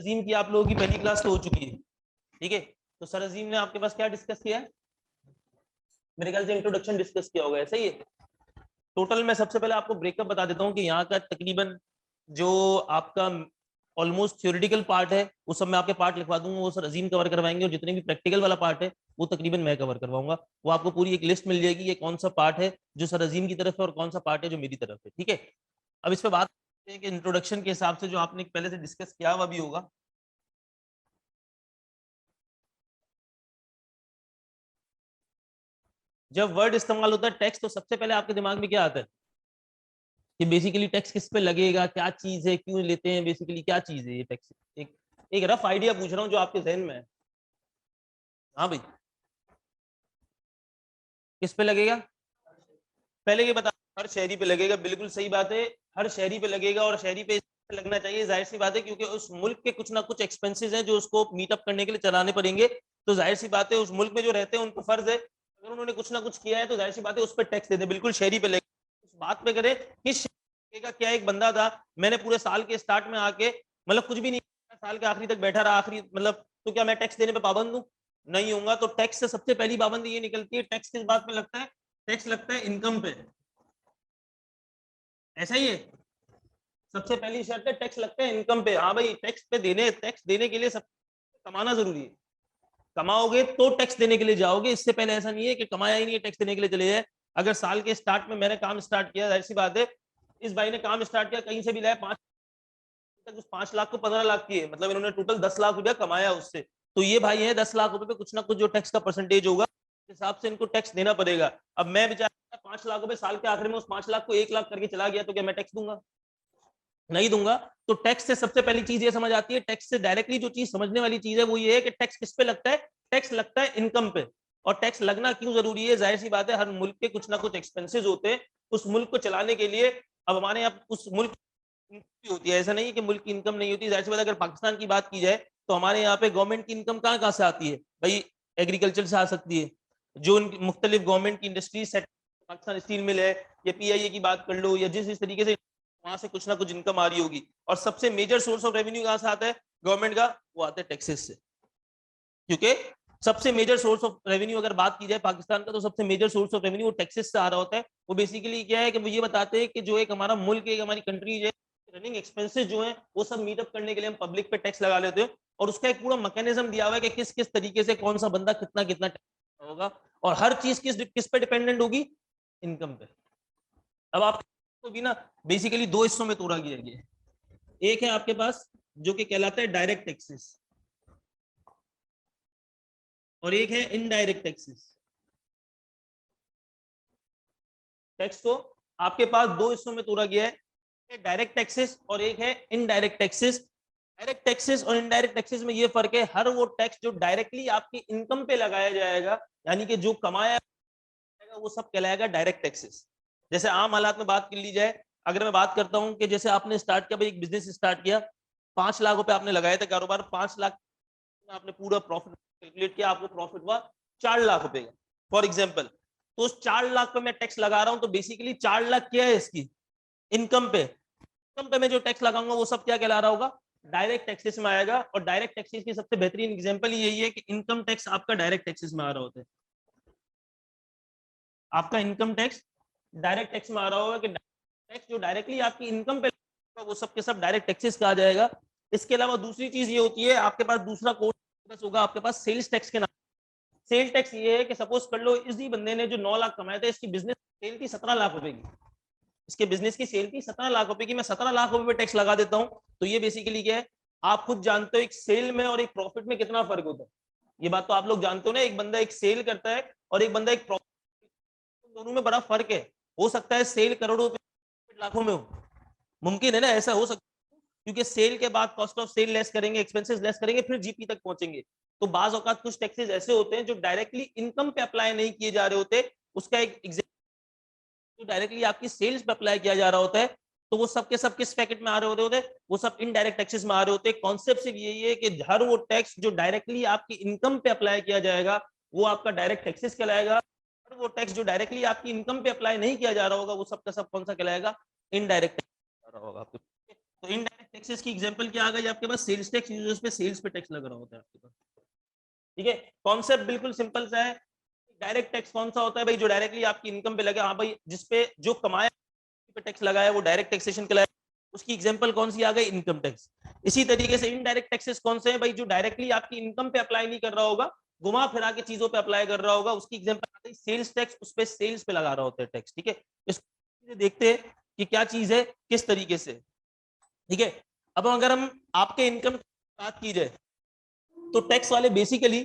अजीम की आप लोगों की पहली क्लास तो हो चुकी है, ठीक है। तो सर अजीम ने आपके पास क्या डिस्कस किया है? मेरे ख्याल से इंट्रोडक्शन डिस्कस किया होगा, सही है। टोटल मैं सबसे पहले आपको ब्रेकअप बता देता हूँ कि यहाँ का तकरीबन जो आपका ऑलमोस्ट थ्योरेटिकल पार्ट है वो सब मैं आपके पार्ट लिखवा दूंगा, वो सर अजीम कवर करवाएंगे, और जितने भी प्रैक्टिकल वाला पार्ट है वो तकरीबन मैं कवर करवाऊंगा। वो आपको पूरी एक लिस्ट मिल जाएगी, ये कौन सा पार्ट है जो सर अजीम की तरफ है और कौन सा पार्ट है जो मेरी तरफ है, ठीक है। अब इस पर बात करते हैं कि इंट्रोडक्शन के हिसाब से जो आपने पहले से डिस्कस किया हुआ भी होगा। जब वर्ड इस्तेमाल होता है टेक्स्ट, तो सबसे पहले आपके दिमाग में क्या आता है कि बेसिकली टेक्स्ट किस पे लगेगा, क्या चीज है, क्यों लेते हैं, बेसिकली क्या चीज है ये टेक्स्ट। एक एक रफ आइडिया पूछ रहा हूँ जो आपके जहन में है। हाँ भाई, किस पे लगेगा? पहले ये बता। हर शहरी पे लगेगा, बिल्कुल सही बात है। हर शहरी पे लगेगा, और शहरी पे लगना चाहिए, जाहिर सी बात है, क्योंकि उस मुल्क के कुछ ना कुछ एक्सपेंसेस हैं जो उसको मीटअप करने के लिए चलाने पड़ेंगे। तो जाहिर सी बात है उस मुल्क में जो रहते हैं उनको फर्ज है, अगर उन्होंने कुछ ना कुछ किया है तो जाहिर सी बात है उस पर टैक्स देते, बिल्कुल शहरी पे लगेगा। उस बात पे करें किस का, क्या एक बंदा था, मैंने पूरे साल के स्टार्ट में आके मतलब कुछ भी नहीं, साल के आखिरी तक बैठा रहा, आखिरी मतलब, तो क्या मैं टैक्स देने पे पाबंद हूँ? नहीं होऊंगा। तो टैक्स से सबसे पहली पाबंदी ये निकलती है, टैक्स किस बात पे लगता है? टैक्स लगता है इनकम पे, ऐसा ही है। सबसे पहली शर्त है टैक्स लगता है इनकम पे। हाँ भाई, टैक्स देने के लिए सब कमाना जरूरी है। कमाओगे तो टैक्स देने के लिए जाओगे, इससे पहले ऐसा नहीं है कि कमाया ही नहीं है टैक्स देने के लिए चले जाए। अगर साल के स्टार्ट में मैंने काम स्टार्ट किया, ऐसी बात है, इस भाई ने काम स्टार्ट किया कहीं से भी लाया 5, उस 5 लाख को 15 लाख की है, मतलब इन्होंने टोटल 10 लाख रुपया कमाया उससे। तो ये भाई है 10 लाख रुपए पे कुछ ना कुछ जो टैक्स का परसेंटेज होगा उस हिसाब से इनको टैक्स देना पड़ेगा। अब मैं बेचारा 5 लाख रुपए साल के आखिर में उस 5 लाख को 1 लाख करके चला गया, तो क्या मैं टैक्स दूंगा? नहीं दूंगा। तो टैक्स से सबसे पहली चीज ये समझ आती है, टैक्स से डायरेक्टली जो चीज समझने वाली चीज है वो ये है कि टैक्स किस पे लगता है? टैक्स लगता है इनकम पे। और टैक्स लगना क्यों जरूरी है? जाहिर सी बात है, हर मुल्क के कुछ ना कुछ एक्सपेंसेस होते हैं उस मुल्क को चलाने के लिए। अब हमारे यहाँ उस मुल्क की होती है, ऐसा नहीं कि मुल्क की इनकम नहीं होती। जाहिर सी बात है, अगर पाकिस्तान की बात की जाए तो हमारे यहाँ पे गवर्नमेंट की इनकम कहाँ कहाँ से आती है भाई? एग्रीकल्चर से आ सकती है, जो उनकी मुख्तलिफ गवर्नमेंट की industries set, Pakistan steel mill है, या पीआईए की बात कर लो, या जिस तरीके से वहां से कुछ ना कुछ इनकम आ रही होगी। और सबसे मेजर सोर्स ऑफ रेवेन्यू कहां से आता है गवर्नमेंट का? वो आता है टैक्सेस से। क्योंकि सबसे मेजर सोर्स ऑफ रेवेन्यू अगर बात की जाए पाकिस्तान का, तो सबसे मेजर सोर्स ऑफ रेवेन्यू वो टैक्सेस से आ रहा होता है। वो बेसिकली क्या है कि वो ये बताते हैं कि जो एक हमारा मुल्क है, हमारी कंट्री है, रनिंग एक्सपेंसेस जो है वो सब मीटअप करने के लिए हम पब्लिक पे टैक्स लगा लेते हैं। और उसका एक पूरा मैकेनिज्म दिया हुआ है कि किस किस तरीके से कौन सा बंदा कितना कितना टैक्स होगा, और हर चीज किस किस पे डिपेंडेंट होगी? इनकम पे। अब आप तो भी ना, बेसिकली दो हिस्सों में तोड़ा गया है। एक है आपके पास जो कि कहलाता है डायरेक्ट टैक्सेस, और एक है इनडायरेक्ट टैक्सेस। टैक्स को आपके पास दो हिस्सों में तोड़ा गया है, डायरेक्ट टैक्सेस और एक है इनडायरेक्ट टैक्सेस। डायरेक्ट टैक्सेस और इनडायरेक्ट टैक्सेस में ये फर्क है, हर वो टैक्स जो डायरेक्टली आपकी इनकम पे लगाया जाएगा, यानी कि जो कमाया जाएगा, वो सब कहलाएगा डायरेक्ट टैक्सेस। जैसे आम हालात में बात कर ली जाए, अगर मैं बात करता हूं कि जैसे आपने स्टार्ट किया भाई, एक बिजनेस स्टार्ट किया, 5 लाख रुपए आपने लगाए थे कारोबार, 5 लाख आपने पूरा प्रॉफिट कैलकुलेट किया, आपको प्रॉफिट हुआ 4 लाख रुपए का फॉर एग्जाम्पल। तो उस 4 लाख पे मैं टैक्स लगा रहा हूं, तो बेसिकली 4 लाख क्या है इसकी? इनकम पे। इनकम पे मैं जो टैक्स लगाऊंगा वो सब क्या कहला रहा होगा? डायरेक्ट टैक्सेस में आएगा। और डायरेक्ट टैक्सेस की सबसे बेहतरीन एग्जांपल यही है कि इनकम टैक्स आपका डायरेक्ट टैक्सेस में आ रहा होता है। आपका इनकम टैक्स डायरेक्ट टैक्स में आ रहा होगा, कि टैक्स जो डायरेक्टली आपकी इनकम पे वो सब के सब डायरेक्ट टैक्सेस का आ जाएगा। इसके अलावा दूसरी चीज ये होती है, आपके पास दूसरा कोड होगा आपके पास सेल्स टैक्स के नाम। सेल टैक्स ये है कि सपोज कर लो इसी बंदे ने जो 9 लाख कमाए थे, इसकी बिजनेस सेल थी 17 लाख रुपए की, इसके बिजनेस की सेल थी 17 लाख रुपए की, मैं 17 लाख रुपए पे टैक्स लगा देता हूं। तो ये बेसिकली क्या है? आप खुद जानते हो एक सेल में और एक प्रॉफिट में कितना फर्क होता है। ये बात तो आप लोग जानते हो ना, एक बंदा एक सेल करता है और एक बंदा एक प्रॉफिट, दोनों में बड़ा फर्क है। हो सकता है सेल करोड़ों रुपए लाखों में हो, मुमकिन है ना, ऐसा हो सकता है, क्योंकि सेल के बाद कॉस्ट ऑफ सेल लेस करेंगे, एक्सपेंसेस लेस करेंगे, फिर जीपी तक पहुंचेंगे। तो बाज औकात कुछ टैक्सेस ऐसे होते हैं जो डायरेक्टली इनकम पे अप्लाई नहीं किए जा रहे होते। उसका एक जो डायरेक्टली आपकी सेल्स पे अप्लाई किया जा रहा होता है, तो वो सब के सब किस पैकेट में आ रहे होते हैं? वो सब इनडायरेक्ट टैक्सेस में आ रहे होते हैं। कॉन्सेप्ट सिर्फ यही है कि हर वो टैक्स जो डायरेक्टली आपकी इनकम पे अप्लाई किया जाएगा वो आपका डायरेक्ट टैक्सेस कहलाएगा। और वो टैक्स जो डायरेक्टली आपकी इनकम पे अप्लाई नहीं किया जा रहा होगा वो सब का सब कौन सा कहलाएगा? इनडायरेक्ट टैक्स होगा आपको। तो इनडायरेक्ट टैक्सेस की एग्जांपल क्या आ गई आपके पास? सेल्स टैक्स, यूजर्स पे सेल्स पे टैक्स लग रहा होता है आपके पास। ठीक है, कॉन्सेप्ट बिल्कुल सिंपल सा है। डायरेक्ट टैक्स कौन सा होता है भाई? जो डायरेक्टली आपकी इनकम पे लगे। हाँ भाई, जिसपे जो कमाया पे टैक्स लगाया वो डायरेक्ट टैक्सेशन कहलाया। उसकी एग्जांपल कौन सी आ गई? Income tax. इसी तरीके से इनडायरेक्ट टैक्सेस कौन से हैं भाई? जो डायरेक्टली आपकी इनकम पे अप्लाई नहीं कर रहा होगा, घुमा फिरा के चीजों पे अप्लाई कर रहा होगा, उसकी एग्जांपल आ गई सेल्स टैक्स। उस पे सेल्स पे लगा रहा होता है टैक्स। ठीक है, इसको देखते हैं कि क्या चीज है, किस तरीके से। ठीक है, अब अगर हम आपके इनकम की बात की जाए तो टैक्स वाले बेसिकली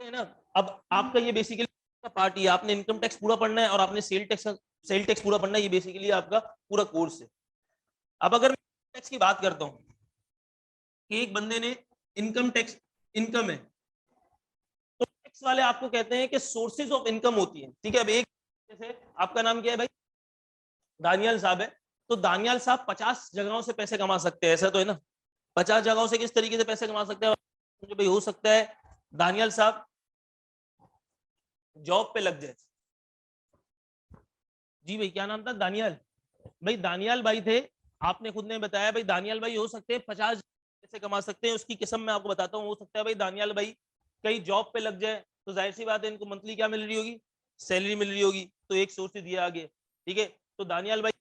है ना, अब आपका ये बेसिकली पार्ट ही, आपने इनकम टैक्स पूरा पढ़ना है और आपने सेल टैक्स पूरा पढ़ना है। ये बेसिकली आपका पूरा कोर्स है। अब अगर मैं टैक्स की बात करता हूँ कि एक बंदे ने इनकम टैक्स, इनकम है, तो टैक्स वाले आपको कहते हैं कि सोर्सेज ऑफ इनकम होती है। ठीक है, अब एक जैसे आपका नाम क्या है भाई? दानियाल साहब है। तो दानियाल साहब 50 जगहों से पैसे कमा सकते हैं, ऐसा तो है ना? 50 जगहों से किस तरीके से पैसे कमा सकते हैं? मुझे भाई हो सकता है दानियाल साहब जॉब पे लग जाए। जी भाई, क्या नाम था? दानियाल भाई। दानियाल भाई थे, आपने खुद ने बताया भाई दानियाल भाई हो सकते हैं 50 पैसे कमा सकते हैं। उसकी किस्म मैं आपको बताता हूँ। हो सकता है भाई दानियाल भाई कहीं जॉब पे लग जाए, तो जाहिर सी बात है इनको मंथली क्या मिल रही होगी? सैलरी मिल रही होगी। तो एक सोर्स से दिया आगे। ठीक है, तो दानियाल भाई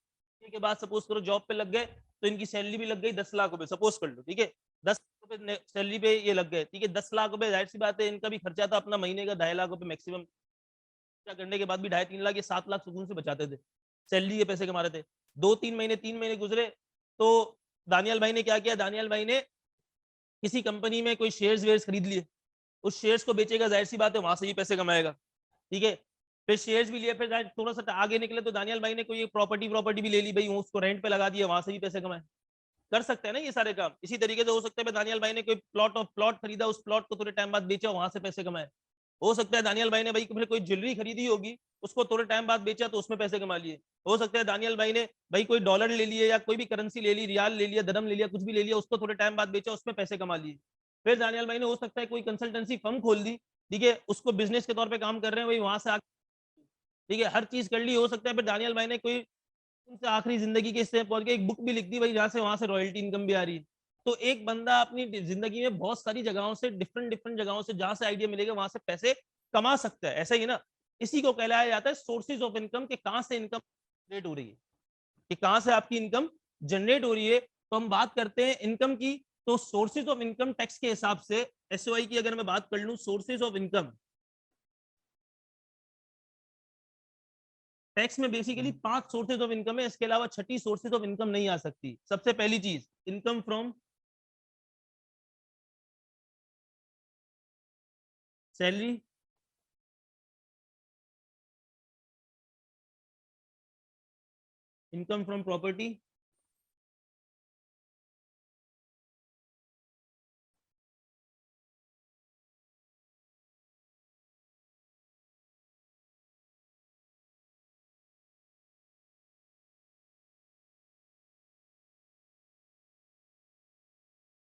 के बाद सपोज करो जॉब पे लग गए, तो इनकी सैलरी भी लग गई 10 लाख रुपए, सपोज कर लो। ठीक है, 10 लाख रुपए सैलरी पे ये लग गए। ठीक है, 10 लाख रुपए, जाहिर सी बात है इनका भी खर्चा था अपना महीने का 2.5 लाख रुपए मैक्सिमम। करने के बाद भी 2.5-3 लाख, ये 7 लाख सुकून से बचाते थे, सैलरी के पैसे कमा रहे थे। 2-3 महीने, 3 महीने गुजरे, तो दानियाल भाई ने क्या किया? दानियाल भाई ने किसी कंपनी में कोई शेयर्स वेयर्स खरीद लिए। उस शेयर्स को बेचेगा, जाहिर सी बात है वहां से भी पैसे कमाएगा। ठीक है, फिर शेयर्स भी लिए, फिर थोड़ा सा आगे निकले तो दानियाल भाई ने कोई प्रॉपर्टी प्रॉपर्टी भी ले ली भाई, उसको रेंट पे लगा दिया, वहां से भी पैसे कमाए। कर सकते हैं ना ये सारे काम। इसी तरीके से हो सकता है दानियाल भाई ने कोई प्लॉट खरीदा, उस प्लॉट को थोड़े टाइम बाद बेचा, वहां से पैसे कमाए। हो सकता है दानियाल भाई ने भाई फिर कोई ज्वेलरी खरीदी होगी, उसको थोड़े टाइम बाद बेचा, तो उसमें पैसे कमा लिए। हो सकता है दानियाल भाई ने भाई कोई डॉलर ले लिए या कोई भी करेंसी ले ली, रियाल ले लिया, दरम ले लिया, कुछ भी ले लिया, उसको थोड़े टाइम बाद बेचा, उसमें पैसे कमा लिए। फिर दानियाल भाई ने हो सकता है कोई कंसल्टेंसी फर्म खोल दी। ठीक है, उसको बिजनेस के तौर पर काम कर रहे हैं, वही वहां से ठीक है, हर चीज कर ली। हो सकता है फिर दानियाल भाई ने कोई उनसे आखिरी जिंदगी के हिस्से पहुंच के एक बुक भी लिख दी भाई, जहां से वहां से रॉयल्टी इनकम भी आ रही है। तो एक बंदा अपनी जिंदगी में बहुत सारी जगहों से, डिफरेंट डिफरेंट जगहों से, जहां से आइडिया मिलेगा वहां से पैसे कमा सकता है। ऐसा ही ना, इसी को कहलाया जाता है सोर्सेज ऑफ इनकम, के कहां से इनकम जनरेट हो रही है, कि कहां से आपकी इनकम जनरेट हो रही है। तो हम बात करते हैं इनकम की। तो सोर्सेज ऑफ इनकम टैक्स के हिसाब से, एसओआई की अगर मैं बात कर लूं, सोर्सेज ऑफ इनकम टैक्स में बेसिकली 5 सोर्सेज ऑफ इनकम है, इसके अलावा छठी सोर्सेज ऑफ इनकम नहीं आ सकती। सबसे पहली चीज, income from salary, income from property,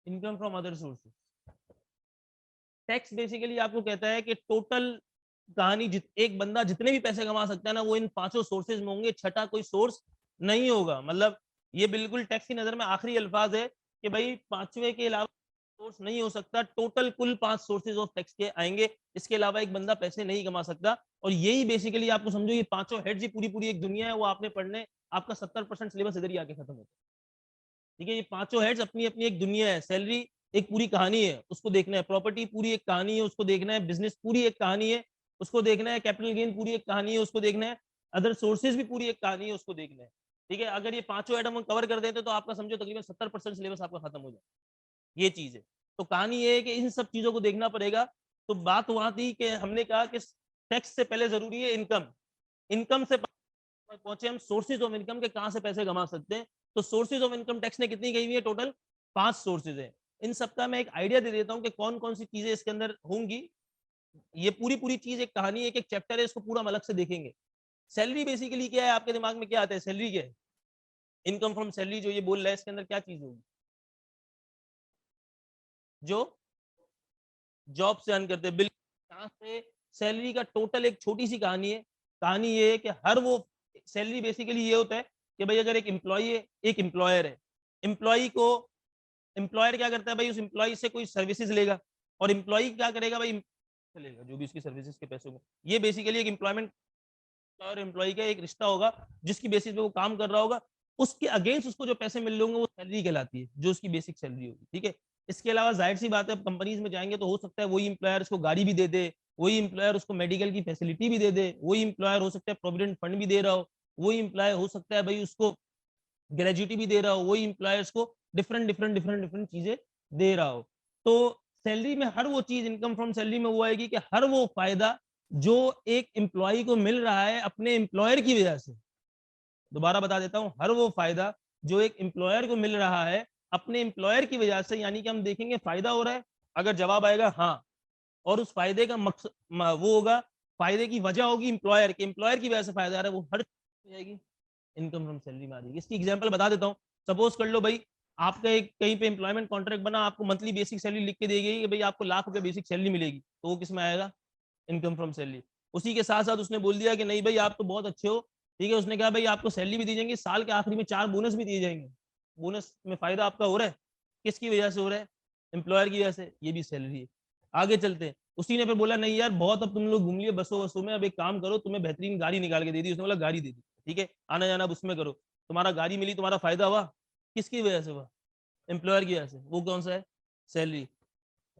income from other sources. Tax basically आपको कहता है कि टोटल कहानी एक बंदा जितने भी पैसे कमा सकता है ना, वो इन 5 सोर्सेज में होंगे, छठा कोई सोर्स नहीं होगा। मतलब ये बिल्कुल टैक्स की नजर में आखिरी अल्फाज है कि भाई 5वें के अलावा सोर्स नहीं हो सकता। टोटल कुल 5 सोर्सेज ऑफ टैक्स के आएंगे, इसके अलावा एक बंदा पैसे नहीं कमा सकता। और यही बेसिकली आपको समझो, ये 5 हेड्स ही पूरी पूरी एक दुनिया है, वो आपने पढ़ने, आपका 70% सिलेबस इधर ही आके खत्म होता है। ठीक है, ये 5 हेड्स अपनी अपनी एक दुनिया है। सैलरी एक पूरी कहानी है, उसको देखना है। प्रॉपर्टी पूरी एक कहानी है, उसको देखना है। बिजनेस पूरी एक कहानी है, उसको देखना है। कैपिटल गेन पूरी एक कहानी है, उसको देखना है। अदर सोर्सेज भी पूरी एक कहानी है, उसको देखना है। ठीक है, अगर ये 5 आइटम हम कवर कर देते तो आपका समझो तकरीबन 70% सिलेबस आपका खत्म हो जाए। ये चीज है। तो कहानी ये है कि इन सब चीजों को देखना पड़ेगा। तो बात वहां थी कि हमने कहा कि टैक्स से पहले जरूरी है इनकम। इनकम से पहुंचे हम सोर्सेज ऑफ इनकम के, कहां से पैसे कमा सकते हैं। तो सोर्सेज ऑफ इनकम टैक्स ने कितनी कही हुई है? टोटल 5 सोर्सेज है। इन सबका मैं एक आइडिया दे देता हूं कि कौन कौन सी चीजें इसके अंदर होंगी। ये पूरी पूरी चीज एक कहानी है, एक चैप्टर है, इसको पूरा हम अलग से देखेंगे। सैलरी बेसिकली क्या है? आपके दिमाग में क्या आता है? सैलरी क्या है? इनकम फ्रॉम सैलरी जो ये बोल रहा है, इसके अंदर क्या चीज होगी? जो जॉब से अर्न करते हैं, बिल्कुल। यहाँ से सैलरी का टोटल एक छोटी सी कहानी है। कहानी ये है कि हर वो, सैलरी बेसिकली ये होता है कि भाई अगर एक एम्प्लॉय है, एक एम्प्लॉयर है। एम्प्लॉय को, एम्प्लॉयर क्या करता है भाई, उस एम्प्लॉय से कोई सर्विसेज लेगा और एम्प्लॉय क्या करेगा भाई, लेगा जो भी उसकी सर्विसेज के पैसे होंगे। ये बेसिकली एक एम्प्लॉयमेंट और एम्प्लॉय का एक रिश्ता होगा जिसकी बेसिस पे वो काम कर रहा होगा, उसके अगेंस्ट उसको जो पैसे मिल रहे होंगे वो सैलरी कहलाती है, जो उसकी बेसिक सैलरी होगी। ठीक है, इसके अलावा जाहिर सी बात है कंपनीज में जाएंगे तो हो सकता है वही एम्प्लॉयर उसको गाड़ी भी दे दे, वही एम्प्लॉयर उसको मेडिकल की फैसिलिटी भी दे दे, वही एम्प्लॉयर हो सकता है प्रोविडेंट फंड भी दे रहा हो, वही एम्प्लॉयर हो सकता है भाई उसको ग्रेजुटी भी दे रहा हो, वही एम्प्लॉयर्स को डिफरेंट चीजें दे रहा हो। तो सैलरी में हर वो चीज, इनकम फ्रॉम सैलरी में वो आएगी कि हर वो फायदा जो एक एम्प्लॉय को मिल रहा है अपने एम्प्लॉयर की वजह से, दोबारा बता देता हूं, हर वो फायदा जो एक एम्प्लॉयर को मिल रहा है अपने एम्प्लॉयर की वजह से, यानी कि हम देखेंगे फायदा हो रहा है, अगर जवाब आएगा हाँ, और उस फायदे का मकसद वो होगा, फायदे की वजह होगी एम्प्लॉयर के, एम्प्लॉयर की वजह से फायदा आ रहा है, वो हर जाएगी इनकम फ्रॉम सैलरी में आ जाएगी। इसकी एग्जांपल बता देता हूँ, सपोज कर लो भाई आपका एक कहीं पे एम्प्लॉयमेंट कॉन्ट्रैक्ट बना, आपको मंथली बेसिक सैलरी लिख के दी गई कि भाई आपको ₹1,00,000 बेसिक सैलरी मिलेगी, तो वो किस में आएगा, इनकम फ्रॉम सैलरी। उसी के साथ साथ उसने बोल दिया कि नहीं भाई आप तो बहुत अच्छे हो, ठीक है, उसने कहा भाई आपको सैलरी भी दी जाएंगी, साल के आखिरी में 4 बोनस भी दिए जाएंगे, बोनस में फायदा आपका हो रहा है, किसकी वजह से हो रहा है, एम्प्लॉयर की वजह से, ये भी सैलरी है। आगे चलते हैं, उसी ने फिर बोला नहीं यार बहुत अब तुम लोग घूम लिए बसों वसों में, अब एक काम करो, तुम्हें बेहतरीन गाड़ी निकाल के दे दी, उसने बोला गाड़ी दे दी, ठीक है, आना जाना अब उसमें करो, तुम्हारा गाड़ी मिली, तुम्हारा फायदा हुआ, किसकी वजह से हुआ, एम्प्लॉयर की वजह से, वो कौन सा है, सैलरी।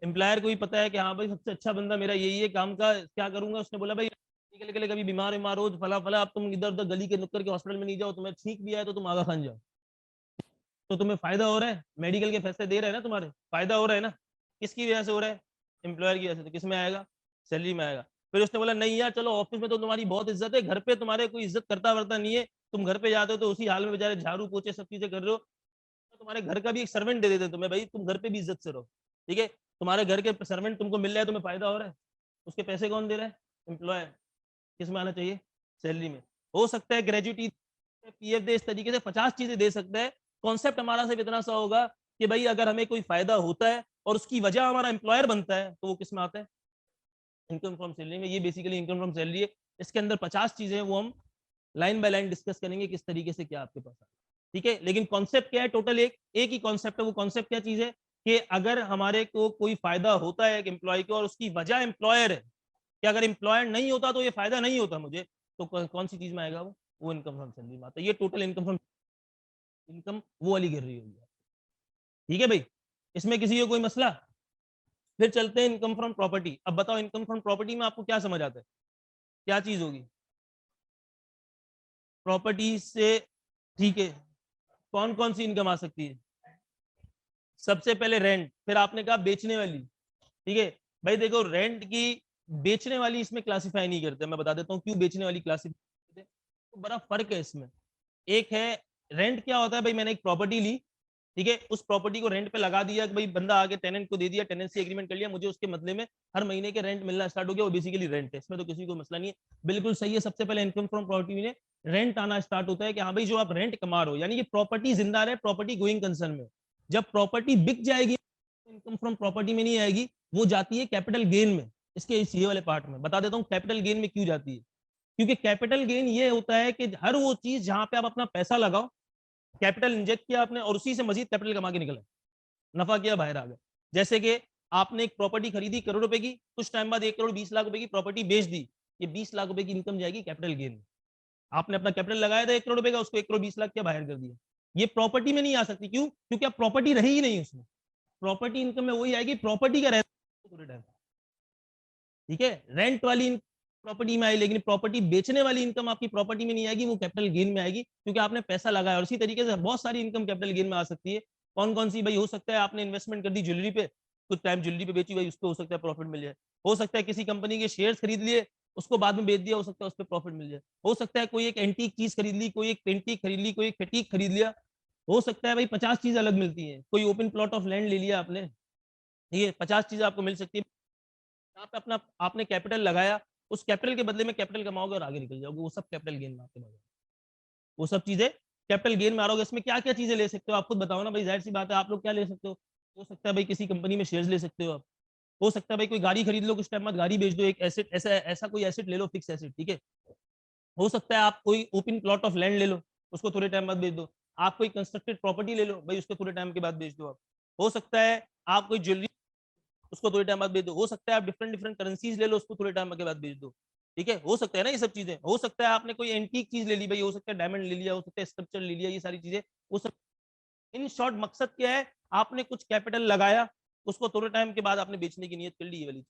एम्प्लॉयर को भी पता है कि हाँ भाई सबसे अच्छा बंदा मेरा यही है, काम का क्या करूंगा, उसने बोला भाई निकल के लिए कभी बीमार बीमार हो फला फला, अब तुम इधर उधर गली के नुक्कर के हॉस्पिटल में नहीं जाओ, तुम्हें ठीक भी आए तो तुम आगा खान जाओ, तो तुम्हें फायदा हो रहा है, मेडिकल के पैसे दे रहे हैं ना, तुम्हारे फायदा हो रहा है ना, किसकी वजह से हो रहा है, एम्प्लॉयर की वजह से, तो किस में आएगा, सैलरी में आएगा। फिर उसने बोला नहीं यार चलो ऑफिस में तो तुम्हारी बहुत इज्जत है, घर पे तुम्हारे कोई इज्जत करता वर्ता नहीं है, तुम घर पे जाते हो तो उसी हाल में बेचारे झाड़ू पोछे सब चीजें कर रहे हो, तो तुम्हारे घर का भी एक सर्वेंट दे देते तुम्हें, भाई तुम घर पे भी इज्जत से रहो, ठीक है, तुम्हारे घर के सर्वेंट तुमको मिल रहा है, तुम्हें फायदा हो रहा है, उसके पैसे कौन दे रहा है, एम्प्लॉयर, किस में आना चाहिए, सैलरी में। हो सकता है ग्रेजुटी पीएफ दे, इस तरीके से 50 चीजें दे सकता है। कॉन्सेप्ट हमारा सिर्फ इतना सा होगा कि भाई अगर हमें कोई फायदा होता है और उसकी वजह हमारा एम्प्लॉयर बनता है तो वो किस में आता है, इनकम फ्रॉम सैलरी में। ये बेसिकली इनकम फ्रॉम सैलरी है, इसके अंदर 50 चीजें हैं, वो हम लाइन बाय लाइन डिस्कस करेंगे किस तरीके से क्या आपके पास है, ठीक है। लेकिन कॉन्सेप्ट क्या है, टोटल एक ही कॉन्सेप्ट है। वो कॉन्सेप्ट क्या चीज है कि अगर हमारे को कोई फायदा होता है एक एम्प्लॉय को और उसकी वजह एम्प्लॉयर है, कि अगर एम्प्लॉयर नहीं होता तो ये फायदा नहीं होता मुझे, तो कौन सी चीज में आएगा, वो इनकम फ्रॉम सैलरी में आता है। ये टोटल इनकम फ्रॉम इनकम वो वाली गिर रही होगी, ठीक है भाई, इसमें किसी को कोई मसला। फिर चलते हैं इनकम फ्रॉम प्रॉपर्टी। अब बताओ इनकम फ्रॉम प्रॉपर्टी में आपको क्या समझ आता है, क्या चीज होगी, प्रॉपर्टी से, ठीक है, कौन कौन सी इनकम आ सकती है, सबसे पहले रेंट, फिर आपने कहा बेचने वाली, ठीक है। भाई देखो रेंट की, बेचने वाली इसमें क्लासिफाई नहीं करते, मैं बता देता हूँ क्यों बेचने वाली क्लासिफाई, तो बड़ा फर्क है इसमें। एक है रेंट, क्या होता है भाई, मैंने एक प्रॉपर्टी ली, ठीक है, उस प्रॉपर्टी को रेंट पे लगा दिया कि भाई बंदा आगे टेनेंट को दे दिया, टेनेंसी एग्रीमेंट कर लिया, मुझे उसके बदले में हर महीने के रेंट मिलना स्टार्ट हो गया, वो बेसिकली रेंट है, इसमें तो किसी को मसला नहीं है, बिल्कुल सही है। सबसे पहले इनकम फ्रॉम प्रॉपर्टी में रेंट आना स्टार्ट होता है कि हाँ भाई जो आप रेंट कमा रहे हो, यानी कि प्रॉपर्टी जिंदा रहे, प्रॉपर्टी गोइंग कंसर्न में। जब प्रॉपर्टी बिक जाएगी इनकम फ्रॉम प्रॉपर्टी में नहीं आएगी, वो जाती है कैपिटल गेन में। इसके इस ये वाले पार्ट में बता देता हूँ कैपिटल गेन में क्यों जाती है, क्योंकि कैपिटल गेन ये होता है कि हर वो चीज जहां पे आप अपना पैसा लगाओ, कैपिटल इंजेक्ट किया आपने और उसी से मजीद कैपिटल कमा के निकला, नफा किया बाहर आ गया। जैसे कि आपने एक प्रॉपर्टी खरीदी करोड़ रुपए की, कुछ टाइम बाद 1,20,00,000 रुपए की प्रॉपर्टी बेच दी, ये 20 लाख रुपए की इनकम जाएगी कैपिटल गेन में। आपने अपना कैपिटल लगाया था 1 करोड़ रुपए का, उसको 1,20,00,000 क्या बाहर कर दिया, ये प्रॉपर्टी में नहीं आ सकती, क्यों, क्योंकि अब प्रॉपर्टी रही ही नहीं उसमें। प्रॉपर्टी इनकम में वही आएगी प्रॉपर्टी का रहता, ठीक है, रेंट वाली प्रॉपर्टी में आई, लेकिन प्रॉपर्टी बेचने वाली इनकम आपकी प्रॉपर्टी में नहीं आएगी, वो कैपिटल गेन में आएगी, क्योंकि आपने पैसा लगाया। और इसी तरीके से बहुत सारी इनकम कैपिटल गेन में आ सकती है। कौन कौन सी भाई, हो सकता है आपने इन्वेस्टमेंट कर दी ज्वेलरी पे, कुछ टाइम ज्वेलरी पे बेची भाई, उसको हो सकता है प्रॉफिट मिल जाए। हो सकता है किसी कंपनी के शेयर खरीद लिए, उसको बाद में बेच दिया, हो सकता है उस पर प्रॉफिट मिल जाए। हो सकता है कोई एक एंटीक चीज खरीद ली, कोई एक पेंटिक खरीद ली, कोई एक फटीक खरीद लिया। हो सकता है भाई 50 चीज अलग मिलती है, कोई ओपन प्लॉट ऑफ लैंड ले लिया आपने, ये 50 चीजें आपको मिल सकती है। यहाँ पे अपना आपने कैपिटल लगाया, उस कैपिटल के बदले में कैपिटल कमाओगे और आगे निकल जाओगे, वो सब कैपिटल गेन में आपके पास, वो सब चीजें कैपिटल गेन में आ रहोगे। इसमें क्या क्या चीजें ले सकते हो आप खुद बताओ ना भाई, जाहिर सी बात है आप लोग क्या ले सकते हो सकता है भाई किसी कंपनी में शेयर्स ले सकते हो आप, हो सकता है भाई कोई गाड़ी खरीद लो, कुछ टाइम बाद गाड़ी बेच दो, एक एसेट, ऐसा ऐसा कोई एसेट ले लो, फिक्स एसेट, ठीक है। हो सकता है आप कोई ओपन प्लॉट ऑफ लैंड ले लो, उसको थोड़े टाइम बाद बेच दो। आप कोई कंस्ट्रक्टेड प्रॉपर्टी ले लो भाई, उसको थोड़े टाइम के बाद बेच दो। आप हो सकता है आप कोई ज्वेलरी, उसको थोड़े टाइम बाद बेच दो। हो सकता है आप डिफरेंट डिफरेंट करेंसीज ले लो, उसको थोड़े टाइम के बाद बेच दो। ठीक है, हो सकता है ना ये सब चीजें। हो सकता है आपने कोई एंटीक चीज ले ली भाई, हो सकता है डायमंड ले लिया, हो सकता है स्कल्पचर ले लिया, ये सारी चीजें वो सब। इन शॉर्ट मकसद क्या है, आपने कुछ कैपिटल लगाया, उसको थोड़े टाइम के बाद आपने बेचने की नियत कर ली, ये वाली,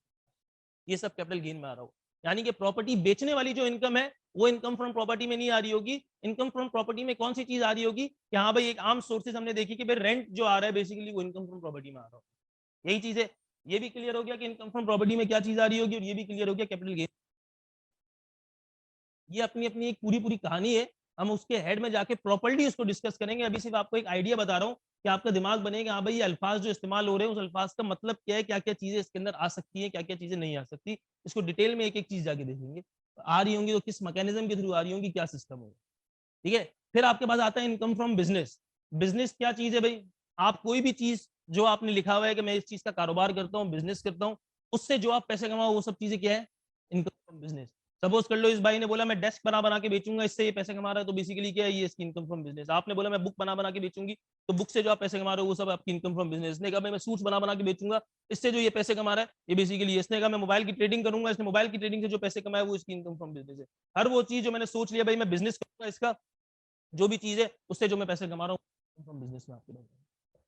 ये सब कैपिटल गेन में आ रहा हो। यानी कि प्रॉपर्टी बेचने वाली जो इनकम है वो इनकम फ्रॉम प्रॉपर्टी में नहीं आ रही होगी। इनकम फ्रॉम प्रॉपर्टी में कौन सी चीज आ रही होगी कि हाँ भाई एक आम सोर्सेज हमने देखी कि भाई रेंट जो आ रहा है बेसिकली वो इनकम फ्रॉम प्रॉपर्टी में आ रहा हो। यही चीज है। ये भी क्लियर हो गया कि इनकम फ्रॉम प्रॉपर्टी में क्या चीज आ रही होगी, और ये भी क्लियर हो गया कैपिटल गेन। ये अपनी अपनी एक पूरी पूरी कहानी है। हम उसके हेड में जाके प्रॉपर्ली उसको डिस्कस करेंगे। अभी सिर्फ आपको एक आइडिया बता रहा हूँ कि आपका दिमाग बनेगा, हाँ भाई ये अल्फाज जो इस्तेमाल हो रहे हैं उस अल्फाज का मतलब क्या है, क्या क्या चीजें इसके अंदर आ सकती है, क्या क्या चीजें नहीं आ सकती। इसको डिटेल में एक एक चीज जाके देखेंगे। आ रही होंगी तो किस मैकेनिज्म के थ्रू आ रही होंगी, क्या सिस्टम होगा। ठीक है। फिर आपके पास आता है इनकम फ्रॉम बिजनेस। बिजनेस क्या चीज है भाई, आप कोई भी चीज जो आपने लिखा हुआ है कि मैं इस चीज का कारोबार करता हूँ, बिजनेस करता हूँ, उससे जो आप पैसे कमाओ वो सब चीजें क्या है, इनकम फ्रॉम बिजनेस। सपोज कर लो इस भाई ने बोला मैं डेस्क बना बना के बेचूंगा, इससे ये पैसे कमा रहा है, तो बेसिकली क्या है, ये इसकी इनकम फ्रॉम बिजनेस। आपने बोला मैं बुक बना बना के बेचूंगी, तो बुक से जो आप पैसे कमा रहे हो वो सब आपकी इनकम फ्रॉम बिजनेस। ने कहा मैं सूट्स बना बना के बेचूंगा, इससे जो ये पैसे कमा रहा है ये बेसिकली। इसने कहा मैं मोबाइल की ट्रेडिंग करूंगा, इसने मोबाइल की ट्रेडिंग से जो पैसे कमाए वो इसकी इनकम फ्रॉम बिजनेस है। हर वो चीज जो मैंने सोच लिया भाई मैं बिजनेस करूंगा इसका, जो भी चीज है उससे जो मैं पैसे कमा रहा हूँ फ्रॉम बिजनेस में आपके पास।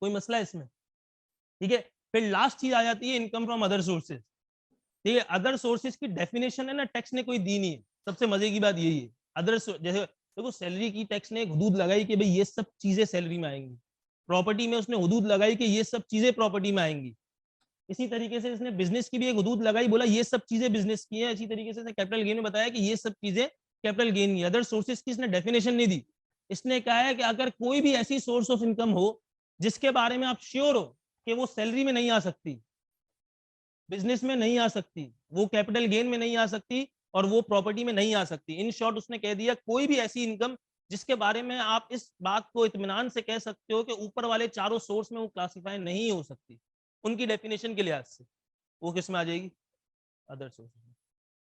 कोई मसला है इसमें। ठीक है। फिर लास्ट चीज आ जाती है इनकम फ्रॉम अदर सोर्सेज। ठीक है, अदर सोर्सेज की डेफिनेशन है ना टैक्स ने कोई दी नहीं है। सबसे मजे की बात यही है। अदर जैसे देखो सैलरी की टैक्स ने एक हदूद लगाई कि भाई ये सब चीजें सैलरी में आएंगी। प्रॉपर्टी में उसने हदूद लगाई कि ये सब चीजें प्रॉपर्टी में आएंगी। इसी तरीके से इसने बिजनेस की भी एक हदूद लगाई, बोला ये सब चीजें बिजनेस की है। इसी तरीके से कैपिटल गेन में बताया कि ये सब चीजें कैपिटल गेन की। अदर सोर्सेज की इसने डेफिनेशन नहीं दी। इसने कहा है कि अगर कोई भी ऐसी सोर्स ऑफ इनकम हो जिसके बारे में आप श्योर हो कि वो सैलरी में नहीं आ सकती, बिजनेस में नहीं आ सकती, वो कैपिटल गेन में नहीं आ सकती, और वो प्रॉपर्टी में नहीं आ सकती। इन शॉर्ट उसने कह दिया कोई भी ऐसी इनकम जिसके बारे में आप इस बात को इत्मीनान से कह सकते हो कि ऊपर वाले चारों सोर्स में वो क्लासिफाई नहीं हो सकती, उनकी डेफिनेशन के लिहाज से, वो किस में आ जाएगी, अदर सोर्सेज में।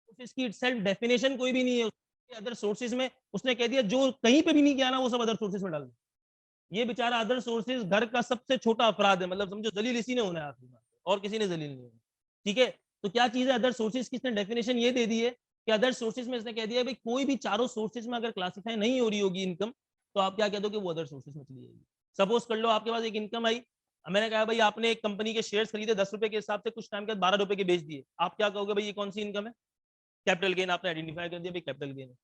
तो इसकी इटसेल्फ डेफिनेशन कोई भी नहीं है अदर सोर्सेज में। उसने कह दिया जो कहीं पे भी नहीं किया ना वो सब अदर सोर्सेज में डाल दो। ये बेचारा अदर सोर्सेज घर का सबसे छोटा अपराध है, मतलब समझो जलील इसी ने होना है आखिरी में, और किसी ने जलील नहीं होना। ठीक है। तो क्या चीज है अदर सोर्सेज की, इसने डेफिनेशन ये दे दी है कि अदर सोर्सेज में इसने कह दिया भाई कोई भी चारों सोर्सेज में अगर क्लासिफाई नहीं हो रही होगी इनकम, तो आप क्या कह दो कि वो अदर सोर्सेज में चली जाएगी। सपोज कर लो आपके पास एक इनकम आई, मैंने कहा भाई आपने एक कंपनी के शेयर खरीदे 10 रुपए के हिसाब से, कुछ टाइम के बाद 12 रुपए के बेच दिए, आप क्या कहोगे भाई ये कौन सी इनकम है, कैपिटल गेन। आपने आइडेंटिफाई कर दिया भाई कैपिटल गेन है।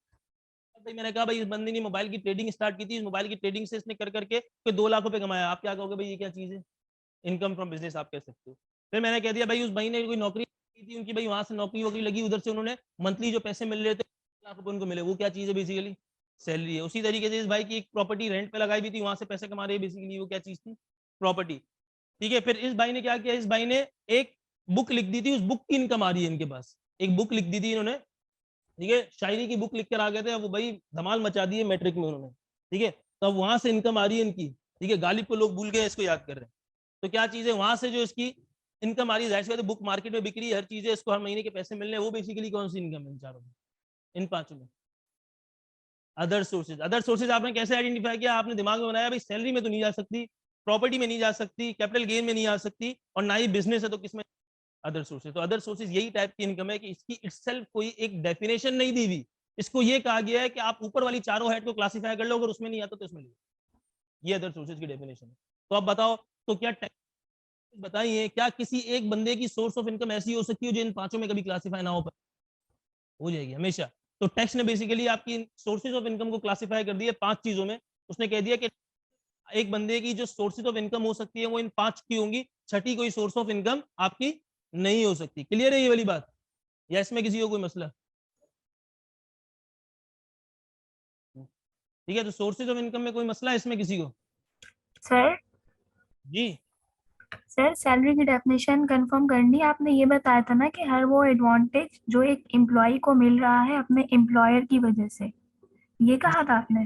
भाई मैंने कहा भाई इस बंदे ने मोबाइल की ट्रेडिंग स्टार्ट की थी, इस मोबाइल की ट्रेडिंग से इसने कर करके 2 लाख रुपए कमाया, आप क्या कहोगे भाई ये क्या चीज है, इनकम फ्रॉम बिजनेस आप कह सकते हो। फिर मैंने कह दिया भाई उस भाई ने कोई नौकरी की थी उनकी, भाई वहां से नौकरी वोकरी लगी, उधर से उन्होंने मंथली जो पैसे मिल रहे थे 1 लाख रुपए उनको मिले, वो क्या चीज है बेसिकली, सैलरी है। उसी तरीके से इस भाई की एक प्रॉपर्टी रेंट पे लगाई हुई थी, वहां से पैसे कमा रहे हैं बेसिकली, वो क्या चीज थी, प्रॉपर्टी। ठीक है। फिर इस भाई ने क्या किया, इस भाई ने एक बुक लिख दी थी, उस बुक की इनकम आ रही है इनके पास। एक बुक लिख दी थी इन्होंने, ठीक है, शायरी की बुक लिख कर आ गए थे, वो भाई धमाल मचा दी है मैट्रिक में उन्होंने। ठीक है। तो अब वहां से इनकम आ रही है इनकी। ठीक है, गालिब को लोग भूल गए, इसको याद कर रहे हैं। तो क्या चीज है वहां से जो इसकी इनकम आ रही है, जाहिर सी बात है बुक मार्केट में बिक रही है, हर चीज है, इसको हर महीने के पैसे मिलने हैं, वो बेसिकली कौन सी इनकम है इन चारों में, इन पांचों में, अदर सोर्सेज। अदर सोर्सेज आपने कैसे आइडेंटिफाई किया, आपने दिमाग में बनाया भाई सैलरी में तो नहीं जा सकती, प्रॉपर्टी में नहीं जा सकती, कैपिटल गेन में नहीं आ सकती, और ना ही बिजनेस है, तो किसमें, अदर सोर्सेज। तो अदर सोर्सेज यही टाइप की इनकम है कि इसकी इटसेल्फ कोई एक डेफिनेशन नहीं दी हुई। इसको ये कहा गया है कि आप ऊपर वाली चारों हेड को क्लासिफाई कर लो, अगर उसमें नहीं आता तो इसमें ले, ये अदर सोर्सेज की डेफिनेशन है। तो अब बताओ, तो क्या बताइए क्या किसी एक बंदे की सोर्स ऑफ इनकम ऐसी हो सकती है जो इन पांचों में कभी क्लासिफाई ना हो पाए, हो जाएगी हमेशा। तो टैक्स ने बेसिकली आपकी सोर्सेज ऑफ इनकम को क्लासिफाई कर दिया 5 चीजों में। उसने कह दिया कि एक बंदे की जो सोर्सेज ऑफ इनकम हो सकती है वो इन 5 की होंगी, छठी कोई सोर्स ऑफ इनकम आपकी नहीं हो सकती। क्लियर है ये वाली बात, या इसमें किसी को कोई मसला। ठीक है, तो सोर्सेज ऑफ इनकम में कोई मसला है इसमें किसी को। सर जी सर सैलरी की डेफिनेशन कंफर्म करनी है। आपने ये बताया था ना कि हर वो एडवांटेज जो एक एम्प्लॉय को मिल रहा है अपने एम्प्लॉयर की वजह से, ये कहा जी, था आपने।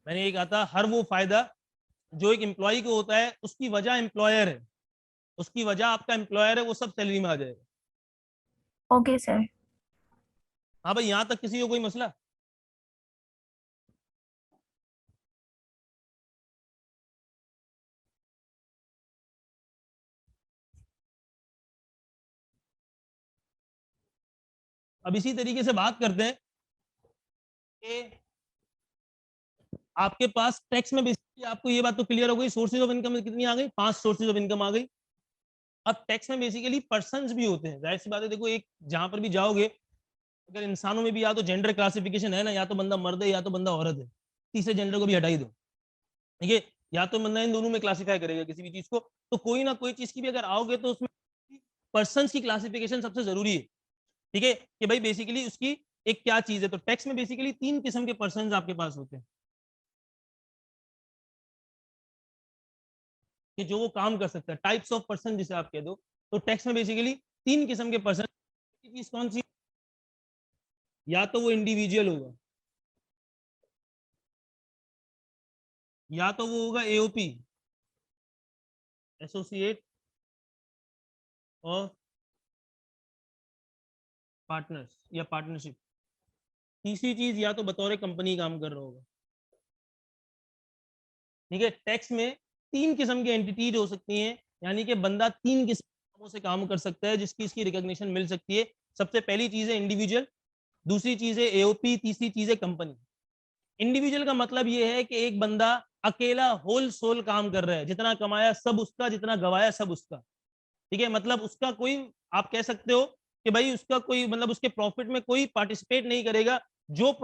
मैंने ये कहा था हर वो फायदा जो एक एम्प्लॉय को होता है उसकी वजह एम्प्लॉयर है, उसकी वजह आपका एम्प्लॉयर है, वो सब सैलरी में आ जाएगा। Okay sir. हाँ भाई यहाँ तक किसी को कोई मसला। अब इसी तरीके से बात करते हैं कि आपके पास टैक्स में बेसिकली आपको ये बात तो क्लियर हो गई, सोर्सेज ऑफ इनकम कितनी आ गई, 5 सोर्सेज ऑफ इनकम आ गई। अब टैक्स में बेसिकली पर्सन्स भी होते हैं, जाहिर सी बात है, देखो एक जहां पर भी जाओगे, अगर इंसानों में भी या तो जेंडर क्लासिफिकेशन है ना, या तो बंदा मर्द है या तो बंदा औरत है, तीसरे जेंडर को भी हटा ही दो, ठीक है, या तो बंदा इन दोनों में क्लासिफाई करेगा किसी भी चीज को, तो कोई ना कोई चीज की भी अगर आओगे तो उसमें पर्सन्स की क्लासिफिकेशन सबसे जरूरी है, ठीक है, कि भाई बेसिकली उसकी एक क्या चीज है। तो टैक्स में बेसिकली 3 किस्म के पर्सन्स आपके पास होते हैं कि जो वो काम कर सकता है, टाइप्स ऑफ पर्सन जिसे आप कह दो। तो टैक्स में बेसिकली 3 किस्म के पर्सन, चीज कौन सी, या तो वो इंडिविजुअल होगा, या तो वो होगा एओपी, एसोसिएट और पार्टनर्स या पार्टनरशिप, तीसरी चीज या तो बतौर कंपनी काम कर रहा होगा, ठीक है। टैक्स में 3 किस्म की एंटिटीज हो सकती हैं, यानी कि बंदा 3 किस्मों से काम कर सकता है जिसकी इसकी रिकॉग्निशन मिल सकती है। सबसे पहली चीज है इंडिविजुअल, दूसरी चीज है एओपी, तीसरी चीज है कंपनी। इंडिविजुअल का मतलब ये है कि एक बंदा अकेला होल सोल काम कर रहा है, जितना कमाया सब उसका, जितना गवाया सब उसका, ठीक है, मतलब उसका कोई, आप कह सकते हो कि भाई उसका कोई, मतलब उसके प्रॉफिट में कोई पार्टिसिपेट नहीं करेगा, जो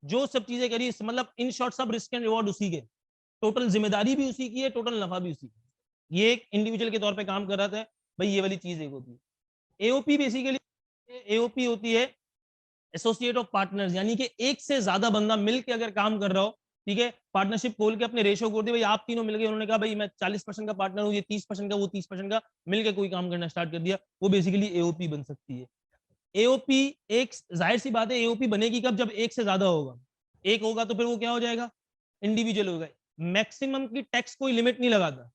जो सब चीजें करी, मतलब इन शॉर्ट सब रिस्क एंड रिवॉर्ड उसी के, टोटल जिम्मेदारी भी उसी की है, टोटल नफा भी उसी की, ये एक इंडिविजुअल के तौर पे काम कर रहा था भाई, ये वाली चीज एक होती है। एओपी बेसिकली, एओपी होती है एसोसिएट ऑफ पार्टनर्स, यानी कि एक से ज्यादा बंदा मिलकर अगर काम कर रहा हो, ठीक है, पार्टनरशिप खोल के अपने रेशो को दिए, भाई आप तीनों मिलकर, उन्होंने कहा भाई मैं 40% का पार्टनर हूँ, ये 30% का, वो 30% का, मिलकर कोई काम करना स्टार्ट कर दिया, वो बेसिकली एओपी बन सकती है। एओपी एक, जाहिर सी बात है एओपी बनेगी कब, जब एक से ज्यादा होगा, एक होगा तो फिर वो क्या हो जाएगा, इंडिविजुअल होगा। मैक्सिमम की टैक्स कोई लिमिट नहीं लगाता,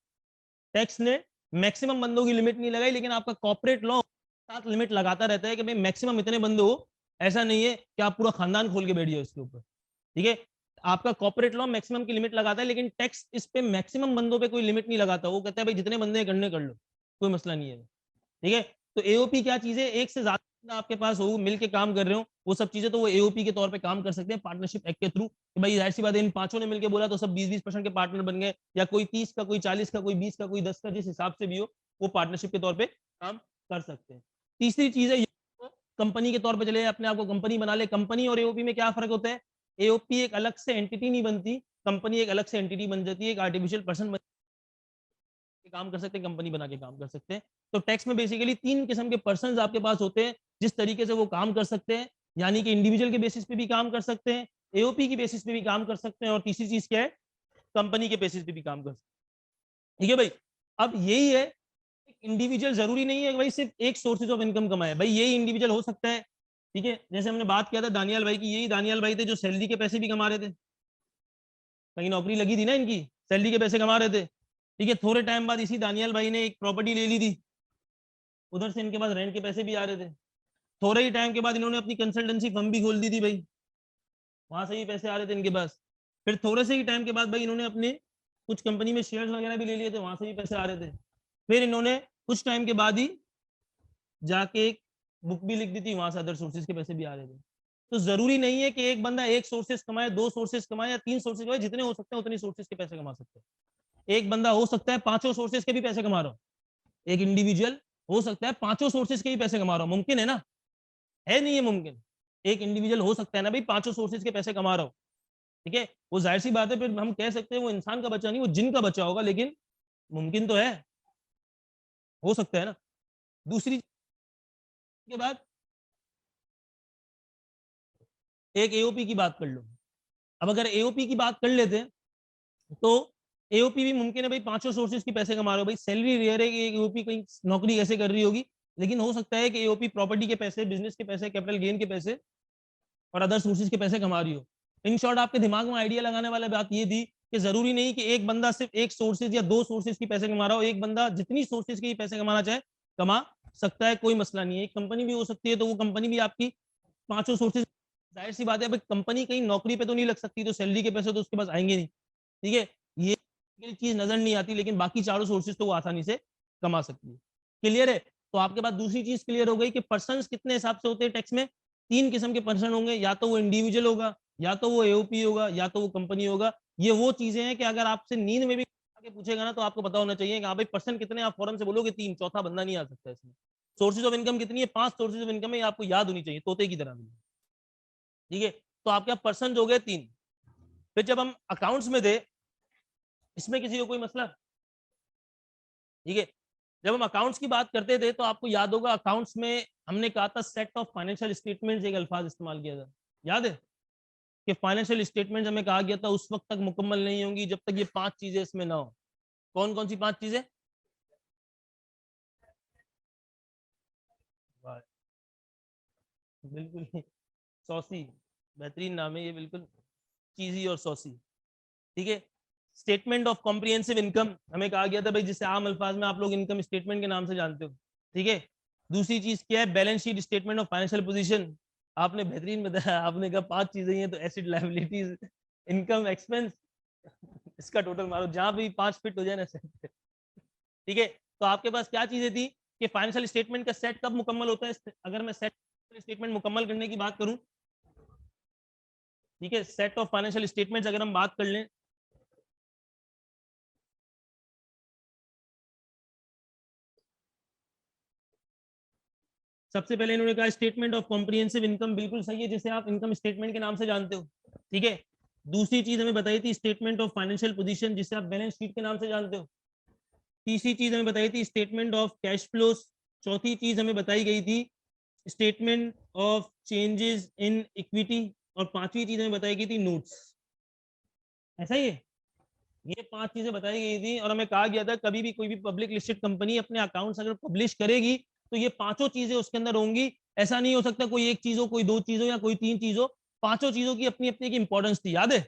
टैक्स ने मैक्सिमम बंदों की लिमिट नहीं लगाई, लेकिन आपका कॉर्पोरेट लॉ साथ लिमिट लगाता रहता है कि भाई मैक्सिमम इतने बंदे हो, ऐसा नहीं है कि आप पूरा खानदान खोल के बैठ जाओ इसके ऊपर, ठीक है, आपका कॉर्पोरेट लॉ मैक्सिमम की लिमिट लगाता है, लेकिन टैक्स इस पे मैक्सिमम बंदों पे कोई लिमिट नहीं लगाता, वो कहता है भाई जितने बंदे करने कर लो, कोई मसला नहीं है, ठीक है। तो एओपी क्या चीज है, एक से ज्यादा आपके पास हो, मिलके काम कर रहे हो, वो सब चीजें तो वो एओपी के तौर पे काम कर सकते हैं पार्टनरशिप एक्ट के थ्रू, कि भाई जाहिर सी बात है इन पांचों ने मिलकर बोला तो सब 20-20% के पार्टनर बन गए, या कोई 30 का, कोई 40 का, कोई 20 का, कोई 10 का, जिस हिसाब से भी हो, वो पार्टनरशिप के तौर पे काम कर सकते हैं। तीसरी चीज है कंपनी के तौर पे चले, अपने आप को कंपनी बना ले। कंपनी और एओपी में क्या फर्क होता है, एओपी एक अलग से एंटिटी नहीं बनती, कंपनी एक अलग से एंटिटी बन जाती है, एक आर्टिफिशियल पर्सन बन के काम कर सकते हैं, कंपनी बना के काम कर सकते हैं। तो टैक्स में बेसिकली 3 किस्म के पर्सन आपके पास होते हैं जिस तरीके से वो काम कर सकते हैं, यानी कि इंडिविजुअल के बेसिस पे भी काम कर सकते हैं, एओपी की बेसिस पे भी काम कर सकते हैं, और तीसरी चीज क्या है, कंपनी के बेसिस पे भी काम कर सकते हैं, ठीक है भाई। अब यही है, इंडिविजुअल जरूरी नहीं है कि भाई सिर्फ एक सोर्सेज ऑफ इनकम कमाए, भाई यही इंडिविजुअल हो सकता है, ठीक है, जैसे हमने बात किया था दानियाल भाई की, यही दानियाल भाई थे जो सैलरी के पैसे भी कमा रहे थे, कहीं नौकरी लगी थी ना इनकी, सैलरी के पैसे कमा रहे थे, ठीक है, थोड़े टाइम बाद इसी दानियाल भाई ने एक प्रॉपर्टी ले ली थी, उधर से इनके पास रेंट के पैसे भी आ रहे थे, थोड़े ही टाइम के बाद इन्होंने अपनी कंसल्टेंसी फर्म भी खोल दी थी भाई, वहां से भी पैसे आ रहे थे इनके पास। फिर थोड़े से ही टाइम के बाद भाई इन्होंने अपने कुछ कंपनी में शेयर्स वगैरह भी ले लिए थे, वहां से भी पैसे आ रहे थे। फिर इन्होंने कुछ टाइम के बाद ही जाके एक बुक भी लिख दी थी, वहां से अदर सोर्सेज के पैसे भी आ रहे थे। तो जरूरी नहीं है कि एक बंदा एक सोर्सेज कमाए, 2 सोर्सेज कमाए, या 3 सोर्सेज कमाए, जितने हो सकते हैं उतनी सोर्सेज के पैसे कमा सकते हैं। एक बंदा हो सकता है 5 सोर्सेज के भी पैसे कमा रहा हो, एक इंडिविजुअल हो सकता है 5 सोर्सेज के भी पैसे कमा रहा हो, मुमकिन है ना, है नहीं है मुमकिन, एक इंडिविजुअल हो सकता है ना भाई 5 सोर्सेज के पैसे कमा रहा हो, ठीक है, वो जाहिर सी बात है, फिर हम कह सकते हैं वो इंसान का बच्चा नहीं, वो जिन का बच्चा होगा, लेकिन मुमकिन तो है, हो सकता है ना। दूसरी के बाद एक एओपी की बात कर लो। अब अगर एओपी की बात कर लेते हैं तो एओपी भी मुमकिन है भाई 5 सोर्सेज की पैसे कमा रहे हो, भाई सैलरी रेयर है कि एओपी कहीं नौकरी कैसे कर रही होगी, लेकिन हो सकता है कि एओपी प्रॉपर्टी के पैसे, बिजनेस के पैसे, कैपिटल गेन के पैसे और अदर सोर्सेज के पैसे कमा रही हो। इन शॉर्ट आपके दिमाग में आइडिया लगाने वाला बात ये थी कि जरूरी नहीं कि एक बंदा सिर्फ एक सोर्सेज या 2 सोर्सेज की पैसे कमा रहा हो, एक बंदा जितनी सोर्सेज के पैसे कमाना चाहे कमा सकता है, कोई मसला नहीं है। एक कंपनी भी हो सकती है, तो वो कंपनी भी आपकी 5 सोर्सेज, जाहिर सी बात है, कंपनी कहीं नौकरी पे तो नहीं लग सकती, तो सैलरी के पैसे तो उसके पास आएंगे नहीं, ठीक है, ये चीज नजर नहीं आती, लेकिन बाकी चारों सोर्सेज तो वो आसानी से कमा सकती है। क्लियर है। तो आपके पास दूसरी चीज क्लियर हो गई कि पर्सन्स कितने हिसाब से होते हैं टैक्स में। 3 किस्म के पर्सन होंगे, या तो वो इंडिविजुअल होगा, या तो वो एओपी होगा, या तो वो कंपनी होगा। ये वो चीजें हैं कि अगर आपसे नींद में भी आके पूछेगा ना तो आपको पता होना चाहिए कि हाँ भाई पर्सन कितने, आप फौरन से बोलोगे 3, चौथा बंदा नहीं आ सकता इसमें। सोर्सेज ऑफ इनकम कितनी है, 5 सोर्सेज ऑफ इनकम है, आपको याद होनी चाहिए तोते की तरह। ठीक है, तो आपके पर्सन हो गए 3। फिर जब हम अकाउंट्स में थे, इसमें किसी को कोई मसला? ठीक है, जब हम अकाउंट्स की बात करते थे तो आपको याद होगा अकाउंट्स में हमने कहा था सेट ऑफ फाइनेंशियल स्टेटमेंट्स, एक अल्फाज इस्तेमाल किया था, याद है कि फाइनेंशियल स्टेटमेंट्स हमें कहा गया था उस वक्त तक मुकम्मल नहीं होंगी जब तक ये 5 चीजें इसमें ना हो। कौन कौन सी 5 चीजें? बिल्कुल सॉसी, बेहतरीन नाम है ये, बिल्कुल चीजी और सॉसी। ठीक है, स्टेटमेंट ऑफ कॉम्प्रिहेंसिव इनकम हमें कहा गया था भाई, जिसे आम अल्फाज में आप लोग इनकम स्टेटमेंट के नाम से जानते हो। ठीक है, दूसरी चीज क्या है, balance sheet statement of financial position. आपने बेहतरीन बताया, आपने कहा 5 चीजें हैं तो एसेट, लायबिलिटीज, इनकम, एक्सपेंस, इसका टोटल मारो जहां भी 5 फिट हो जाए ना। ठीक है, तो आपके पास क्या चीजें थी कि फाइनेंशियल स्टेटमेंट का सेट कब मुकम्मल होता है? अगर मैं सेट स्टेटमेंट मुकम्मल करने की बात करूं, ठीक है, सेट ऑफ फाइनेंशियल स्टेटमेंट्स अगर हम बात कर लें, सबसे पहले इन्होंने कहा स्टेटमेंट ऑफ कॉम्प्रिहेंसिव इनकम, बिल्कुल सही है, जिसे आप इनकम स्टेटमेंट के नाम से जानते हो। ठीक है, दूसरी चीज हमें बताई थी स्टेटमेंट ऑफ फाइनेंशियल पोजीशन, जिसे आप बैलेंस शीट के नाम से जानते हो। तीसरी चीज हमें बताई थी स्टेटमेंट ऑफ कैश फ्लोस। चौथी चीज हमें बताई गई थी statement of changes in equity. और पांचवी चीज हमें बताई गई थी नोट्स। ऐसा ही है, ये 5 चीजें बताई गई थी और हमें कहा गया था कभी भी कोई भी पब्लिक लिस्टेड कंपनी अपने अकाउंट्स अगर पब्लिश करेगी तो ये 5 चीजें उसके अंदर होंगी। ऐसा नहीं हो सकता कोई एक चीज हो, कोई 2 चीज हो, या कोई 3 चीज हो। 5 चीजों की अपनी अपनी एक इंपॉर्टेंस थी, याद है?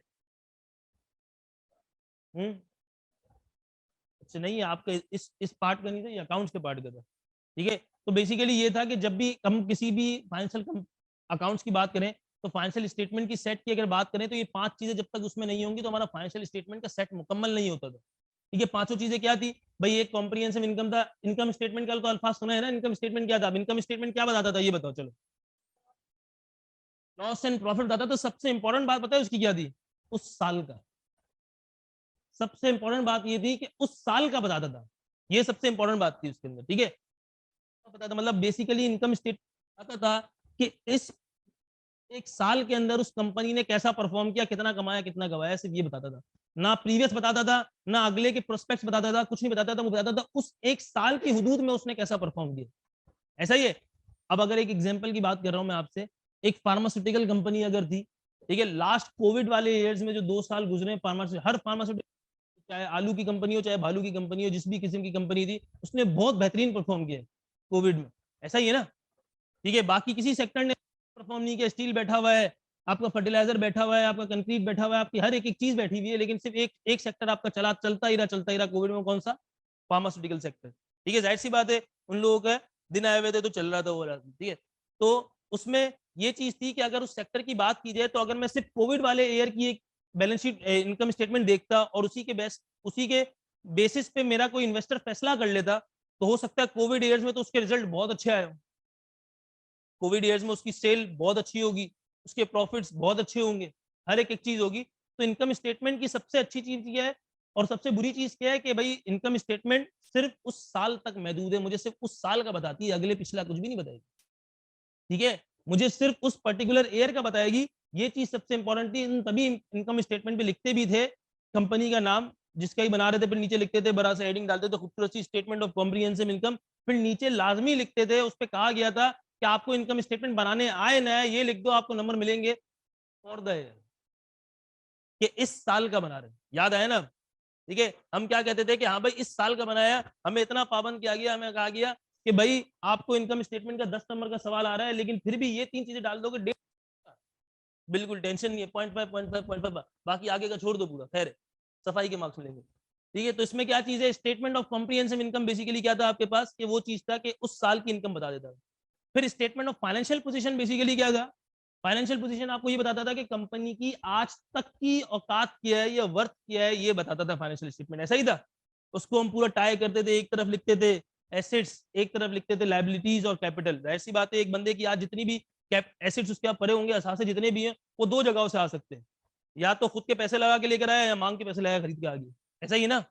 अच्छा नहीं, आपका इस पार्ट का नहीं था, ये अकाउंट्स के पार्ट का था। ठीक है, तो बेसिकली ये था कि जब भी हम किसी भी फाइनेंशियल अकाउंट्स की बात करें तो फाइनेंशियल स्टेटमेंट की सेट की अगर बात करें तो ये 5 चीजें जब तक उसमें नहीं होंगी तो हमारा फाइनेंशियल स्टेटमेंट का सेट मुकम्मल नहीं होता था। ठीक है, 5 चीजें क्या थी भाई? एक कॉम्प्रिहेंसिव इनकम था। इनकम स्टेटमेंट का तो अल्फाज सुना है ना, इनकम स्टेटमेंट क्या था? इनकम स्टेटमेंट क्या बताता था ये बताओ चलो? लॉस एंड प्रॉफिट बताता। तो सबसे इंपॉर्टेंट बात बताए उसकी क्या थी? उस साल का। सबसे इंपॉर्टेंट बात ये थी कि उस साल का बताता था, ये सबसे इंपॉर्टेंट बात थी उसके अंदर। ठीक है, पता था, मतलब बेसिकली इनकम स्टेटमेंट आता था कि इस एक साल के अंदर उस कंपनी ने कैसा परफॉर्म किया, कितना कमाया, कितना गवाया, सिर्फ ये बताता था। ना प्रीवियस बताता था, ना अगले के प्रोस्पेक्ट्स बताता था, कुछ नहीं बताता था। वो बताता था उस एक साल की हुदूद में उसने कैसा परफॉर्म किया। ऐसा ही है। अब अगर एक एग्जांपल की बात कर रहा हूं मैं आपसे, एक फार्मास्यूटिकल कंपनी अगर थी, ठीक है, लास्ट कोविड वाले ईयर्स में जो 2 साल गुजरे, हर फार्मास्यूटिकल, चाहे आलू की कंपनी हो, चाहे भालू की कंपनी हो, जिस भी किस्म की कंपनी थी, उसने बहुत बेहतरीन परफॉर्म किया कोविड में। ऐसा ही है ना? ठीक है, बाकी किसी सेक्टर ने परफॉर्म नहीं किया। स्टील बैठा हुआ है, आपका फर्टिलाइजर बैठा हुआ है, आपका कंक्रीट बैठा हुआ है, आपकी हर एक एक चीज बैठी हुई है, लेकिन सिर्फ एक एक सेक्टर आपका चलता ही रहा कोविड में। कौन सा? Pharmaceutical sector. ठीक है, जाहिर सी बात है उन लोगों का दिन आए हुए थे तो चल रहा था वो रहा। ठीक है, तो उसमें ये चीज थी कि अगर उस सेक्टर की बात की जाए तो अगर मैं सिर्फ कोविड वाले ईयर की एक बैलेंस शीट, इनकम स्टेटमेंट देखता और उसी के बेसिस पे मेरा कोई इन्वेस्टर फैसला कर लेता, तो हो सकता है कोविड ईयर्स में तो उसके रिजल्ट बहुत अच्छे आए। कोविड ईयर्स में उसकी सेल बहुत अच्छी होगी, उसके प्रॉफिट्स बहुत अच्छे होंगे, हर एक एक चीज होगी। तो इनकम स्टेटमेंट की सबसे अच्छी चीज क्या है और सबसे बुरी चीज क्या है कि भाई इनकम स्टेटमेंट सिर्फ उस साल तक महदूद है, मुझे सिर्फ उस साल का बताती है, अगले पिछला कुछ भी नहीं बताएगी। ठीक है, मुझे सिर्फ उस पर्टिकुलर ईयर का बताएगी। ये चीज सबसे इंपॉर्टेंट थी। तभी इनकम स्टेटमेंट पे लिखते भी थे कंपनी का नाम जिसका ही बना रहे थे, फिर नीचे लिखते थे, बड़ा सा हेडिंग डालते थे खूबसूरत सी, स्टेटमेंट ऑफ कॉम्प्रिहेंसिव इनकम। फिर नीचे लाजमी लिखते थे, उस पर कहा गया था कि आपको इनकम स्टेटमेंट बनाने आए ना ये लिख दो, आपको नंबर मिलेंगे फॉर द ईयर, कि इस साल का बना रहे। याद आया ना? ठीक है, हम क्या कहते थे कि हाँ भाई इस साल का बनाया, हमें इतना पाबंद किया गया, हमें कहा गया कि भाई आपको इनकम स्टेटमेंट का 10 नंबर का सवाल आ रहा है, लेकिन फिर भी ये 3 चीजें डाल दोगे, बिल्कुल टेंशन नहीं है, 0.5 बाकी आगे का छोड़ दो, पूरा खैर है, सफाई के मार्क्स मिलेंगे। ठीक है, तो इसमें क्या चीज है, statement of comprehensive income basically क्या था आपके पास, कि वो चीज था कि उस साल की इनकम बता देता था। फिर statement of financial position basically क्या था? फाइनेंशियल पोजीशन आपको ये बताता था कि कंपनी की आज तक की औकात क्या है या वर्थ क्या है, ये बताता था फाइनेंशियल स्टेटमेंट। ऐसा ही था, उसको हम पूरा टाई करते थे, एक तरफ लिखते थे एसेट्स एक तरफ लिखते थे, लायबिलिटीज और कैपिटल। ऐसी बात है, एक बंदे की आज जितनी भी एसेट्स उसके आप पड़े होंगे, असासे जितने भी हैं, वो दो जगहों से आ सकते हैं, या तो खुद के पैसे लगा के लेकर आया या मांग के पैसे लगा खरीद के आ गया, ऐसा ही है ना।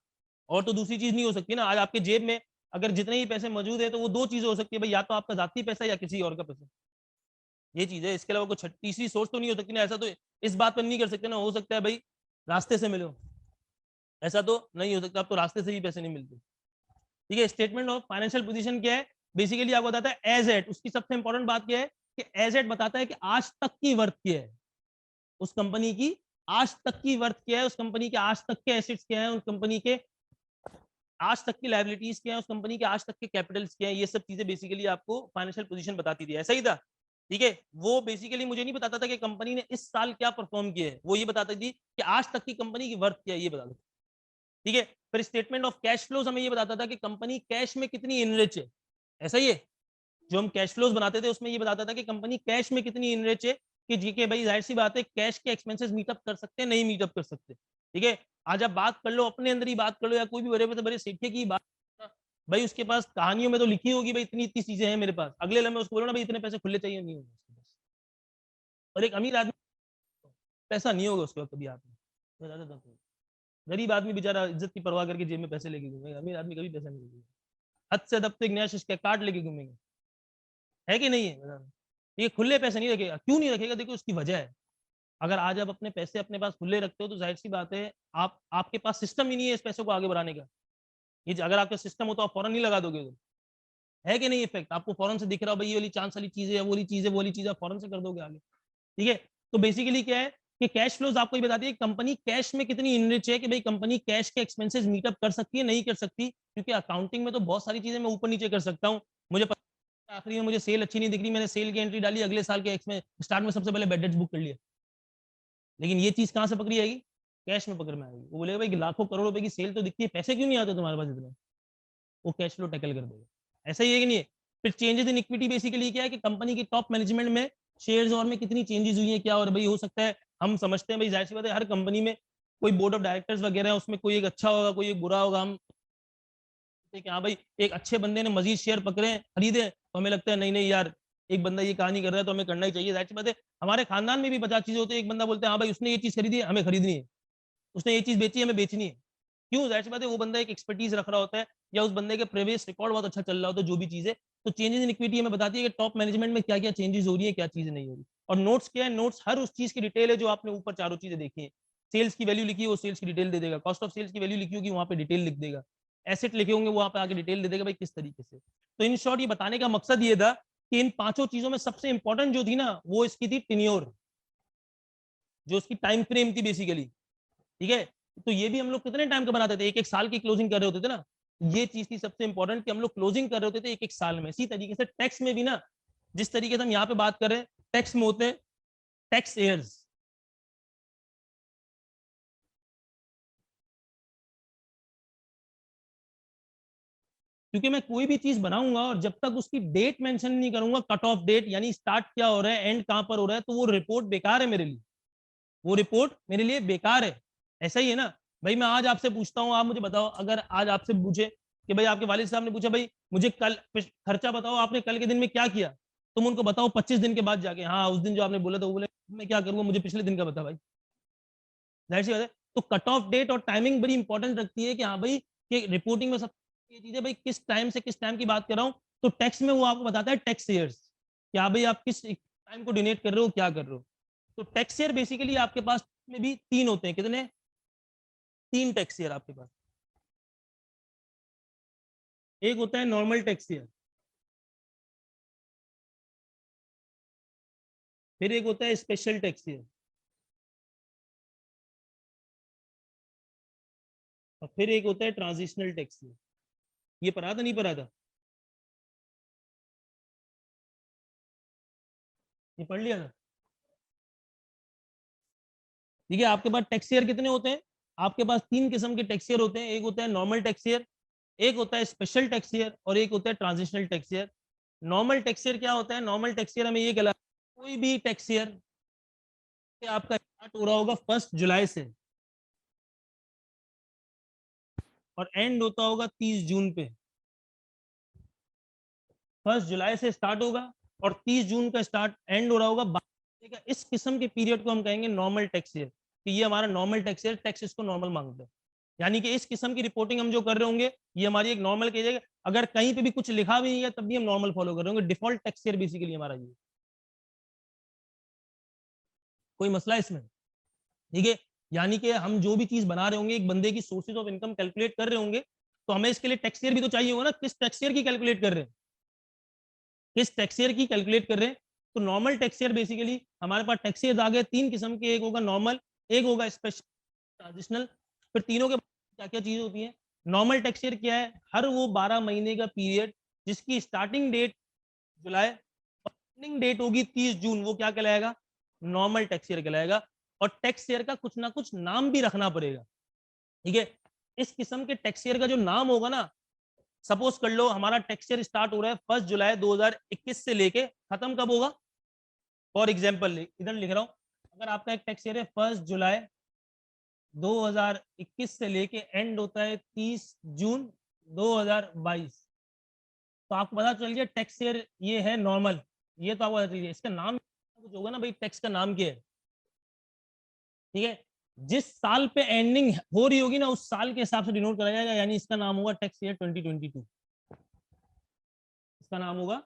और तो दूसरी चीज नहीं हो सकती ना। आज आपके जेब में अगर जितने ही पैसे मौजूद है तो वो दो चीजें हो सकती है भाई, या तो आपका जाती पैसा या किसी और का पैसा, ये चीज है। इसके अलावा कुछ तीसरी सोच तो नहीं हो सकती ना। ऐसा तो इस बात पर नहीं कर सकते ना, हो सकता है भाई रास्ते से मिलो, ऐसा तो नहीं हो सकता, अब तो रास्ते से भी पैसे नहीं मिलते। ठीक है, स्टेटमेंट ऑफ फाइनेंशियल पोजीशन क्या है, बेसिकली आपको बताता है एज एट। उसकी सबसे इंपॉर्टेंट बात क्या है कि एज एट बताता है कि आज तक की वर्थ क्या है उस कंपनी की, आज तक की वर्थ क्या है उस कंपनी के, आज तक के एसेट्स क्या है उस कंपनी के, आज तक की लायबिलिटीज क्या है उस कंपनी के, आज तक के कैपिटल्स क्या है, ये सब चीजें बेसिकली आपको फाइनेंशियल पोजीशन बताती थी। ऐसा ही था, ठीक है। वो बेसिकली मुझे नहीं बताता था कि कंपनी ने इस साल क्या परफॉर्म किया है, वो ये बताती थी कि आज तक की कंपनी की वर्थ क्या है, ये बताता था। ठीक है, फिर स्टेटमेंट ऑफ कैश फ्लोज हमें ये बताता था कि कंपनी कैश में कितनी इनरिच है। ऐसा ही है, जो हम कैश फ्लोज बनाते थे उसमें ये बताता था कि कंपनी कैश में कितनी इनरिच है, कि जी के भाई जाहिर सी बात है कैश के एक्सपेंसेस मीटअप कर सकते हैं, नहीं मीटअप कर सकते। ठीक है, आज आप बात कर लो, अपने अंदर ही बात कर लो, या कोई भी बड़े बड़े सेठे की बात, भाई उसके पास कहानियों में तो लिखी होगी भाई इतनी इतनी चीजें हैं मेरे पास, अगले लम्हे उसको बोलो ना भाई इतने पैसे खुले चाहिए, नहीं होंगे उसके पास। और एक अमीर आदमी पैसा नहीं होगा उसके पास कभी हाथ में, गरीब आदमी बेचारा इज्जत की परवाह करके जेब में पैसे लेके घूमेगा, अमीर आदमी कभी पैसा नहीं लेगा, हद से हद तो एक नया शिष्ट कार्ड लेके घूमेंगे, है कि नहीं है। ये खुले पैसे नहीं रखेगा, क्यों नहीं रखेगा, देखो उसकी वजह है। अगर आज आप अपने पैसे अपने पास खुले रखते हो तो जाहिर सी बात है आप, आपके पास सिस्टम ही नहीं है इस पैसों को आगे बढ़ाने का। ये अगर आपका सिस्टम हो तो आप फौरन नहीं लगा दोगे, है कि नहीं इफेक्ट, आपको फौरन से दिख रहा हो भाई ये वाली चांस वाली चीज है, वो वाली चीज है, वो वाली चीज आप फौरन से कर दोगे आगे। ठीक है, तो बेसिकली क्या है कि कैश फ्लोज आपको ये बताती है कंपनी कैश में कितनी इनरिच है, कि भाई कंपनी कैश के एक्सपेंसेस मीटअप कर सकती है, नहीं कर सकती, क्योंकि अकाउंटिंग में तो बहुत सारी चीजें मैं ऊपर नीचे कर सकता हूँ। मुझे पता आखिरी में मुझे सेल अच्छी नहीं दिख रही, मैंने सेल की एंट्री डाली, अगले साल के एक्स में स्टार्ट में सबसे पहले बेड डेट्स बुक कर लिया, लेकिन ये चीज कहाँ से पकड़ी आएगी, कैश में पकड़ में आएगी। वो बोलेगा भाई लाखों करोड़ रुपए की सेल तो दिखती है, पैसे क्यों नहीं आते तुम्हारे पास इतने, वो कैश फ्लो टैकल कर देगा। ऐसा ही है कि नहीं है। फिर चेंजेस इन इक्विटी बेसिकली क्या है कि कंपनी की टॉप मैनेजमेंट में शेयर्स और में कितनी चेंजेस हुई है क्या, और भाई हो सकता है हम समझते हैं भाई जाहिर सी बात है हर कंपनी में कोई बोर्ड ऑफ डायरेक्टर्स वगैरह है, उसमें कोई एक अच्छा होगा कोई एक बुरा होगा, हम कि हाँ भाई एक अच्छे बंदे ने मजीद शेयर पकड़े खरीदे तो हमें लगता है नहीं नहीं यार एक बंदा ये कहानी कर रहा है तो हमें करना ही चाहिए। जाहिर सी बात है हमारे खानदान में भी 50 चीजें होती है, एक बंदा बोलते हैं हाँ भाई उसने ये चीज खरीदी है हमें खरीदनी है, उसने ये चीज बेची है हमें बेचनी है। क्यों, जाहिर सी बात है वो बंदा एक एक्सपर्टीज रख रहा होता है, या उस बंदे के प्रीवियस रिकॉर्ड बहुत अच्छा चल रहा होता है, जो भी चीज है। तो चेंजेस इन इक्विटी हमें बताती है कि टॉप मैनेजमेंट में क्या क्या चेंजेस हो रही है, क्या चीज नहीं हो रही। और नोट्स क्या है, नोट्स हर उस चीज की डिटेल है जो आपने ऊपर चारों चीजें देखी है। सेल्स की वैल्यू लिखी है वो सेल्स की डिटेल दे देगा, कॉस्ट ऑफ सेल्स की वैल्यू लिखी होगी वहां पे डिटेल लिख देगा, एसेट लिखे होंगे वहां पे आगे डिटेल दे देगा भाई किस तरीके से। तो इन शॉर्ट ये बताने का मकसद ये था कि इन पांचों चीजों में सबसे इंपॉर्टेंट जो थी ना वो इसकी थी टेन्योर, जो उसकी टाइम फ्रेम थी बेसिकली। ठीक है, तो ये भी हम लोग कितने टाइम का बनाते थे, एक एक साल की क्लोजिंग कर रहे होते थे ना, ये चीज थी सबसे इंपॉर्टेंट कि हम लोग क्लोजिंग कर रहे होते थे एक एक साल में। इसी तरीके से टैक्स में भी ना, जिस तरीके से हम यहाँ पे बात कर रहे हैं टैक्स में होते हैं टैक्स एयर्स। क्योंकि मैं कोई भी चीज बनाऊंगा और जब तक उसकी डेट मेंशन नहीं करूंगा, कट ऑफ डेट यानी स्टार्ट क्या हो रहा है एंड कहां पर हो रहा है, तो वो रिपोर्ट बेकार है मेरे लिए, वो रिपोर्ट मेरे लिए बेकार है। ऐसा ही है ना भाई, मैं आज आपसे पूछता हूँ, आप मुझे बताओ, अगर आज आपसे पूछे कि भाई आपके वालिद साहब ने पूछा भाई मुझे कल खर्चा बताओ आपने कल के दिन में क्या किया, तुम उनको बताओ 25 दिन के बाद जाके, हाँ उस दिन जो आपने बोला था वो बोले मैं क्या करूंगा मुझे पिछले दिन का बता भाई, जाहिर सी बात है। तो कट ऑफ डेट और टाइमिंग बड़ी इंपॉर्टेंट रखती है कि हाँ भाई कि रिपोर्टिंग में सब ये चीजें भाई किस टाइम से किस टाइम की बात कर रहा हूँ। तो टैक्स में वो आपको बताता है टैक्स ईयर्स, क्या भाई आप किस टाइम को डोनेट कर रहे हो, क्या कर रहे हो। तो टैक्स ईयर बेसिकली आपके पास में भी तीन होते हैं, कितने, तीन टैक्स ईयर आपके पास। एक होता है नॉर्मल टैक्स ईयर, फिर एक होता है स्पेशल टैक्स ईयर, और फिर एक होता है ट्रांजिशनल टैक्स ईयर। ये पढ़ा था नहीं पढ़ा था, ये पढ़ लिया था। ठीक है, आपके पास टैक्स ईयर कितने होते हैं, आपके पास तीन किस्म के टैक्स ईयर होते हैं, एक होता है नॉर्मल टैक्स ईयर, एक होता है स्पेशल टैक्स ईयर, और एक होता है transitional tax year. Normal tax year क्या होता है, नॉर्मल टैक्स ईयर हमें ये कहला, कोई भी टैक्स ईयर आपका स्टार्ट हो रहा होगा 1 जुलाई से और एंड होता होगा 30 जून पे। 1 जुलाई से स्टार्ट होगा और 30 जून का स्टार्ट एंड हो रहा होगा। इस किस्म के पीरियड को हम कहेंगे नॉर्मल टैक्स ईयर, कि ये हमारा नॉर्मल टैक्स ईयर, टैक्स इसको नॉर्मल मांगते हैं। यानी कि इस किस्म की रिपोर्टिंग हम जो कर रहे होंगे ये हमारी एक नॉर्मल की जाएगी। अगर कहीं पे भी कुछ लिखा भी नहीं है तब भी हम नॉर्मल फॉलो कर रहे होंगे। डिफॉल्ट टैक्स ईयर बेसिकली हमारा ये। कोई मसला इसमें? ठीक है, यानी कि हम जो भी चीज बना रहे होंगे, एक बंदे की सोर्सेज ऑफ इनकम कैलकुलेट कर रहे होंगे, तो हमें इसके लिए टैक्स ईयर भी तो चाहिए होगा ना। किस टैक्स ईयर की कैलकुलेट कर रहे हैं, किस टैक्स ईयर की कैलकुलेट कर रहे हैं। तो नॉर्मल टैक्स ईयर बेसिकली हमारे पास टैक्स ईयर आ गए 3 किस्म के, एक होगा नॉर्मल, एक होगा स्पेशल, ट्रांजिशनल। फिर तीनों के क्या क्या चीजें होती हैं। नॉर्मल टैक्स ईयर क्या है? हर वो 12 महीने का पीरियड जिसकी स्टार्टिंग डेट जुलाई और एंडिंग डेट होगी 30 जून, वो क्या कहलाएगा? नॉर्मल टैक्स ईयर कहलाएगा। और टैक्स ईयर का कुछ ना कुछ नाम भी रखना पड़ेगा। ठीक है, इस किस्म के टैक्स ईयर का जो नाम होगा ना, सपोज कर लो हमारा टैक्स ईयर स्टार्ट हो रहा है 1 जुलाई 2021 से लेके खत्म कब होगा। फॉर एग्जाम्पल इधर लिख रहा हूं, अगर आपका एक टैक्स ईयर है 1 जुलाई 2021 से लेके एंड होता है 30 जून 2022, तो आपको पता चल गया टैक्स ईयर ये है नॉर्मल। ये तो आपको पता चल गया, इसका नाम कुछ होगा ना भाई, टैक्स का नाम क्या है। ठीक है, जिस साल पे एंडिंग हो रही होगी ना उस साल के हिसाब से डिनोट करा जाएगा, यानी इसका नाम होगा टैक्स ईयर 2022। इसका नाम होगा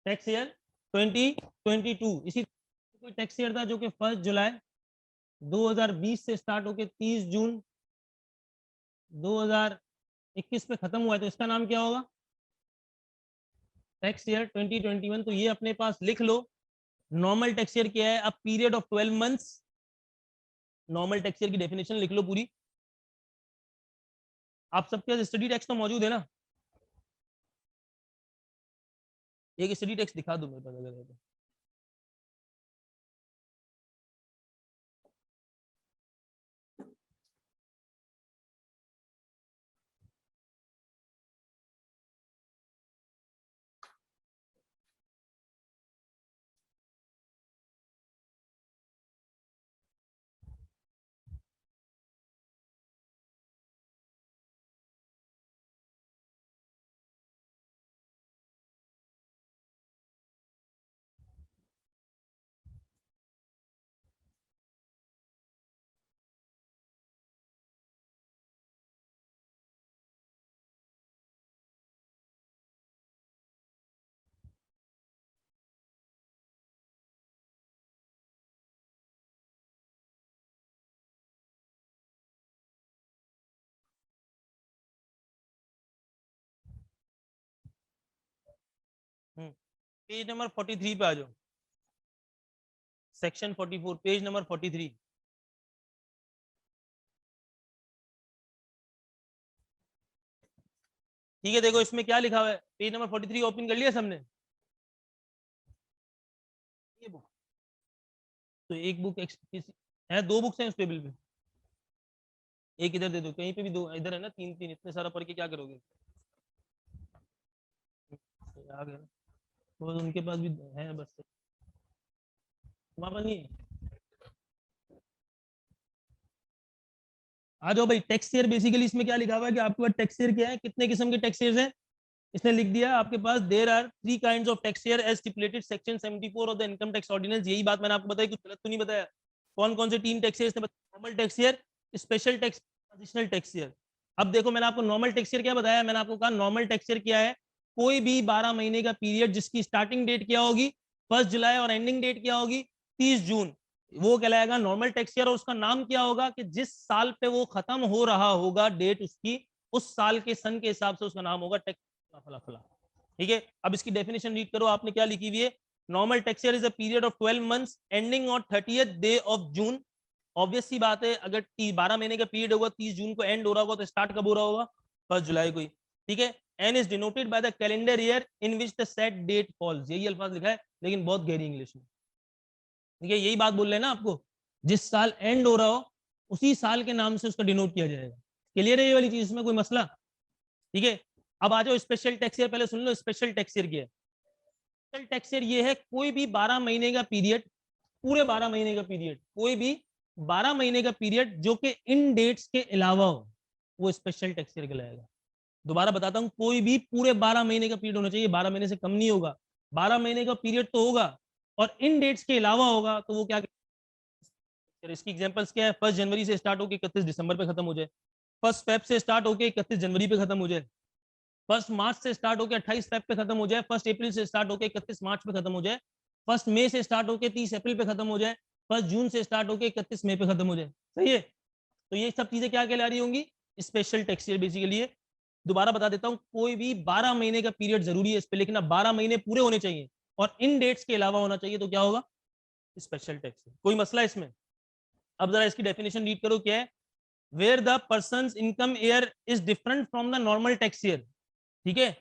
टैक्स ईयर 2022। इसी कोई टैक्स ईयर था जो कि 1 जुलाई 2020 से स्टार्ट होकर 30 जून 2021 पे खत्म हुआ है, तो इसका नाम क्या होगा? Tax year 2021। तो ये अपने पास लिख लो। नॉर्मल टैक्स ईयर क्या है? अ period of 12 months. Normal tax year की डेफिनेशन लिख लो पूरी। आप सबके पास स्टडी टेक्स्ट तो मौजूद है ना? एक स्टडी टेक्स्ट दिखा दो मेरे पास अगर है तो। पेज नंबर 43 पे आ जाओ। Section 44 page number 43। ठीक है, देखो इसमें क्या लिखा हुआ है। पेज नंबर 43 ओपन कर लिया सबने? ये बुक तो एक बुक है, 2 बुक्स हैं उस टेबल पे। एक इधर दे दो, कहीं पे भी 2 इधर है ना, 3 इतने सारा पढ़ के क्या करोगे? आ गया तो उनके पास भी है बस, वहां पर नहीं है। आ जाओ भाई। टैक्स ईयर बेसिकली इसमें क्या लिखा हुआ है कि आपके पास टैक्स ईयर क्या है, कितने किस्म के टैक्स ईयर हैं। इसने लिख दिया आपके पास, there are 3 kinds of tax year as stipulated section 74 of the income tax ordinance. यही बात मैंने आपको बताई, कुछ गलत तो नहीं बताया। कौन कौन से 3 टैक्स ईयर इसने बताया? Normal tax year, special tax, transitional tax year. अब देखो मैंने आपको नॉर्मल टैक्स ईयर क्या बताया, मैंने आपको कहा नॉर्मल टैक्स ईयर क्या है? कोई भी 12 महीने का पीरियड जिसकी स्टार्टिंग डेट क्या होगी 1 जुलाई और एंडिंग डेट क्या होगी 30 जून, वो कहलाएगा नॉर्मल टैक्स ईयर। और उसका नाम क्या होगा कि जिस साल पे वो खत्म हो रहा होगा डेट उसकी, उस साल के सन के हिसाब से उसका नाम होगा टैक्स फला फला। ठीक है, अब इसकी डेफिनेशन रीड करो, आपने क्या लिखी हुई है। Normal tax year is a period of 12 months ending on 30th day of June. Obvious सी बात है, अगर 12 महीने का पीरियड होगा 30 जून को एंड हो रहा होगा तो स्टार्ट कब हो रहा होगा? 1 जुलाई को ही। ठीक है, and is denoted by the calendar year in which the set date falls. यही अल्फाज लिखा है लेकिन बहुत गहरी इंग्लिश में। ठीक है, यही बात बोल रहे हैं ना आपको, जिस साल एंड हो रहा हो उसी साल के नाम से उसका डिनोट किया जाएगा। क्लियर है ये वाली चीज, में कोई मसला? ठीक है, अब आ जाओ स्पेशल टैक्स ईयर। पहले सुन लो स्पेशल टैक्स ईयर क्या है। स्पेशल टैक्स ईयर ये है कोई भी 12 महीने का पीरियड, पूरे 12 महीने का पीरियड, कोई भी 12 महीने का पीरियड जो कि इन डेट्स के अलावा हो, वो स्पेशल टैक्स ईयर कहलाएगा। दोबारा बताता हूँ, कोई भी पूरे 12 महीने का पीरियड होना चाहिए, 12 महीने से कम नहीं होगा, 12 महीने का पीरियड तो होगा और इन डेट्स के अलावा होगा तो वो क्या, इसकी एग्जांपल्स क्या है, 1 जनवरी से स्टार्ट होकर 31 दिसंबर पे खत्म हो जाए, 1 फेब से स्टार्ट होकर 31 जनवरी पे खत्म हो जाए, 1 मार्च से स्टार्ट होकर 28 फेब पे खत्म हो जाए, 1 अप्रैल से स्टार्ट होकर 31 मार्च पे खत्म हो जाए, 1 मई से स्टार्ट होकर 30 अप्रैल पे खत्म हो जाए, 1 जून से स्टार्ट होकर 31 मई पे खत्म हो जाए। सही है, तो ये सब चीजें क्या कहला रही होंगी, स्पेशल टैक्स ईयर बेसिकली है। दोबारा बता देता हूं, कोई भी 12 महीने का पीरियड जरूरी है इस पे लिखना, 12 महीने पूरे होने चाहिए और इन डेट्स के अलावा होना चाहिए, तो क्या होगा, स्पेशल टैक्स। कोई मसला इसमें? अब जरा इसकी डेफिनेशन रीड करो, क्या है, where the person's income year is different from the normal tax year, ठीक है,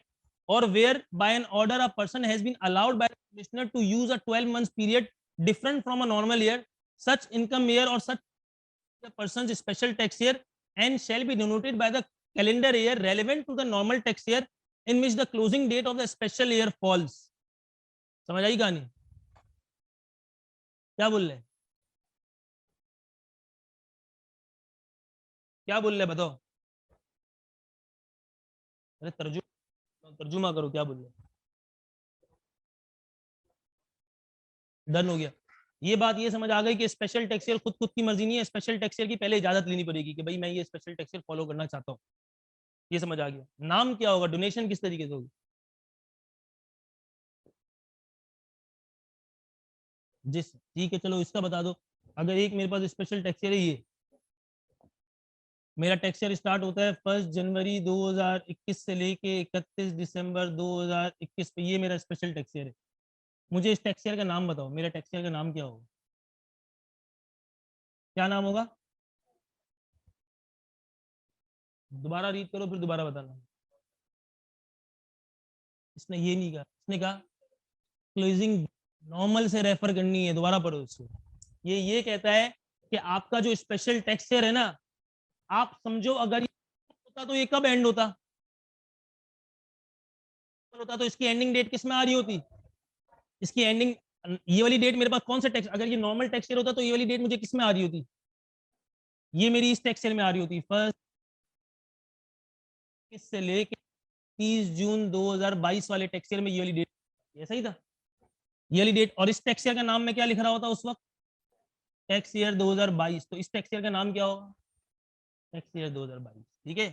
or where by an order a person has been allowed by the commissioner to use a 12 months period different from a normal year, such income year or such person's special tax year and shall be denoted by the calendar year relevant to the normal tax year in which the closing date of the special year falls. समझ आई कहानी? क्या बोल रहे, क्या बोल रहे बताओ, अरे तर्जुमा करो, क्या बोल रहे, डन हो गया। ये बात ये समझ आ गई कि स्पेशल टैक्सियल खुद की मर्जी नहीं है, स्पेशल टैक्सियल की पहले इजाजत लेनी पड़ेगी कि भाई मैं ये स्पेशल टैक्सियल फॉलो करना चाहता हूँ। ये समझ आ गया। नाम क्या होगा, डोनेशन किस तरीके से होगी, जिस, ठीक है चलो इसका बता दो। अगर एक मेरे पास स्पेशल टैक्सियल है, ये मेरा टैक्स ईयर स्टार्ट होता है 1 जनवरी 2021 से लेके 31 दिसंबर 2021 पे, ये मेरा स्पेशल टैक्स ईयर है। मुझे इस टैक्स ईयर का नाम बताओ, मेरा टैक्स ईयर का नाम क्या होगा, क्या नाम होगा, दोबारा रीड करो फिर दोबारा बताना। इसने ये नहीं कहा, इसने कहा क्लोजिंग नॉर्मल से रेफर करनी है, दोबारा पढ़ो इसको। ये कहता है कि आपका जो स्पेशल टैक्स ईयर है ना, आप समझो अगर ये होता तो ये कब एंड होता, तो इसकी एंडिंग डेट किस में आ रही होती, इसकी एंडिंग, ये वाली डेट मेरे पास कौन सा टैक्स, अगर ये नॉर्मल टैक्स ईयर होता तो ये वाली डेट मुझे किस में आ रही होती, ये मेरी इस टैक्स ईयर में आ रही होती, 1 से लेके 30 जून 2022 वाले टैक्स ईयर में ये वाली डेट, ये सही था, ये वाली डेट। और इस टैक्स ईयर का नाम में क्या लिख रहा होता उस वक्त, टैक्स ईयर 2022, तो इस टैक्स ईयर का नाम क्या होगा, टैक्स ईयर 2022, ठीक है।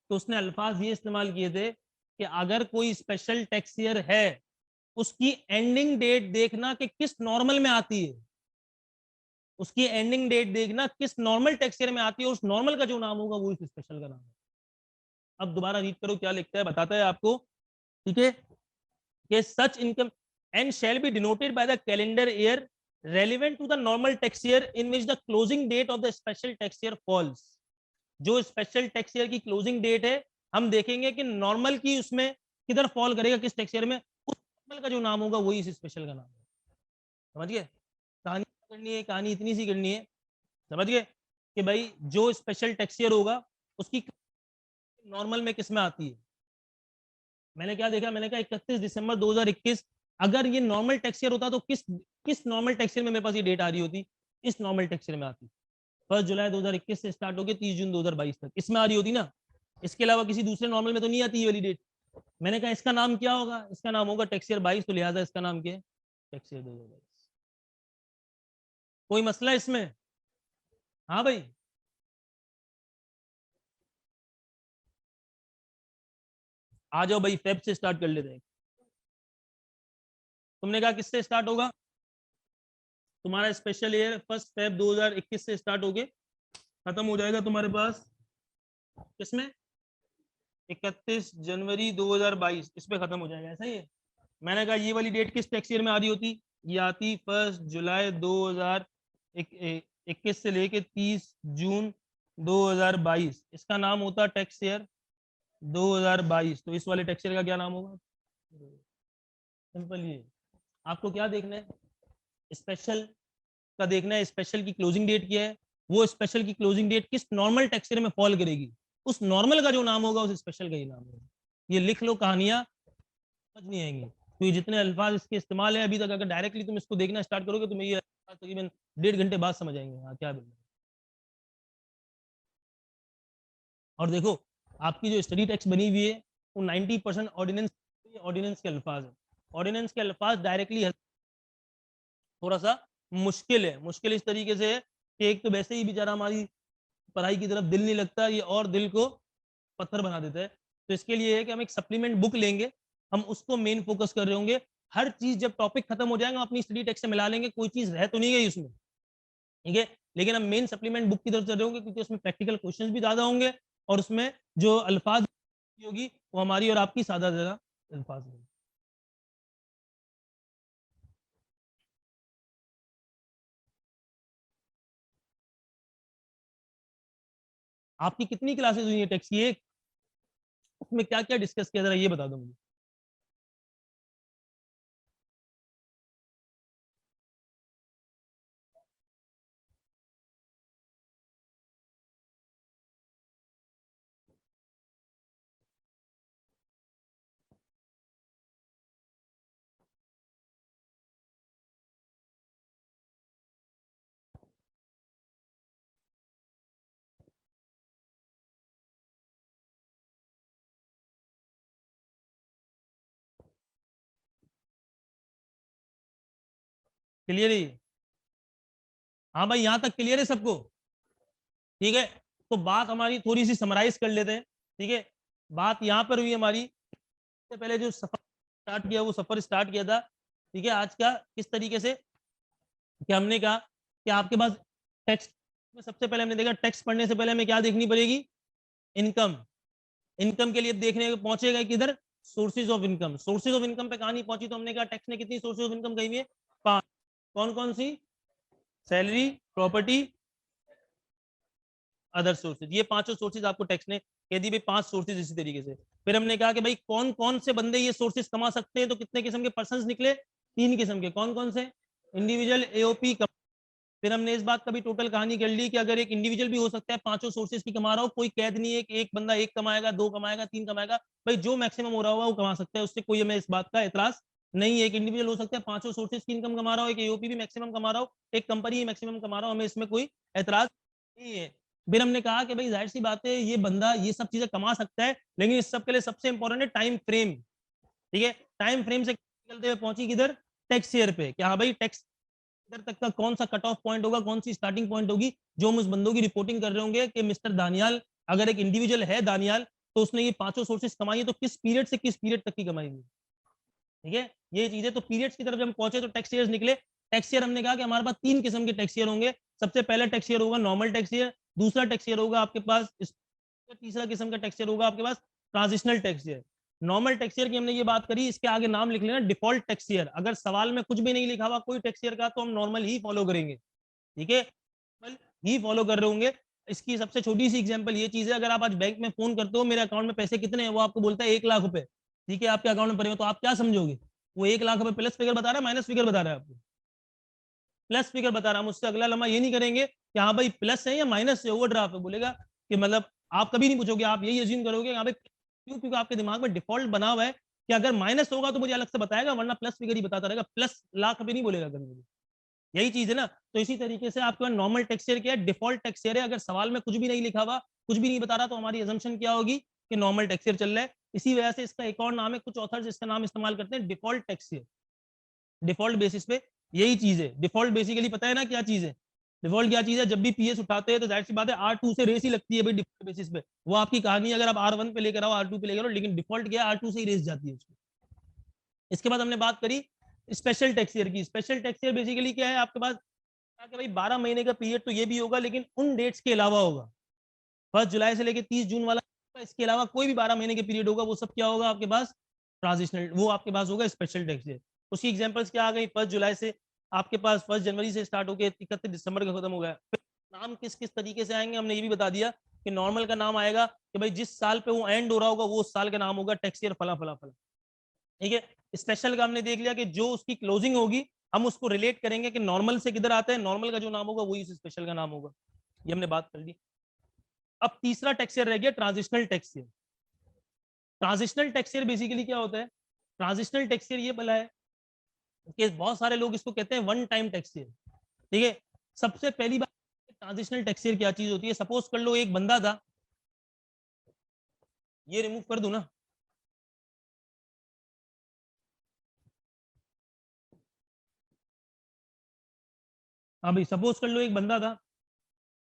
तो उसने अल्फाज ये इस्तेमाल किए थे कि अगर कोई स्पेशल टैक्स ईयर है, उसकी एंडिंग डेट देखना कि किस नॉर्मल में आती है, उसकी एंडिंग डेट देखना किस नॉर्मल टैक्स ईयर में आती है, उस नॉर्मल का जो नाम होगा वो इस स्पेशल का नाम है। अब दोबारा रीड करो क्या लिखता है, बताता है आपको, ठीक है, कि such income and shall be denoted by the calendar year relevant to the normal tax year in which the closing date of the special tax year falls. जो स्पेशल टैक्स ईयर की क्लोजिंग डेट है, हम देखेंगे कि normal की उसमें किधर fall करेगा, किस टैक्स ईयर में, उस नॉर्मल का जो नाम होगा वही इस स्पेशल का नाम है। समझ गए, कहानी करनी है, कहानी इतनी सी करनी है, समझ गए, कि भाई जो स्पेशल टैक्स ईयर होगा उसकी नॉर्मल में किस में आती है। मैंने क्या देखा, मैंने कहा 31 दिसंबर 2021, अगर ये नॉर्मल टैक्स ईयर होता तो किस किस नॉर्मल टैक्स ईयर में मेरे पास ये डेट आ रही होती, इस नॉर्मल टैक्स ईयर में आती, 1 जुलाई 2021 से स्टार्ट होकर 30 जून 2022 तक इसमें आ रही होती ना, इसके अलावा किसी दूसरे नॉर्मल में तो नहीं आती ये वाली डेट। मैंने कहा इसका नाम क्या होगा, इसका नाम होगा टैक्स ईयर 22, तो लिहाजा इसका नाम क्या है, टैक्स ईयर 2022। कोई मसला इसमें? हाँ भाई, आ जाओ भाई, फेब से स्टार्ट कर लेते हैं। तुमने कहा किससे स्टार्ट होगा, तुम्हारा स्पेशल ईयर 1 फेब 2021 से स्टार्ट होके खत्म हो जाएगा तुम्हारे पास किसमें, 31 जनवरी 2022, इस पे खत्म हो जाएगा, ऐसा ही है। मैंने कहा ये वाली डेट किस टैक्स ईयर में आ रही होती, ये आती 1 जुलाई 2021 से लेके 30 जून 2022, इसका नाम होता टैक्स ईयर 2022, तो इस वाले टैक्स ईयर का क्या नाम होगा, सिंपल। ये आपको क्या देखना है, स्पेशल का देखना है, स्पेशल की क्लोजिंग डेट क्या है, वो स्पेशल की क्लोजिंग डेट किस नॉर्मल टैक्स ईयर में फॉल करेगी, उस नॉर्मल का जो नाम होगा उस स्पेशल का ही नाम होगा। ये लिख लो, कहानियां समझ नहीं आएंगी, तो ये जितने अल्फाज इसके इस्तेमाल है अभी तक, अगर डायरेक्टली तुम इसको देखना स्टार्ट करोगे तो ये तकरीबन 1.5 घंटे बाद समझ आएंगे हाँ क्या बोल रहे हैं। और देखो, आपकी जो स्टडी टेक्स्ट बनी हुई है वो 90% ऑर्डिनेंस के अल्फाज है। ऑर्डिनेंस के अल्फाज डायरेक्टली थोड़ा सा मुश्किल इस तरीके से है कि एक तो वैसे ही बेचारा हमारी पढ़ाई की तरफ दिल नहीं लगता, ये और दिल को पत्थर बना देता है। तो इसके लिए है कि हम एक सप्लीमेंट बुक लेंगे, हम उसको मेन फोकस कर रहे होंगे। हर चीज जब टॉपिक खत्म हो जाएगा अपनी स्टडी टेक्स्ट से मिला लेंगे, कोई चीज रह तो नहीं गई उसमें, ठीक है। लेकिन हम मेन सप्लीमेंट बुक की तरफ चल रहे होंगे क्योंकि उसमें प्रैक्टिकल क्वेश्चंस भी ज्यादा होंगे और उसमें जो अल्फाज होगी वो हमारी और आपकी सादा ज्यादा अल्फाज होंगे। आपकी कितनी क्लासेस हुई है टेक्स्ट की? एक, उसमें क्या क्या डिस्कस किया जरा ये बता दो मुझे। क्लियर है? हाँ भाई, यहाँ तक क्लियर है सबको? ठीक है, तो बात हमारी थोड़ी सी समराइज कर लेते हैं। ठीक है, बात यहाँ पर हुई हमारी, सबसे पहले जो सफर स्टार्ट किया वो सफर स्टार्ट किया था, ठीक है, आज का किस तरीके से कि हमने कहा कि आपके पास टेक्स्ट में सबसे पहले हमने देखा टेक्स्ट पढ़ने से पहले हमें क्या देखनी पड़ेगी? इनकम। इनकम के लिए देखने पहुंचेगा किधर? Sources of income. Sources of income पे कहानी पहुंची तो हमने कहा टेक्स्ट ने कितनी सोर्सेज ऑफ इनकम कही हुई है? 5। कौन कौन सी? Salary, property, other sources. ये पांचों सोर्सेज आपको टेक्स्ट ने कह दी भाई, 5 सोर्सेज इसी तरीके से। फिर हमने कहा कि भाई कौन कौन से बंदे ये सोर्सेज कमा सकते हैं, तो कितने किस्म के पर्सन निकले? 3 किस्म के। कौन कौन से? Individual, AOP. फिर हमने इस बात का भी टोटल कहानी कर ली कि अगर एक इंडिविजुअल भी हो सकता है पांचों सोर्सेज की कमा रहा हो, कोई कैद नहीं है कि एक बंदा 1 कमाएगा, 2 कमाएगा, 3 कमाएगा। भाई जो मैक्सिमम हो रहा होगा वो कमा सकता है, उससे कोई हमें इस बात का एतराज नहीं है। एक इंडिविजुअल हो सकता है पांचों सोर्सेज की इनकम कमा रहा हो, एक एओपी भी मैक्सिमम कमा रहा हो, एक कंपनी मैक्सिमम कमा रहा हो, हमें इसमें कोई एतराज नहीं है। फिर हमने कहा कि भाई जाहिर सी बात है ये बंदा ये सब चीजें कमा सकता है, लेकिन इस सब के लिए सबसे इंपॉर्टेंट है टाइम फ्रेम। ठीक है, टाइम फ्रेम से निकलते हुए पहुंची किधर? टैक्स ईयर पे। क्या हाँ भाई टैक्स इधर तक का कौन सा कट ऑफ पॉइंट होगा, कौन सी स्टार्टिंग पॉइंट होगी, जो हम उस बंदों की रिपोर्टिंग कर रहे होंगे कि मिस्टर दानियाल, अगर एक इंडिविजुअल है दानियाल, तो उसने ये पांचों सोर्सेज कमाई है, तो किस पीरियड से किस पीरियड तक की कमाई हुई। ठीक है, ये चीजें। तो पीरियड्स की तरफ जब हम पहुंचे तो टैक्स ईयर्स निकले। टैक्स ईयर हमने कहा कि हमारे पास 3 किस्म के टैक्स ईयर होंगे। सबसे पहला टैक्स ईयर होगा नॉर्मल टैक्स ईयर, दूसरा टैक्स ईयर होगा आपके पास, तीसरा किस्म का टैक्स ईयर होगा आपके पास transitional tax year. Normal tax year की हमने ये बात करी, इसके आगे नाम लिख लेना डिफॉल्ट टैक्स ईयर। अगर सवाल में कुछ भी नहीं लिखा हुआ कोई टैक्स ईयर का, तो हम नॉर्मल ही फॉलो करेंगे। ठीक है, ही फॉलो कर रहे होंगे। इसकी सबसे छोटी सी एग्जांपल ये चीज है, अगर आप आज बैंक में फोन करते हो मेरे अकाउंट में पैसे कितने हैं, वो आपको बोलता है 1,00,000 रुपए, ठीक है, आपके अकाउंट में पड़े हो, तो आप क्या समझोगे? वो 1,00,000 रुपए प्लस फिगर बता रहा है माइनस फिगर बता रहा है आपको? प्लस फिगर बता रहा है। मुझसे अगला लम्हा ये नहीं करेंगे कि हाँ भाई प्लस है या माइनस है, ओवरड्राफ्ट है, बोलेगा कि मतलब आप कभी नहीं पूछोगे, आप यही अज्यूम करोगे हाँ भाई क्यों, क्योंकि आपके दिमाग में डिफॉल्ट बना हुआ है कि अगर माइनस होगा तो मुझे अलग से बताएगा, वरना प्लस फिगर ही बताता रहेगा, प्लस लाख कभी नहीं बोलेगा कभी। यही चीज है ना। तो इसी तरीके से आपके पास नॉर्मल टेक्सचर क्या है? डिफॉल्ट टेक्सचर है। अगर सवाल में कुछ भी नहीं लिखा हुआ, कुछ भी नहीं बता रहा, तो हमारी अजम्पशन क्या होगी कि नॉर्मल टेक्सचर चल रहा है। इसी वजह से इसका एक और नाम है, कुछ ऑथर्स इसका नाम इस्तेमाल करते हैं डिफॉल्ट टेक्सचर। डिफॉल्ट बेसिस पे यही चीज है। डिफॉल्ट बेसिकली पता है ना क्या चीज है? डिफॉल्ट क्या चीज है? जब भी पीएस उठाते हैं तो जाहिर सी बात है R2 से रेस ही लगती है भाई डिफॉल्ट बेसिस पे। वो आपकी कहानी अगर आप R1 पे लेकर आओ, R2 पे लेकर आओ, लेकिन डिफॉल्ट क्या है? R2 से ही रेस जाती है उसकी। इसके बाद हमने बात करी स्पेशल टैक्स ईयर की। स्पेशल टैक्स ईयर बेसिकली क्या है आपके पास? कि भाई 12 महीने का पीरियड तो ये भी होगा, लेकिन उन डेट्स के अलावा होगा, 1 जुलाई से लेकर 30 जून वाला, इसके अलावा कोई भी 12 महीने के पीरियड होगा, वो सब क्या होगा आपके पास? ट्रांजिशनल, वो आपके पास होगा स्पेशल टैक्स ईयर। उसकी एग्जांपल्स क्या आ गई? 1 जुलाई से आपके पास 1 जनवरी से स्टार्ट होकर 31 दिसंबर का खत्म हो गया। नाम किस किस तरीके से आएंगे हमने ये भी बता दिया कि नॉर्मल का नाम आएगा कि भाई जिस साल पे वो एंड हो रहा होगा वो उस साल का नाम होगा टैक्स ईयर फला फला फला। ठीक है, स्पेशल का हमने देख लिया कि जो उसकी क्लोजिंग होगी हम उसको रिलेट करेंगे कि नॉर्मल से किधर आता है, नॉर्मल का जो नाम होगा वही स्पेशल का नाम होगा। ये हमने बात कर ली। अब तीसरा टैक्स ईयर रह गया transitional tax year. Transitional tax year basically क्या होता है? ट्रांजिशनल टैक्स ईयर ये बोला है कि बहुत सारे लोग इसको कहते हैं वन टाइम टैक्स ईयर। ठीक है, सबसे पहली बात ट्रांजिशनल टैक्स ईयर क्या चीज होती है? सपोज कर लो एक बंदा था, ये रिमूव कर दूं ना, हाँ भाई सपोज कर लो एक बंदा था,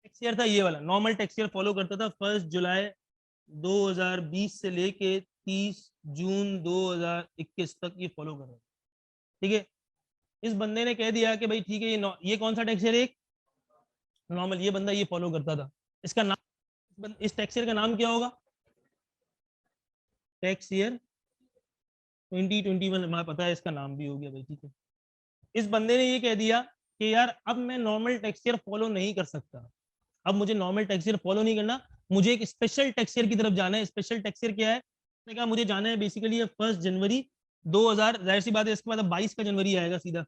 टैक्स ईयर था ये वाला, नॉर्मल टैक्स ईयर फॉलो करता था 1 जुलाई 2020 से लेके 30 जून 2021 तक ये फॉलो कर रहा था, ठीक है। इस बंदे ने कह दिया कि भाई ठीक है ये कौन सा टैक्स ईयर है, एक नॉर्मल, ये बंदा ये फॉलो करता था, इसका नाम, इस टैक्स ईयर का नाम क्या होगा, टैक्स ईयर 2021, हमें पता है इसका नाम भी हो गया भाई, ठीक है। इस बंदे ने ये कह दिया कि यार अब मैं नॉर्मल टैक्स ईयर फॉलो नहीं कर सकता, अब मुझे नॉर्मल टैक्स ईयर फॉलो नहीं करना, मुझे एक स्पेशल टैक्स ईयर की तरफ जाना है। स्पेशल टैक्स ईयर क्या है, मैंने कहा मुझे जाना है बेसिकली 1 जनवरी 2000, जाहिर सी बात है इसके बाद 22 का जनवरी आएगा सीधा,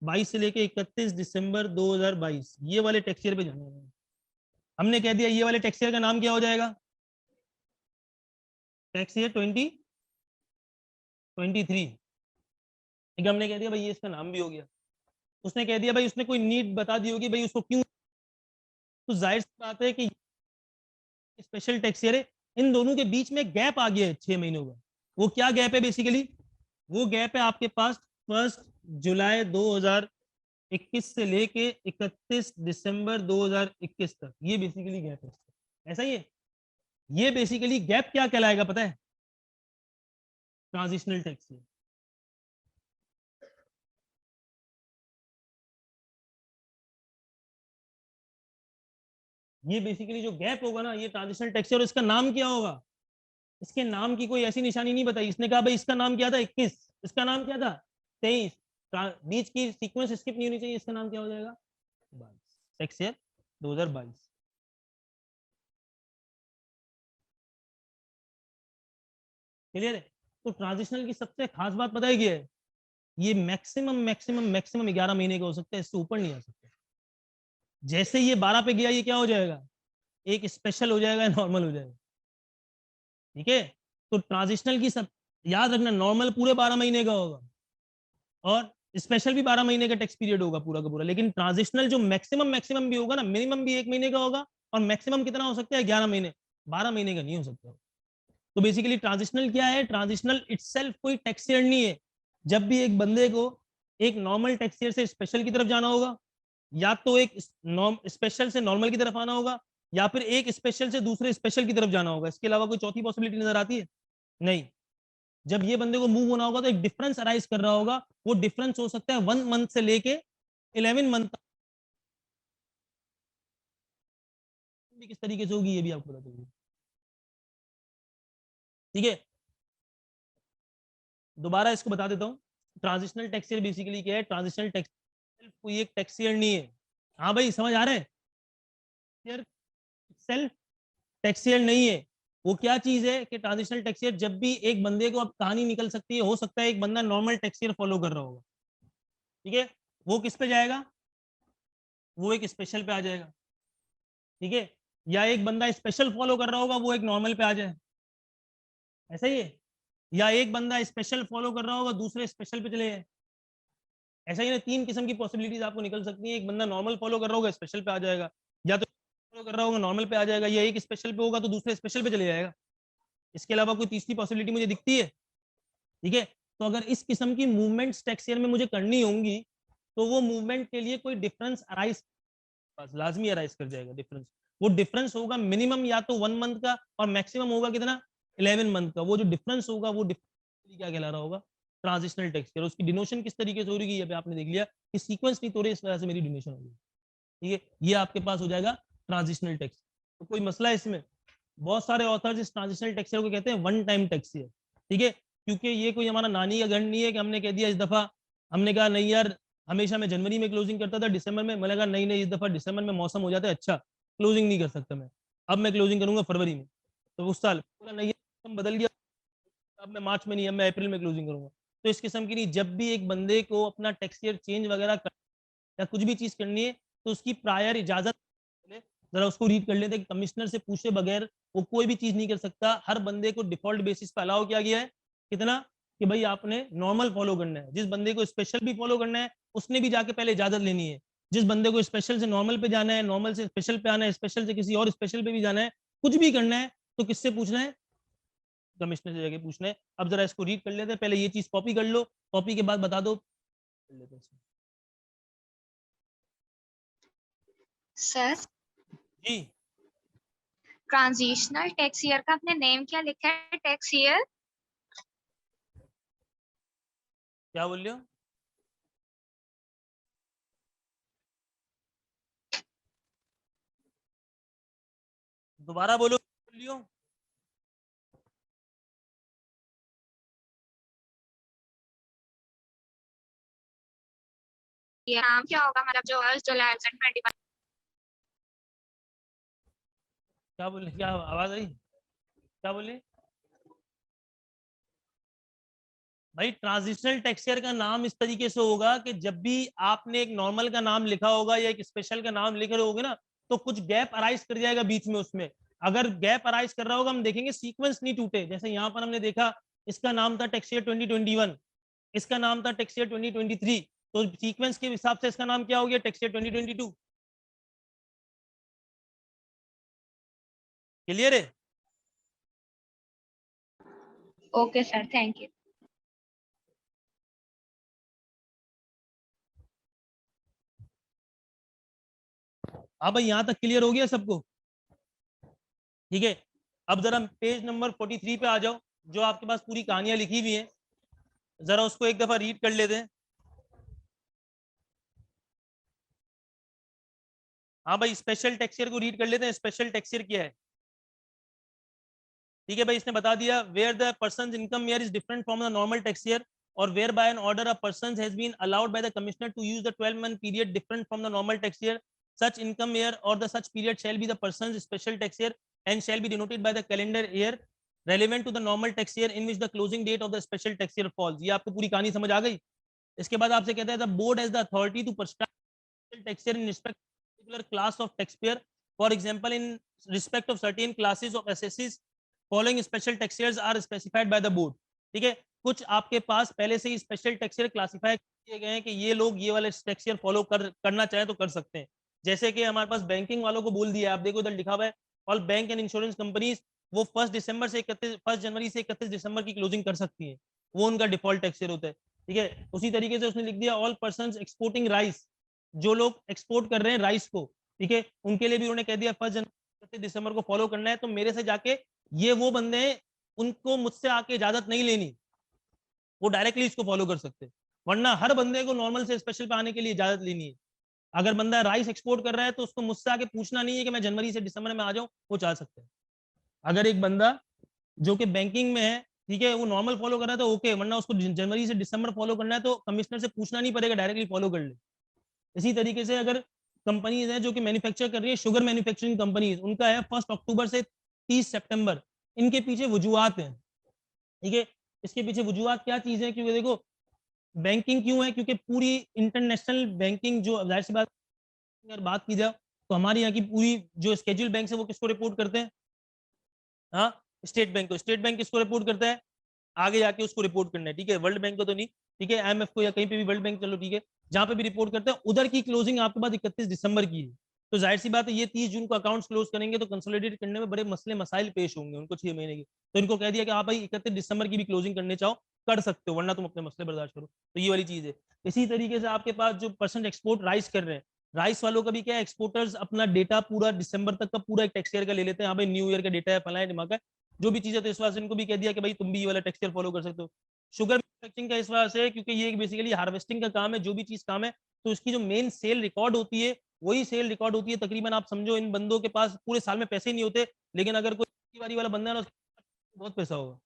22 से लेके 31 दिसंबर 2022 ये वाले टैक्स ईयर पे जाना है। हमने कह दिया ये वाले टैक्स ईयर का नाम क्या हो जाएगा, टैक्स ईयर 2023, ठीक है। हमने कह दिया भाई ये इसका नाम भी हो गया, उसने कह दिया भाई, उसने कोई नीड बता दी होगी भाई उसको क्यों, तो जाहिर सी बात है कि स्पेशल टैक्स ईयर है, इन दोनों के बीच में गैप आ गया है 6 महीनों का। वो क्या गैप है बेसिकली, वो गैप है आपके पास 1 जुलाई 2021 से लेके 31 दिसंबर 2021 तक, ये बेसिकली गैप है, ऐसा ही है। ये बेसिकली गैप क्या कहलाएगा पता है, ट्रांजिशनल टैक्स ईयर। ये बेसिकली जो गैप होगा ना, ये ट्रांजिशनल टैक्स ईयर, और इसका नाम क्या होगा, इसके नाम की कोई ऐसी निशानी नहीं बताई, इसने कहा भाई इसका नाम क्या था 21, इसका नाम क्या था 23, बीच की सीक्वेंस स्किप नहीं होनी चाहिए, इसका नाम क्या हो जाएगा 22, टैक्स ईयर 2022। क्लियर है। तो ट्रांजिशनल की सबसे खास बात पता है क्या है, ये मैक्सिमम मैक्सिमम मैक्सिमम 11 महीने का हो सकता है, इससे ऊपर नहीं आ सकता। जैसे ये 12 पे गया ये क्या हो जाएगा, एक स्पेशल हो जाएगा, नॉर्मल हो जाएगा, ठीक है। तो ट्रांजिशनल की सब याद रखना, नॉर्मल पूरे 12 महीने का होगा और स्पेशल भी 12 महीने का टैक्स पीरियड होगा पूरा का पूरा, लेकिन ट्रांजिशनल जो मैक्सिमम मैक्सिमम भी होगा ना, मिनिमम भी 1 महीने का होगा और मैक्सिमम कितना हो सकता है 11 महीने, 12 महीने का नहीं हो सकता। तो बेसिकली ट्रांजिशनल क्या है, ट्रांजिशनल इटसेल्फ कोई टैक्स ईयर नहीं है। जब भी एक बंदे को एक नॉर्मल टैक्स ईयर से स्पेशल की तरफ जाना होगा, या तो एक स्पेशल से नॉर्मल की तरफ आना होगा, या फिर एक स्पेशल से दूसरे स्पेशल की तरफ जाना होगा, इसके अलावा कोई चौथी पॉसिबिलिटी नजर आती है नहीं। जब ये बंदे को मूव होना होगा तो एक डिफरेंस अराइज कर रहा होगा, वो डिफरेंस हो सकता है 1 मंथ से लेके 11 मंथ तक, किस तरीके से होगी ये भी आपको बता दूंगी, ठीक है। दोबारा इसको बता देता हूँ, ट्रांजिशनल टैक्स ईयर बेसिकली क्या है, ट्रांजिशनल टैक्स कोई एक टैक्स ईयर नहीं है। हाँ भाई समझ आ रहा है, सेल्फ टैक्स ईयर नहीं है। वो क्या चीज है कि ट्रांजिशनल टैक्स ईयर, जब भी एक बंदे को अब कहानी निकल सकती है, हो सकता है एक बंदा नॉर्मल टैक्स ईयर फॉलो कर रहा होगा, ठीक है, वो किस पे जाएगा, वो एक स्पेशल पे आ जाएगा, ठीक है। या एक बंदा स्पेशल फॉलो कर रहा होगा, वो एक नॉर्मल पे आ जाए, ऐसा ही है। या एक बंदा स्पेशल फॉलो कर रहा होगा, दूसरे स्पेशल पे चले जाए, ऐसा ही ना। 3 किस्म की पॉसिबिलिटीज आपको निकल सकती है, एक बंदा नॉर्मल फॉलो कर रहा होगा स्पेशल पे आ जाएगा, या तो फॉलो कर रहा होगा नॉर्मल पे आ जाएगा, या एक स्पेशल पे होगा तो दूसरे स्पेशल पे चले जाएगा। इसके अलावा कोई तीसरी पॉसिबिलिटी मुझे दिखती है, ठीक है। तो अगर इस किस्म की मूवमेंट्स टैक्स ईयर में मुझे करनी होंगी, तो वो मूवमेंट के लिए कोई डिफरेंस अराइज, लाजमी अराइज कर जाएगा डिफरेंस। वो डिफरेंस होगा मिनिमम या तो 1 मंथ का, और मैक्सिमम होगा कितना 11 मंथ का। वो जो डिफरेंस होगा वो डिफरेंस क्या कहला रहा होगा, ट्रांजिशनल टैक्स ईयर। उसकी डिनोशन किस तरीके से हो रही है आपने देख लिया कि सीक्वेंस नहीं तोड़े, इस वजह से मेरी डिनोशन होगी, ठीक है। ये आपके पास हो जाएगा ट्रांजिशनल टैक्स। तो कोई मसला है इसमें, बहुत सारे ऑथर्स इस ट्रांजिशनल टैक्स ईयर को कहते हैं वन टाइम टैक्स ईयर, ठीक है। क्योंकि ये कोई हमारा नानी का गण नहीं है कि हमने कह दिया इस दफा, हमने कहा नहीं यार हमेशा मैं जनवरी में क्लोजिंग करता था, दिसंबर में, मैंने कहा नहीं नहीं इस दफा दिसंबर में मौसम हो जाता है अच्छा, क्लोजिंग नहीं कर सकता मैं, अब मैं क्लोजिंग करूंगा फरवरी में। तो उस साल बोला नहीं मौसम बदल गया, अब मैं मार्च में नहीं, अब मैं अप्रैल में क्लोजिंग करूंगा। तो इस किस्म की नहीं, जब भी एक बंदे को अपना टैक्स ईयर चेंज वगैरह कर, या कुछ भी चीज करनी है, तो उसकी प्रायर इजाजत, जरा उसको रीड कर लेते हैं कि कमिश्नर से पूछे बगैर वो कोई भी चीज नहीं कर सकता। हर बंदे को डिफॉल्ट बेसिस पे अलाउ किया गया है, कितना कि भाई आपने नॉर्मल फॉलो करना है। जिस बंदे को स्पेशल भी फॉलो करना है उसने भी जाके पहले इजाजत लेनी है। जिस बंदे को स्पेशल से नॉर्मल पे जाना है, नॉर्मल से स्पेशल पे आना है, स्पेशल से किसी और स्पेशल पे भी जाना है, कुछ भी करना है, तो किससे पूछना है, कमिश्नर से जाके पूछना है। अब जरा इसको रीड कर लेते हैं, पहले ये चीज कॉपी कर लो, कॉपी के बाद बता दो। सर जी ट्रांजिशनल टैक्स ईयर का आपने नेम क्या लिखा है? टैक्स ईयर क्या बोल रहे हो? दोबारा बोलो, बोल लियो। ये नाम क्या होगा, मतलब जो 1 जुलाई 2021? क्या बोले, क्या आवाज आई, क्या बोले भाई? ट्रांजिशनल टैक्स ईयर का नाम इस तरीके से होगा कि जब भी आपने एक नॉर्मल का नाम लिखा होगा या एक स्पेशल का नाम लिख रहे होगे ना, तो कुछ गैप अराइज कर जाएगा बीच में। उसमें अगर गैप अराइज कर रहा होगा, हम देखेंगे सीक्वेंस नहीं टूटे। जैसे यहाँ पर हमने देखा, इसका नाम था टैक्स ईयर 2021, इसका नाम था टैक्स ईयर 2023, तो सीक्वेंस के हिसाब से इसका नाम क्या हो गया, टैक्स ईयर 2022। क्लियर है? Okay sir, thank you. हाँ भाई, यहाँ तक क्लियर हो गया सबको? ठीक है, अब जरा पेज नंबर 43 पे आ जाओ, जो आपके पास पूरी कहानियां लिखी हुई हैं, जरा उसको एक दफा रीड कर लेते हैं। हाँ भाई, स्पेशल टैक्स ईयर को रीड कर लेते हैं। स्पेशल टैक्स ईयर क्या है? ठीक है भाई, इसने बता दिया, where the person income year is different from the normal tax year, or where by an order a person has been allowed by the commissioner to use the 12-month period different from the normal tax year, such income year or the such period shall be the person's special tax year and shall be denoted by the calendar year relevant to the normal tax year in which the closing date of the special tax year falls। ये आपको पूरी कहानी समझ आ गई? इसके बाद आपसे कहता है, the board has the authority to prescribe tax year in respect of particular class of taxpayer, for example in respect of certain classes of assessees following special tax years are specified by the board। ठीक है, कुछ आपके पास पहले से ही special tax year classify किए गए हैं कि ये लोग ये वाले टैक्स ईयर फॉलो करना चाहे तो कर सकते हैं। जैसे कि हमारे पास बैंकिंग वालों को बोल दिया, आप देखो इधर लिखा हुआ है, all bank and insurance companies वो 1 जनवरी से 31 दिसंबर की क्लोजिंग कर सकती है, वो उनका डिफॉल्ट टैक्स ईयर होता है। ठीक है, उसी तरीके से उसने लिख दिया, ऑल पर्सन एक्सपोर्टिंग राइस, जो लोग एक्सपोर्ट कर रहे हैं राइस को, ठीक है, उनके लिए भी उन्होंने कह दिया 1 जनवरी 31 दिसंबर को फॉलो करना है। तो मेरे से जाके ये वो बंदे हैं, उनको मुझसे आके इजाजत नहीं लेनी, वो डायरेक्टली इसको फॉलो कर सकते हैं। वरना हर बंदे को नॉर्मल से स्पेशल पे आने के लिए इजाजत लेनी है। अगर बंदा राइस एक्सपोर्ट कर रहा है तो उसको मुझसे आके पूछना नहीं है कि मैं जनवरी से दिसंबर में आ जाऊं, वो चाह सकते हैं। अगर एक बंदा जो कि बैंकिंग में है, ठीक है, वो नॉर्मल फॉलो कर रहा है तो ओके, वरना उसको जनवरी से दिसंबर फॉलो करना है तो कमिश्नर से पूछना नहीं पड़ेगा, डायरेक्टली फॉलो कर ले। इसी तरीके से अगर कंपनीज है जो कि मैन्युफैक्चर कर रही है, शुगर मैन्युफैक्चरिंग कंपनीज, उनका है 1 अक्टूबर से 30 सितंबर, इनके पीछे वजूहत है। ठीक है, इसके पीछे वजूहत क्या चीज है? क्योंकि देखो बैंकिंग क्यों है, क्योंकि पूरी इंटरनेशनल बैंकिंग, जो जाहिर सी बात अगर बात की जाए तो हमारी यहाँ की पूरी जो स्केड्यूल बैंक है वो किसको रिपोर्ट करते हैं? हाँ, स्टेट बैंक को। स्टेट बैंक किसको रिपोर्ट करता है? आगे जाके उसको रिपोर्ट करना है, ठीक है, वर्ल्ड बैंक को तो नहीं, ठीक है, IMF को या कहीं पे भी वर्ल्ड बैंक, चलो ठीक है, जहां पे भी रिपोर्ट करते हैं उधर की क्लोजिंग आपके पास 31 दिसंबर की है। तो जाहिर सी बात है, ये 30 जून को अकाउंट्स क्लोज करेंगे तो कंसोलिडेट करने में बड़े मसले मसाइल पेश होंगे उनको 6 महीने की। तो इनको कह दिया कि आप भाई 31 दिसंबर की भी क्लोजिंग करने चाहो कर सकते हो, वरना तुम अपने मसले बर्दाश्त करो। तो ये वाली चीज है। इसी तरीके से आपके पास जो पर्सन एक्सपोर्ट राइस कर रहे हैं, राइस वालों का भी क्या है, एक्सपोर्टर्स अपना डेटा पूरा दिसंबर तक का पूरा एक टैक्स ईयर का ले लेते हैं। हाँ भाई, न्यू ईयर का डेटा है, फला है, दिमाग है, जो भी चीज है, तो इस वजह से इनको भी कह दिया कि भाई तुम भी ये वाला टैक्स ईयर फॉलो कर सकते हो। शुगर मैन्युफैक्चरिंग का इस वजह से क्योंकि ये बेसिकली हार्वेस्टिंग का काम है, जो भी चीज काम है, तो इसकी जो मेन सेल रिकॉर्ड होती है वही सेल रिकॉर्ड होती है। तकरीबन आप समझो इन बंदों के पास पूरे साल में पैसे नहीं होते, लेकिन अगर कोई बारी वाला बंदा है ना, उसके बहुत पैसा होगा,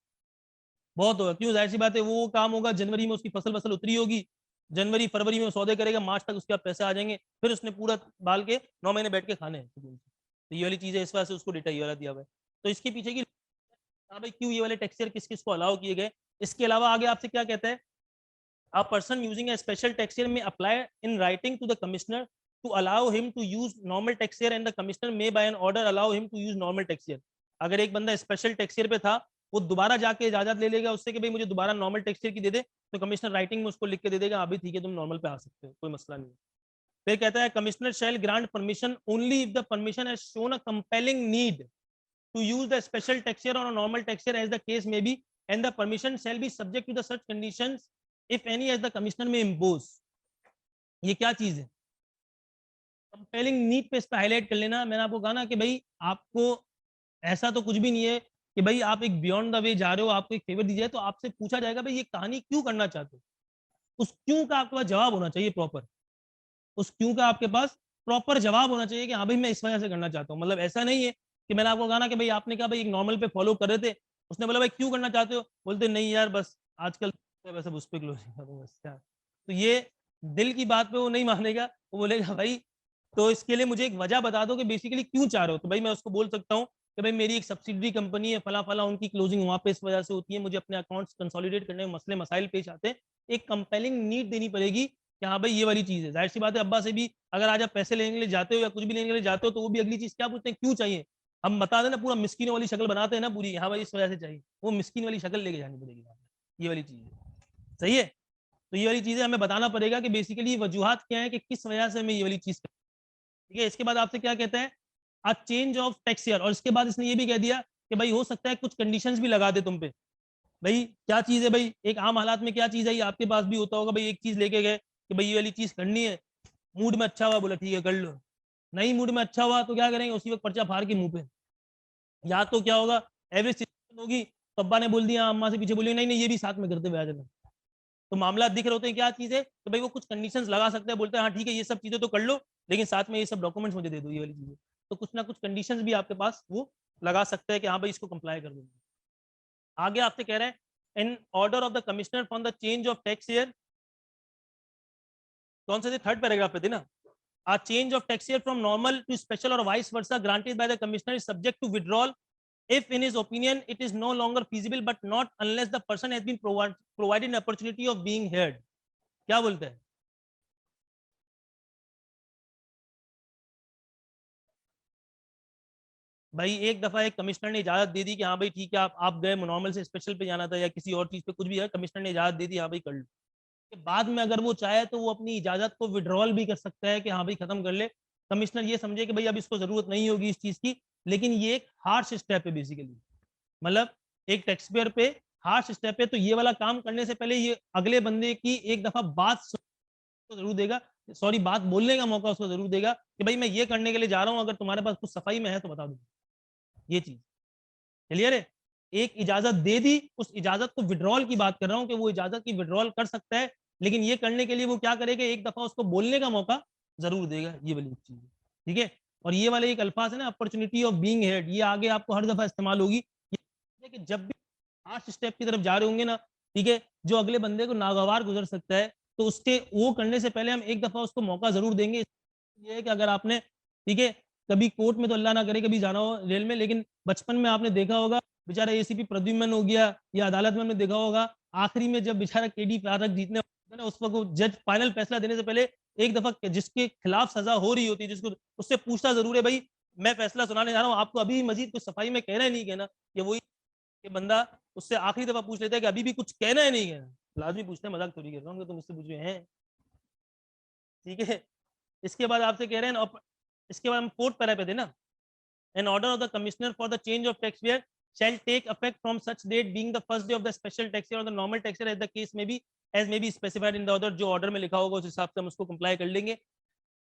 बहुत होगा। क्यों? जाहिर सी बात है, वो काम होगा जनवरी में, उसकी फसल फसल उतरी होगी, जनवरी फरवरी में सौदे करेगा, मार्च तक उसके पैसे आ जाएंगे, फिर उसने पूरा बाल के 9 महीने बैठ के खाने हैं। तो ये वाली चीज है, इस वजह से उसको डेटा ये वाला दिया हुआ है। तो इसके पीछे की, हाँ भाई, क्यों ये वाले टैक्स ईयर किस किस को अलाउ किए गए। इसके अलावा आगे आपसे क्या कहता है, a person using a special tax year may apply in writing to the commissioner to allow him to use normal tax year and the commissioner may by an order allow him to use normal tax year। अगर एक बंदा special tax year पे था, वो दोबारा जाके इजाजत ले लेगा उससे कि भाई मुझे दोबारा नॉर्मल टैक्स ईयर की दे दे, तो कमिश्नर राइटिंग में उसको लिख के दे देगा, अभी ठीक है तुम नॉर्मल पे आ सकते हो, कोई मसला नहीं है। फिर कहता है commissioner shall grant permission only if the permission has shown a compelling need to use the special tax year or a normal tax year as the case may be, and the permission shall be subject to the such conditions if any as the commissioner may impose. ये क्या चीज है? Compelling need पे इस पे highlight कर लेना। मैंने आपको कहा ना कि भाई आपको ऐसा तो कुछ भी नहीं है कि भाई आप एक बियॉन्ड द वे जा रहे हो, आपको एक फेवर दी जाए तो आपसे पूछा जाएगा भाई ये कहानी क्यों करना चाहते हो, उस क्यों का आपके पास जवाब होना चाहिए प्रॉपर, उस क्यों का आपके पास प्रॉपर जवाब होना चाहिए कि हाँ भाई मैं इस वजह से करना चाहता हूँ। मतलब ऐसा नहीं है कि मैंने आपको कहा ना कि भाई आपने कहा भाई एक नॉर्मल पे फॉलो कर रहे थे, उसने बोला भाई क्यों करना चाहते हो, बोलते नहीं यार बस आजकल वैसे उस पर क्लोजिंग करूंगा यार, तो ये दिल की बात पे वो नहीं मानेगा, वो बोलेगा भाई तो इसके लिए मुझे एक वजह बता दो कि बेसिकली क्यों चाह रहे हो। तो भाई मैं उसको बोल सकता हूँ कि भाई मेरी एक सब्सिडरी कंपनी है फला फला, उनकी क्लोजिंग वहां पे इस वजह से होती है, मुझे अपने अकाउंट्स कंसोलिडेट करने में मसले मसाइल पेश आते हैं, एक कंपेलिंग नीड देनी पड़ेगी कि हाँ भाई ये वाली चीज है। जाहिर सी बात है अब्बा से भी अगर आज आप पैसे लेने के लिए जाते हो या कुछ भी लेने के लिए जाते हो तो वो भी अगली चीज क्या पूछते हैं, क्यों चाहिए। हम बता देना पूरा मिस्किन वाली शक्ल बनाते हैं ना पूरी, हाँ भाई इस वजह से चाहिए, वो मिस्किन वाली शक्ल लेके जानी पड़ेगी, ये वाली चीज है। सही है, तो ये वाली चीजें हमें बताना पड़ेगा कि बेसिकली वजूहात क्या है कि किस वजह से हमें ये वाली चीज, ठीक है। इसके बाद आपसे क्या कहते हैं, a change of tax year, और इसके बाद इसने ये भी कह दिया कि भाई हो सकता है कुछ कंडीशंस भी लगा दे तुम पे। भाई क्या चीज है भाई, एक आम हालात में क्या चीज है, ये आपके पास भी होता होगा भाई, एक चीज लेके गए कि भाई ये वाली चीज करनी है, मूड में अच्छा हुआ बोला ठीक है कर लो, नहीं मूड में अच्छा हुआ तो क्या करेंगे उसी वक्त पर्चा फाड़ के मुंह पे, या तो क्या होगा एवरेज सिचुएशन होगी तो अब्बा ने बोल दिया अम्मा से पीछे बोली नहीं नहीं ये भी साथ में करते हुए आ जाना, तो मामला दिख रहे होते हैं क्या चीज है, तो भाई वो कुछ कंडीशंस लगा सकते हैं, बोलते हैं हाँ ठीक है ये सब चीजें तो कर लो लेकिन साथ में ये सब डॉक्यूमेंट्स मुझे दे दो ये वाली चीजें, तो कुछ ना कुछ कंडीशंस भी आपके पास वो लगा सकते हैं कि हाँ भाई इसको कंप्लाई कर दो। आगे आपसे कह रहे हैं in order of the commissioner for the change of tax year, कौन से थे, थर्ड पैराग्राफ पे थे ना, a change of tax year from normal to special or vice versa granted by the commissioner is subject to withdrawal if in his opinion it is no longer feasible but not unless the person has been provided an opportunity of being heard। क्या बोलते हैं भाई, एक दफा एक commissioner ने इजाजत दे दी कि हाँ भाई ठीक है आप गए नॉर्मल से स्पेशल पे जाना था या किसी और चीज पे कुछ भी है, कमिश्नर ने इजाजत दे दी हाँ भाई कर लो, के बाद में अगर वो चाहे तो वो अपनी इजाजत को विड्रॉल भी कर सकता है कि हाँ भाई खत्म कर ले, कमिश्नर ये समझे कि भाई अब इसको जरूरत नहीं होगी इस चीज की, लेकिन ये एक हार्श स्टेप है बेसिकली, मतलब एक टैक्स पेयर पे हार्श स्टेप है, तो ये वाला काम करने से पहले ये अगले बंदे की एक दफा बात को जरूर देगा, सॉरी बात बोलने का मौका उसको जरूर देगा कि भाई मैं ये करने के लिए जा रहा हूँ, अगर तुम्हारे पास कुछ सफाई में है तो बता दो, ये चीज क्लियर है। एक इजाजत दे दी, उस इजाजत को विड्रॉल की बात कर रहा हूं कि वो इजाजत की विड्रॉल कर सकता है, लेकिन ये करने के लिए वो क्या करेगा, एक दफा उसको बोलने का मौका जरूर देगा, ये वाली चीज, ठीक है। और ये वाले एक अल्फाज है ना अपॉर्चुनिटी ऑफ बीइंग हेड, ये आगे आपको हर दफा इस्तेमाल होगी कि जब भी 8 स्टेप की तरफ जा रहे होंगे ना, ठीक है, जो अगले बंदे को नागवार गुजर सकता है तो उसके वो करने से पहले हम एक दफा उसको मौका जरूर देंगे। ये है कि अगर आपने, ठीक है, कभी कोर्ट में तो अल्लाह ना करे कभी जाना हो रेल में, लेकिन बचपन में आपने देखा होगा बेचारा एसीपी प्रद्युम्न हो गया या अदालत में हमने देखा होगा आखिरी में जब बेचारा केडी फारक जीतने ना उस वक्त जज फाइनल फैसला देने से पहले एक दफा जिसके खिलाफ सजा हो रही होती है जिसको उससे पूछता जरूर है भाई मैं फैसला सुनाने जा रहा हूँ आपको अभी मजीद कुछ सफाई में कहना है नहीं कहना, ये वही कि बंदा उससे आखिरी दफा पूछ लेता है कि अभी भी कुछ कहना है नहीं कहना, लाजमी पूछते हैं, मजाक थोड़ी कर रहा हूँ तुम मुझसे पूछ रहे हैं, ठीक है। इसके बाद आपसे कह रहे हैं, इसके बाद हम फोर्थ पैरा पे थे ना, an order of the commissioner for the change of tax year shall take effect from such date being the first day of the special tax year or the normal tax year as the case may be as may be specified in the order, जो order में लिखा होगा उस हिसाब से हम उसको comply कर लेंगे।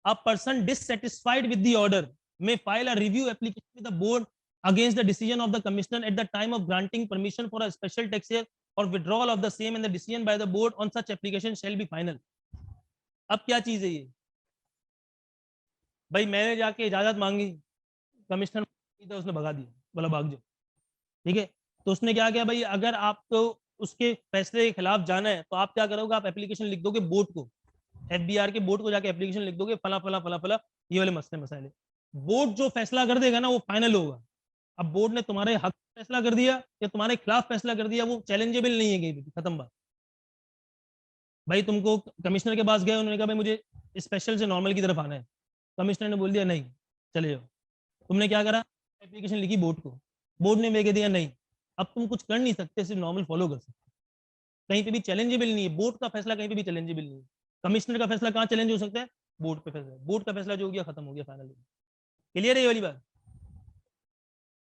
A person dissatisfied with the order may file a review application with the board against the decision of the commissioner at the time of granting permission for a special tax year or withdrawal of the same, and the decision by the board on such application shall be final। अब क्या चीज है ये भाई, मैंने जाके इजाजत मांगी, कमिश्नर तो उसने भगा दिया, बोला भाग जाओ, ठीक है। तो उसने क्या किया भाई, अगर आपको उसके फैसले के खिलाफ जाना है तो आप क्या करोगे, आप एप्लीकेशन लिख दोगे बोर्ड को, एफबीआर के बोर्ड को जाके एप्लीकेशन लिख दोगे फला फला फला फला ये वाले मसले मसाइले, बोर्ड जो फैसला कर देगा ना वो फाइनल होगा। अब बोर्ड ने तुम्हारे हक फैसला कर दिया या तुम्हारे खिलाफ फैसला कर दिया वो चैलेंजेबल नहीं है कहीं भी, खत्म बात। भाई तुमको कमिश्नर के पास गए, उन्होंने कहा भाई मुझे स्पेशल से नॉर्मल की तरफ आना है, कमिश्नर ने बोल दिया नहीं चले जाओ, तुमने क्या करा, एप्लीकेशन लिखी बोर्ड को, बोर्ड ने लेके दिया नहीं, अब तुम कुछ कर नहीं सकते, सिर्फ नॉर्मल फॉलो कर सकते, कहीं पे भी चैलेंजेबल नहीं है, बोर्ड का फैसला कहीं पे भी चैलेंजेबल नहीं है। कमिश्नर का फैसला कहाँ चैलेंज हो सकता है, बोर्ड पे फैसला, बोर्ड का फैसला जो हो गया खत्म हो गया फाइनल। क्लियर है ये वाली बात,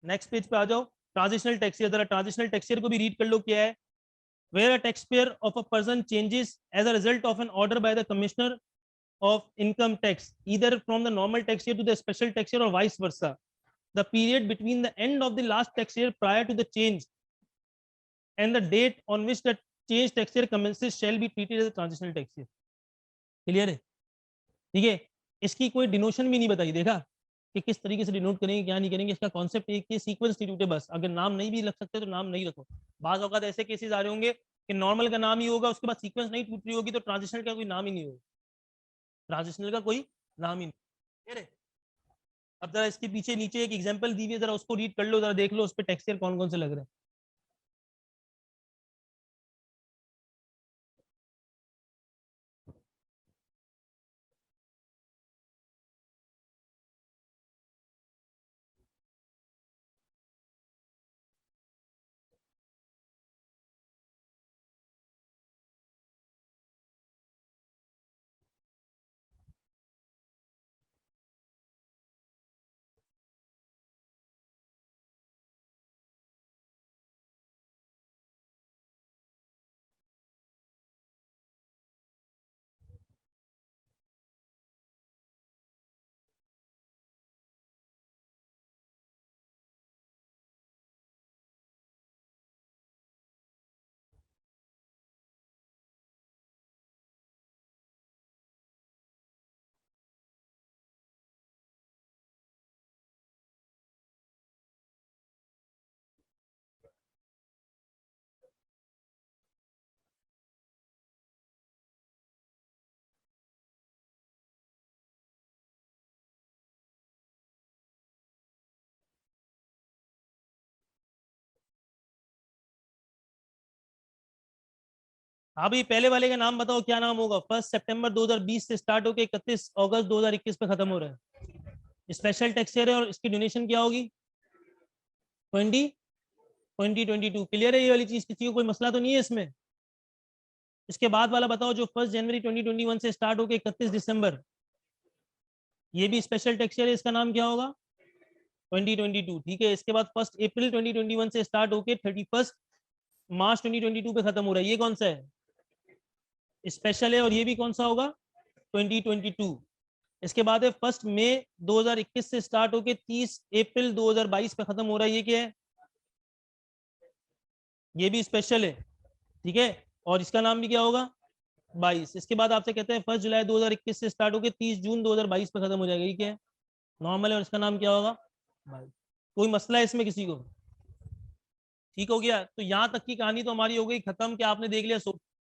नेक्स्ट पेज पे आ जाओ। ट्रांजिशनल टैक्स ईयर, जरा ट्रांजिशनल टैक्स ईयर को भी रीड कर लो क्या है। Where a taxpayer of a person changes as a result of an order by the commissioner of income tax, either from the normal tax year to the special tax year or vice versa, the period between the end of the last tax year prior to the change and the date on which the change tax year commences shall be treated as a transitional tax year. Clear है? ठीक है, इसकी कोई डिनोशन भी नहीं बताई, देखा कि किस तरीके से डिनोट करेंगे क्या नहीं करेंगे, इसका कॉन्सेप्ट एक ही सीक्वेंस ट्रीट है बस। अगर नाम नहीं भी लग सकते तो नाम नहीं रखो। बाज औकात ऐसे केसेस आ रहे होंगे कि नॉर्मल का नाम ही होगा, उसके बाद सीक्वेंस नहीं टूट रही होगी तो ट्रांजिशनल का कोई नाम ही नहीं होगा, ट्रांजिशनल का कोई नाम ही नहीं। क्लियर है? अब जरा इसके पीछे नीचे एक एग्जांपल दी हुई है, जरा उसको रीड कर लो, जरा देख लो उस पर टैक्स ईयर कौन कौन से लग रहे हैं। हाँ भाई, पहले वाले का नाम बताओ, क्या नाम होगा? 1 सितंबर 2020 से स्टार्ट होकर 31 अगस्त 2021 पे खत्म हो रहा है। स्पेशल टैक्स ईयर है और इसकी ड्यूरेशन क्या होगी? 2022। क्लियर है ये वाली चीज? किसी को कोई मसला तो नहीं है इसमें? इसके बाद वाला बताओ, जो 1 जनवरी 2021 से स्टार्ट होकर 31 दिसंबर, ये भी स्पेशल टैक्स ईयर है, इसका नाम क्या होगा? 2022। ठीक है, इसके बाद 1 अप्रैल 2021 से स्टार्ट होकर 31 मार्च 2022 पे खत्म हो रहा है, ये कौन सा है? स्पेशल है, और ये भी कौन सा होगा? 2022। इसके बाद है 1 मई 2021 से स्टार्ट होके 30 अप्रैल 2022 पे खत्म हो रहा है, ये क्या है? ये भी स्पेशल है। ठीक है, और इसका नाम भी क्या होगा? 22। इसके बाद आपसे कहते हैं 1 जुलाई 2021 से स्टार्ट होके 30 जून 2022 पे खत्म हो जाएगा, ये क्या है? नॉर्मल है, और इसका नाम क्या होगा? 22। कोई मसला है इसमें किसी को? ठीक हो गया। तो यहाँ तक की कहानी तो हमारी हो गई खत्म। क्या आपने देख लिया?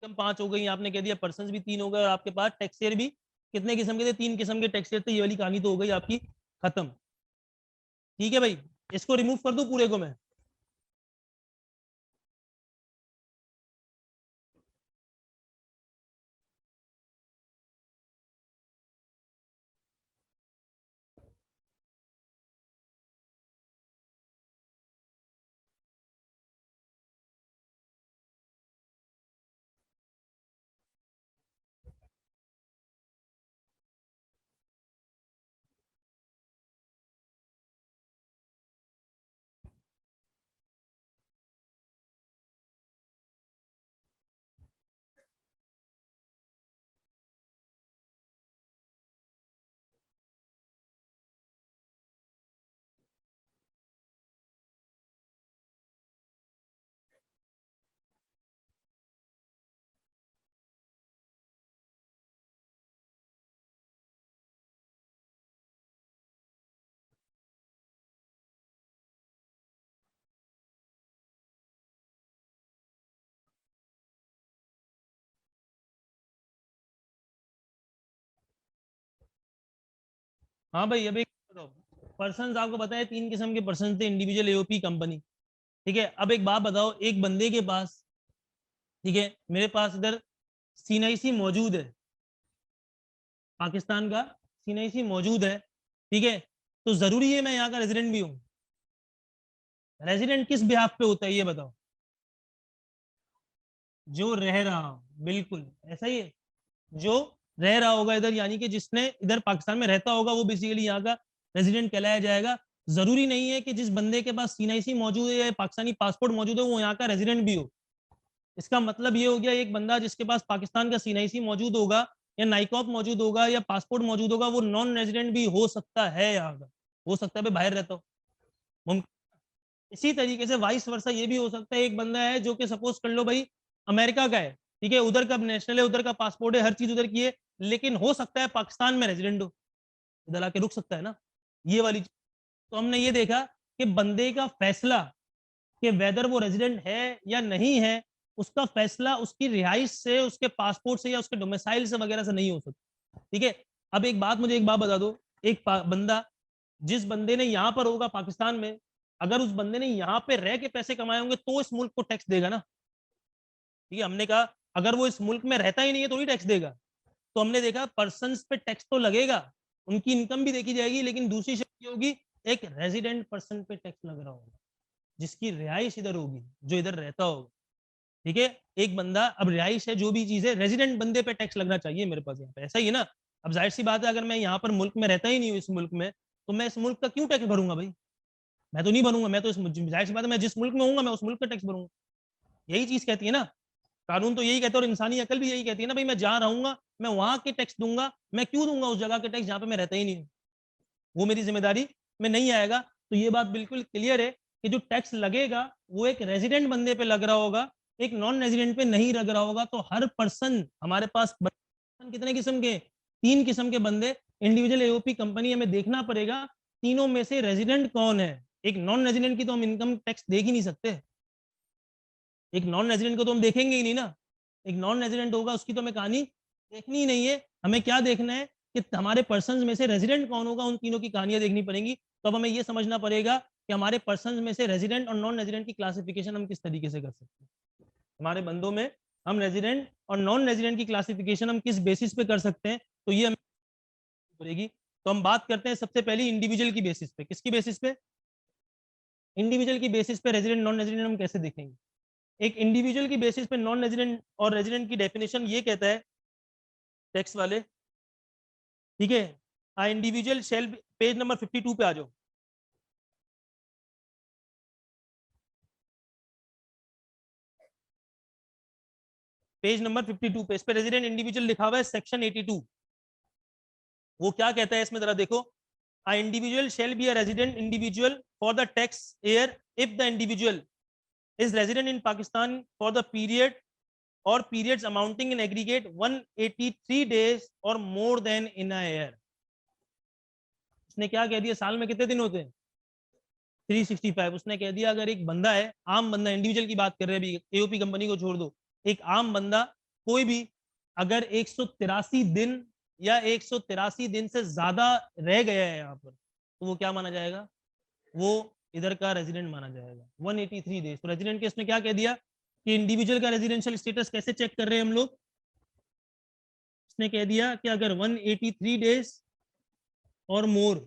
इनकम 5 हो गई, आपने कह दिया पर्सन भी 3 हो गए, और आपके पास टैक्स ईयर भी कितने किस्म के थे? 3 किस्म के टैक्स ईयर थे। ये वाली कहानी तो हो गई आपकी खत्म। ठीक है भाई, इसको रिमूव कर दूं पूरे को मैं? हाँ भाई, अब एक बताओ, पर्सन आपको बताया 3 किस्म के पर्सन थे, इंडिविजुअल, एओपी, कंपनी। ठीक है, अब एक बात बताओ, एक बंदे के पास, ठीक है, मेरे पास इधर सीएनआईसी मौजूद है, पाकिस्तान का सीएनआईसी मौजूद है। ठीक है, तो जरूरी है मैं यहाँ का रेजिडेंट भी हूँ? रेजिडेंट किस बिहाफ पे होता है ये बताओ? जो रह रहा हो, बिल्कुल ऐसा ही है, जो रह रहा होगा इधर, यानी कि जिसने इधर पाकिस्तान में रहता होगा वो बेसिकली यहाँ का रेजिडेंट कहलाया जाएगा। जरूरी नहीं है कि जिस बंदे के पास सीएनआईसी मौजूद है या पाकिस्तानी पासपोर्ट मौजूद है वो यहाँ का रेजिडेंट भी हो। इसका मतलब ये हो गया एक बंदा जिसके पास पाकिस्तान का सीएनआईसी मौजूद होगा या नाइकॉप मौजूद होगा या पासपोर्ट मौजूद होगा, वो नॉन रेजिडेंट भी हो सकता है यहाँ का, हो सकता है भाई बाहर रहता हो, मुमकिन। इसी तरीके से वाइस वर्सा ये भी हो सकता है, एक बंदा है जो कि सपोज कर लो भाई अमेरिका का है, ठीक है, उधर का नेशनल है, उधर का पासपोर्ट है, हर चीज उधर की है, लेकिन हो सकता है पाकिस्तान में रेजिडेंट हो, इधर आके रुक सकता है ना, ये वाली चीज। तो हमने ये देखा कि बंदे का फैसला कि वेदर वो रेजिडेंट है या नहीं है, उसका फैसला उसकी रिहाइश से, उसके पासपोर्ट से या उसके डोमिसाइल से वगैरह से नहीं हो सकता, ठीक है। अब एक बात मुझे एक बात बता दो, एक बंदा जिस बंदे ने यहाँ पर होगा पाकिस्तान में, अगर उस बंदे ने यहाँ पे रह के पैसे कमाए होंगे तो इस मुल्क को टैक्स देगा ना, ठीक है। हमने कहा अगर वो इस मुल्क में रहता ही नहीं है तो ही टैक्स देगा। तो हमने देखा पर्सन पे टैक्स तो लगेगा, उनकी इनकम भी देखी जाएगी, लेकिन दूसरी शर्त होगी एक रेजिडेंट पर्सन पे टैक्स लग रहा होगा, जिसकी रिहाइश इधर होगी, जो इधर रहता होगा, ठीक है। एक बंदा अब रिहाइश है, जो भी चीज है, रेजिडेंट बंदे पे टैक्स लगना चाहिए मेरे पास यहाँ पे, ऐसा ही है ना। अब जाहिर सी बात है अगर मैं यहाँ पर मुल्क में रहता ही नहीं हूँ इस मुल्क में, तो मैं इस मुल्क का क्यों टैक्स भरूंगा भाई, मैं तो नहीं भरूंगा, मैं तो जाहिर सी बात है मैं जिस मुल्क में हूँ मैं उस मुल्क का टैक्स भरूंगा, यही चीज कहती है ना, कानून तो यही कहता है और इंसानी अकल भी यही कहती है ना भाई, मैं जहाँ रहूंगा मैं वहां के टैक्स दूंगा, मैं क्यों दूंगा उस जगह के टैक्स जहाँ पे मैं रहता ही नहीं हूँ, वो मेरी जिम्मेदारी में नहीं आएगा। तो ये बात बिल्कुल क्लियर है कि जो टैक्स लगेगा वो एक रेजिडेंट बंदे पे लग रहा होगा, एक नॉन रेजिडेंट पे नहीं लग रहा होगा। तो हर पर्सन, हमारे पास कितने किस्म के, 3 किस्म के बंदे, इंडिविजुअल एओपी कंपनी हमें देखना पड़ेगा तीनों में से रेजिडेंट कौन है। एक नॉन रेजिडेंट की तो हम इनकम टैक्स देख ही नहीं सकते, एक नॉन रेजिडेंट को तो हम देखेंगे ही नहीं ना, एक नॉन रेजिडेंट होगा उसकी तो हमें कहानी देखनी ही नहीं है। हमें क्या देखना है कि हमारे पर्सन में से रेजिडेंट कौन होगा, उन तीनों की कहानियां देखनी पड़ेंगी। तो अब हमें यह समझना पड़ेगा कि हमारे पर्सन में से रेजिडेंट और नॉन रेजिडेंट की क्लासिफिकेशन हम किस तरीके से कर सकते हैं, हमारे बंदों में हम रेजिडेंट और नॉन रेजिडेंट की क्लासिफिकेशन हम किस बेसिस पे कर सकते हैं, तो ये हमें पड़ेगी। तो हम बात करते हैं सबसे पहले इंडिविजुअल की बेसिस पे। किसकी बेसिस पे? इंडिविजुअल की बेसिस पे रेजिडेंट नॉन रेजिडेंट हम कैसे देखेंगे। एक इंडिविजुअल की बेसिस पे नॉन रेजिडेंट और रेजिडेंट की डेफिनेशन ये कहता है, टेक्स्ट वाले, ठीक है, आ इंडिविजुअल शेल, पेज नंबर 52 पे आ जाओ। पेज नंबर 52 पे इस पे रेजिडेंट इंडिविजुअल लिखा हुआ है, सेक्शन 82। वो क्या कहता है इसमें जरा देखो, a individual shall be a resident individual for the tax year if the individual is resident in Pakistan for the period or periods amounting in aggregate 183 days or more than in a year। उसने क्या कह दिया, साल में कितने दिन होते हैं? 365। उसने कह दिया अगर एक बंदा है, आम बंदा, इंडिविजुअल की बात कर रहे हैं अभी, एओपी कंपनी को छोड़ दो, एक आम बंदा कोई भी अगर 183 दिन या 183 दिन से ज्यादा रह गया है यहाँ पर, तो वो क्या माना जाएगा? वो इधर का रेजिडेंट माना जाएगा। 183 डेज। तो रेजिडेंट के इसने क्या कह दिया कि इंडिविजुअल का रेजिडेंशियल स्टेटस कैसे चेक कर रहे हैं हम लोग, इसने कह दिया कि अगर 183 डेज और मोर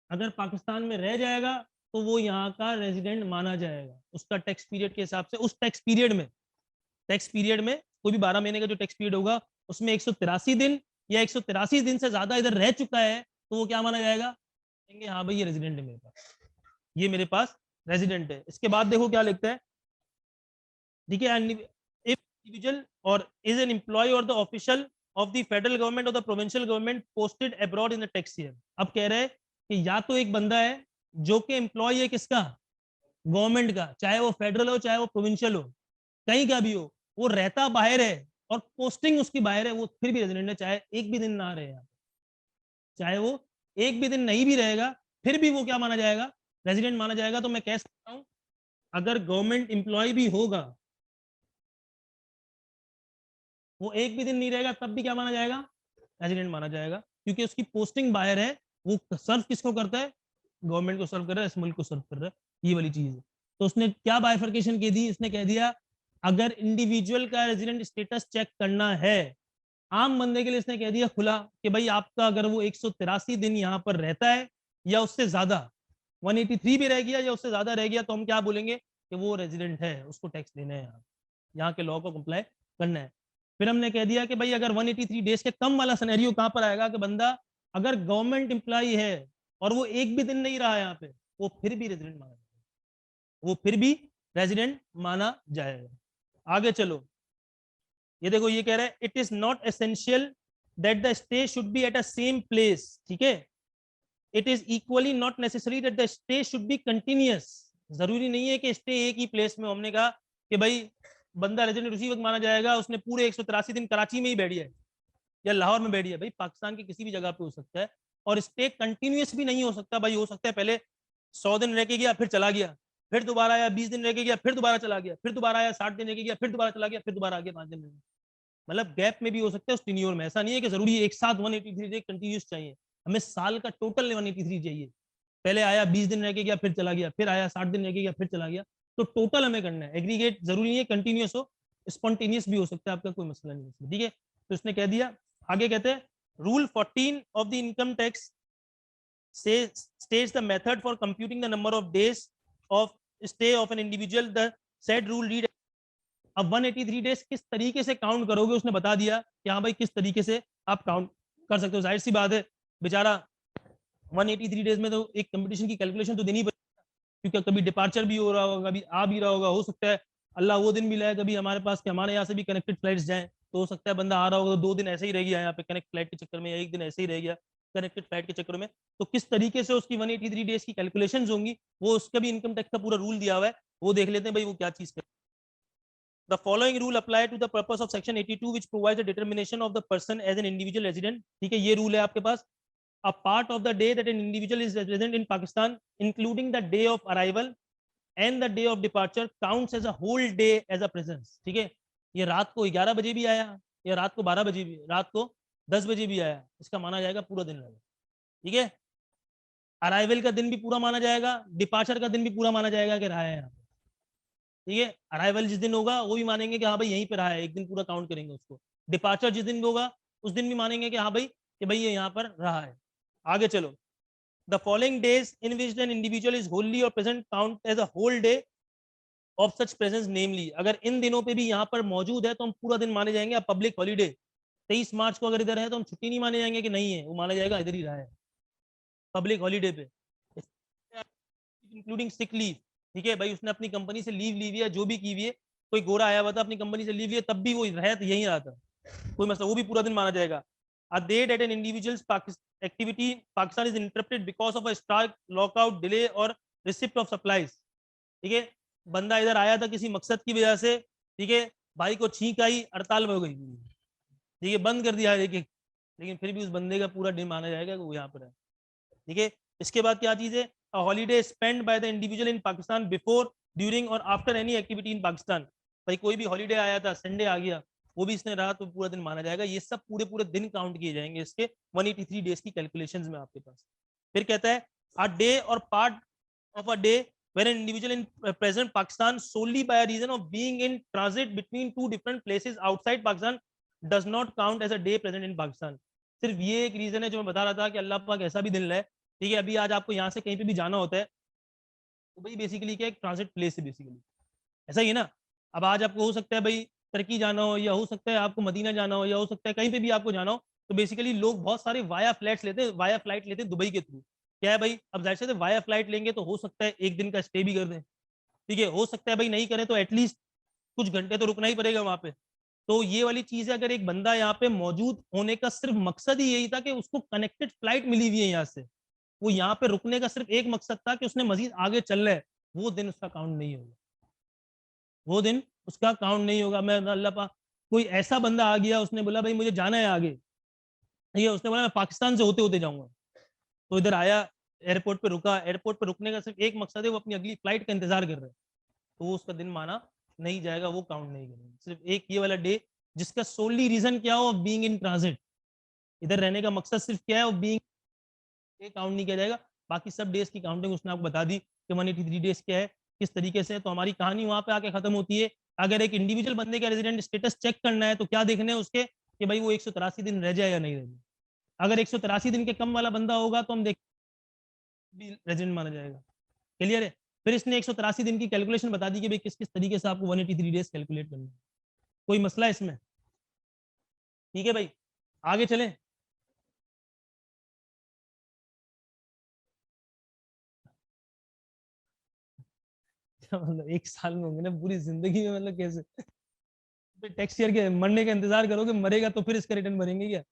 अगर पाकिस्तान में रह जाएगा तो वो यहाँ का रेजिडेंट माना जाएगा, उसका टैक्स पीरियड के हिसाब से। उस टैक्स पीरियड में कोई भी 12 महीने का जो टैक्स पीरियड होगा उसमें 183 दिन या 183 दिन से ज्यादा इधर रह चुका है तो वो क्या माना जाएगा? हाँ भाई ये रेजिडेंट है मेरे पास, ये मेरे पास रेजिडेंट है। इसके बाद देखो क्या लिखता है, ठीक है, individual or is an employ or the official of the federal government or the provincial government posted abroad in the tax year. अब कह रहे हैं कि या तो एक बंदा है जो कि एम्प्लॉय है किसका? गवर्नमेंट का, चाहे वो फेडरल हो चाहे वो प्रोविंशियल हो, कहीं का भी हो, वो रहता बाहर है और पोस्टिंग उसकी बाहर है, वो फिर भी रेजिडेंट है, चाहे एक भी दिन ना रहे यहाँ, चाहे वो एक भी दिन नहीं भी रहेगा फिर भी वो क्या माना जाएगा? रेजिडेंट माना जाएगा। तो मैं कह सकता हूं अगर गवर्नमेंट एम्प्लॉय भी होगा, वो एक भी दिन नहीं रहेगा तब भी क्या माना जाएगा? रेजिडेंट माना जाएगा, क्योंकि उसकी पोस्टिंग बाहर है, वो सर्व किसको करता है? गवर्नमेंट को सर्व कर रहा है, इस मुल्क को सर्व कर रहा है, ये वाली चीज है। तो उसने क्या बाइफर्केशन की दी, उसने कह दिया अगर इंडिविजुअल का रेजिडेंट स्टेटस चेक करना है आम बंदे के लिए, इसने कह दिया खुला कि भाई आपका अगर वो 183 दिन यहाँ पर रहता है या उससे ज्यादा, 183 भी रह गया या उससे ज्यादा रह गया, तो हम क्या बोलेंगे कि वो रेजिडेंट है, उसको टैक्स देना है, यहाँ के लॉ को कंप्लाई करना है। फिर हमने कह दिया कि भाई अगर 183 डेज के कम वाला सिनेरियो कहां पर आएगा कि बंदा अगर गवर्नमेंट एम्प्लॉय है और वो एक भी दिन नहीं रहा यहाँ पे, वो फिर भी रेजिडेंट माना जाएगा, वो फिर भी रेजिडेंट माना जाएगा। आगे चलो, ये देखो ये कह रहा है it is not essential that the stay should be at a same place, ठीक है। It is equally not necessary that the stay should be continuous, जरूरी नहीं है कि स्टे एक ही प्लेस में। हमने कहा कि भाई बंदा रेजिडेंट उसी वक्त माना जाएगा उसने पूरे 183 दिन कराची में ही बैठ गया है या लाहौर में बैठ गया, भाई पाकिस्तान की किसी भी जगह पे हो सकता है। और स्टे कंटिन्यूअस भी नहीं हो सकता भाई, हो सकता है पहले 100 दिन रह के गया फिर चला गया, फिर दोबारा आया 20 दिन रह के गया फिर दोबारा चला गया, फिर दोबारा आया 60 दिन रह के गया फिर दोबारा चला गया, फिर दोबारा आ गया 5 दिन, मतलब गैप में भी हो सकता है उस टीनियोर में। ऐसा नहीं है कि जरूरी एक साथ 183 डे कंटिन्यूस चाहिए, हमें साल का टोटल 183 चाहिए। पहले आया 20 दिन रह के गया फिर चला गया, फिर आया 60 दिन रह के गया फिर चला गया, तो टोटल हमें करना है। एग्रीगेट जरूरी नहीं है कंटिन्यूस हो, स्पॉन्टेनियस भी हो सकता है, आपका कोई मसला नहीं है, ठीक है। तो उसने कह दिया। आगे कहते हैं rule 14 of the income tax states the method for computing the number of days of stay of an individual. The said rule read, अब 183 डेज किस तरीके से काउंट करोगे उसने बता दिया कि हाँ भाई किस तरीके से आप काउंट कर सकते हो। जाहिर सी बात है बेचारा 183 डेज में तो एक कंपटीशन की कैलकुलेशन तो देनी पड़ेगी, क्योंकि कभी डिपार्चर भी हो रहा होगा, कभी आ भी रहा होगा, हो सकता है अल्लाह वो दिन भी लाए कभी हमारे पास कि हमारे यहाँ से भी कनेक्टेड फ्लाइट्स जाएं, तो हो सकता है बंदा आ रहा होगा तो 2 दिन ऐसे ही रह गया यहाँ पे कनेक्ट फ्लाइट के चक्कर में, या 1 दिन ऐसे ही रह गया कनेक्टेड फ्लाइट के चक्कर में। तो किस तरीके से उसकी 183 डेज की कैलकुलेशंस होंगी, वो उसका भी इनकम टैक्स का पूरा रूल दिया हुआ है, वो देख लेते हैं भाई वो क्या चीज है। The following rule apply to the purpose of section 82 which provides the determination of the person as an individual resident, ठीक है। ये रूल है आपके पास। A part of the day that an individual is resident in Pakistan including the day of arrival and the day of departure counts as a whole day as a presence, ठीक है। ये रात को 11 बजे भी आया या रात को 12 बजे भी, रात को 10 बजे भी आया, इसका माना जाएगा पूरा दिन रहेगा, ठीक है। अराइवल का दिन भी पूरा माना जाएगा, डिपार्चर का दिन भी पूरा माना जाएगा कि रहा है यहाँ, ठीक है। अराइवल जिस दिन होगा वो भी मानेंगे कि हाँ भाई यहीं पे रहा है, एक दिन पूरा काउंट करेंगे उसको। डिपार्चर जिस दिन होगा उस दिन भी मानेंगे कि हाँ भाई कि भाई ये यहाँ पर रहा है। आगे चलो, the following days in which an individual is wholly or present count as a whole day of such presence, namely अगर इन दिनों पे भी यहाँ पर मौजूद है तो हम पूरा दिन माने जाएंगे। अब पब्लिक हॉलीडे 23 मार्च को अगर इधर है तो हम छुट्टी नहीं माने जाएंगे कि नहीं है, वो माना जाएगा इधर ही रहा है पब्लिक हॉलीडे पे, इंक्लूडिंग सिक लीव, ठीक है। भाई उसने अपनी कंपनी से लीव ली हुई है, जो भी की हुई है, कोई गोरा आया हुआ था अपनी कंपनी से लीव लिया तब भी वो रहा तो यहीं रहा था, कोई मसला, वो भी पूरा दिन माना जाएगा। A day that an individual's activity Pakistan is interrupted because of a strike, lockout, delay or receipt of supplies, ठीक है। बंदा इधर आया था किसी मकसद की वजह से, ठीक है, भाई को छींक आई, हड़ताल में हो गई, ठीक है, बंद कर दिया एक एक, लेकिन फिर भी उस बंदे का पूरा दिन माना जाएगा कि वो यहाँ पर है, ठीक है। इसके बाद क्या चीज है, a holiday spent by the individual in Pakistan before, during और after any activity in Pakistan, भाई कोई भी हॉलीडे आया था, संडे आ गया, वो भी इसने रहा तो पूरा दिन माना जाएगा। ये सब पूरे पूरे दिन काउंट किए जाएंगे इसके 183 डेज की कैलकुलेशंस में आपके पास। फिर कहता है a day or part of a day when an individual in present Pakistan solely by a reason of being in transit between two different places outside Pakistan does not count as a day present in Pakistan। सिर्फ ये एक reason है जो मैं बता रहा था कि अल्लाह पाक ऐसा भी दिन लाए, ठीक है। अभी आज आपको यहाँ से कहीं पे भी जाना होता है तो भाई बेसिकली क्या, एक ट्रांजिट प्लेस है बेसिकली, ऐसा ही है ना। अब आज आपको हो सकता है भाई तुर्की जाना हो, या हो सकता है आपको मदीना जाना हो, या हो सकता है कहीं पे भी आपको जाना हो, तो बेसिकली लोग बहुत सारे वाया फ्लाइट लेते हैं, वाया फ्लाइट लेते हैं दुबई के थ्रू। क्या है भाई, अब जाहिर से वाया फ्लाइट लेंगे तो हो सकता है एक दिन का स्टे भी कर दें, ठीक है। हो सकता है भाई नहीं करें तो एटलीस्ट कुछ घंटे तो रुकना ही पड़ेगा वहां पे। तो ये वाली चीज है, अगर एक बंदा यहाँ पे मौजूद होने का सिर्फ मकसद ही यही था कि उसको कनेक्टेड फ्लाइट मिली हुई है यहाँ से, वो यहाँ पे रुकने का सिर्फ एक मकसद था कि उसने मजीद आगे चल रहा है, वो दिन उसका काउंट नहीं होगा, वो दिन उसका काउंट नहीं होगा। मैं अल्लाह पा कोई ऐसा बंदा आ गया उसने बोला भाई मुझे जाना है आगे, ठीक है, उसने बोला मैं पाकिस्तान से होते होते जाऊंगा, तो इधर आया, एयरपोर्ट पे रुका, एयरपोर्ट पे रुकने का सिर्फ एक मकसद है, वो अपनी अगली फ्लाइट का इंतजार कर रहा है, तो वो उसका दिन माना नहीं जाएगा, वो काउंट नहीं करेंगे। सिर्फ एक ये वाला डे जिसका सोली रीजन क्या हो, बीइंग इन ट्रांजिट, इधर रहने का मकसद सिर्फ क्या है, वो बीइंग, ये काउंट नहीं किया जाएगा। बाकी सब डेज की काउंटिंग उसने आपको बता दी कि 183 डेज क्या है, किस तरीके से। तो हमारी कहानी वहां पे आके खत्म होती है। अगर एक इंडिविजुअल बंदे का रेजिडेंट स्टेटस चेक करना है तो क्या देखने है उसके कि भाई वो 183 दिन रह जाए या नहीं रह जाए। अगर 183 दिन के कम वाला बंदा होगा तो हम देख रेजिडेंट माना जाएगा। क्लियर है। फिर इसने 183 दिन की कैलकुलेशन बता दी कि भाई किस किस तरीके से आपको 183 डेज कैलकुलेट करना है। कोई मसला है इसमें? ठीक है भाई, आगे चलें। क्या मतलब 1 साल में होंगे ना, पूरी जिंदगी में मतलब कैसे? टैक्स ईयर के मरने का इंतजार करोगे, मरेगा तो फिर इसका रिटर्न भरेंगे क्या?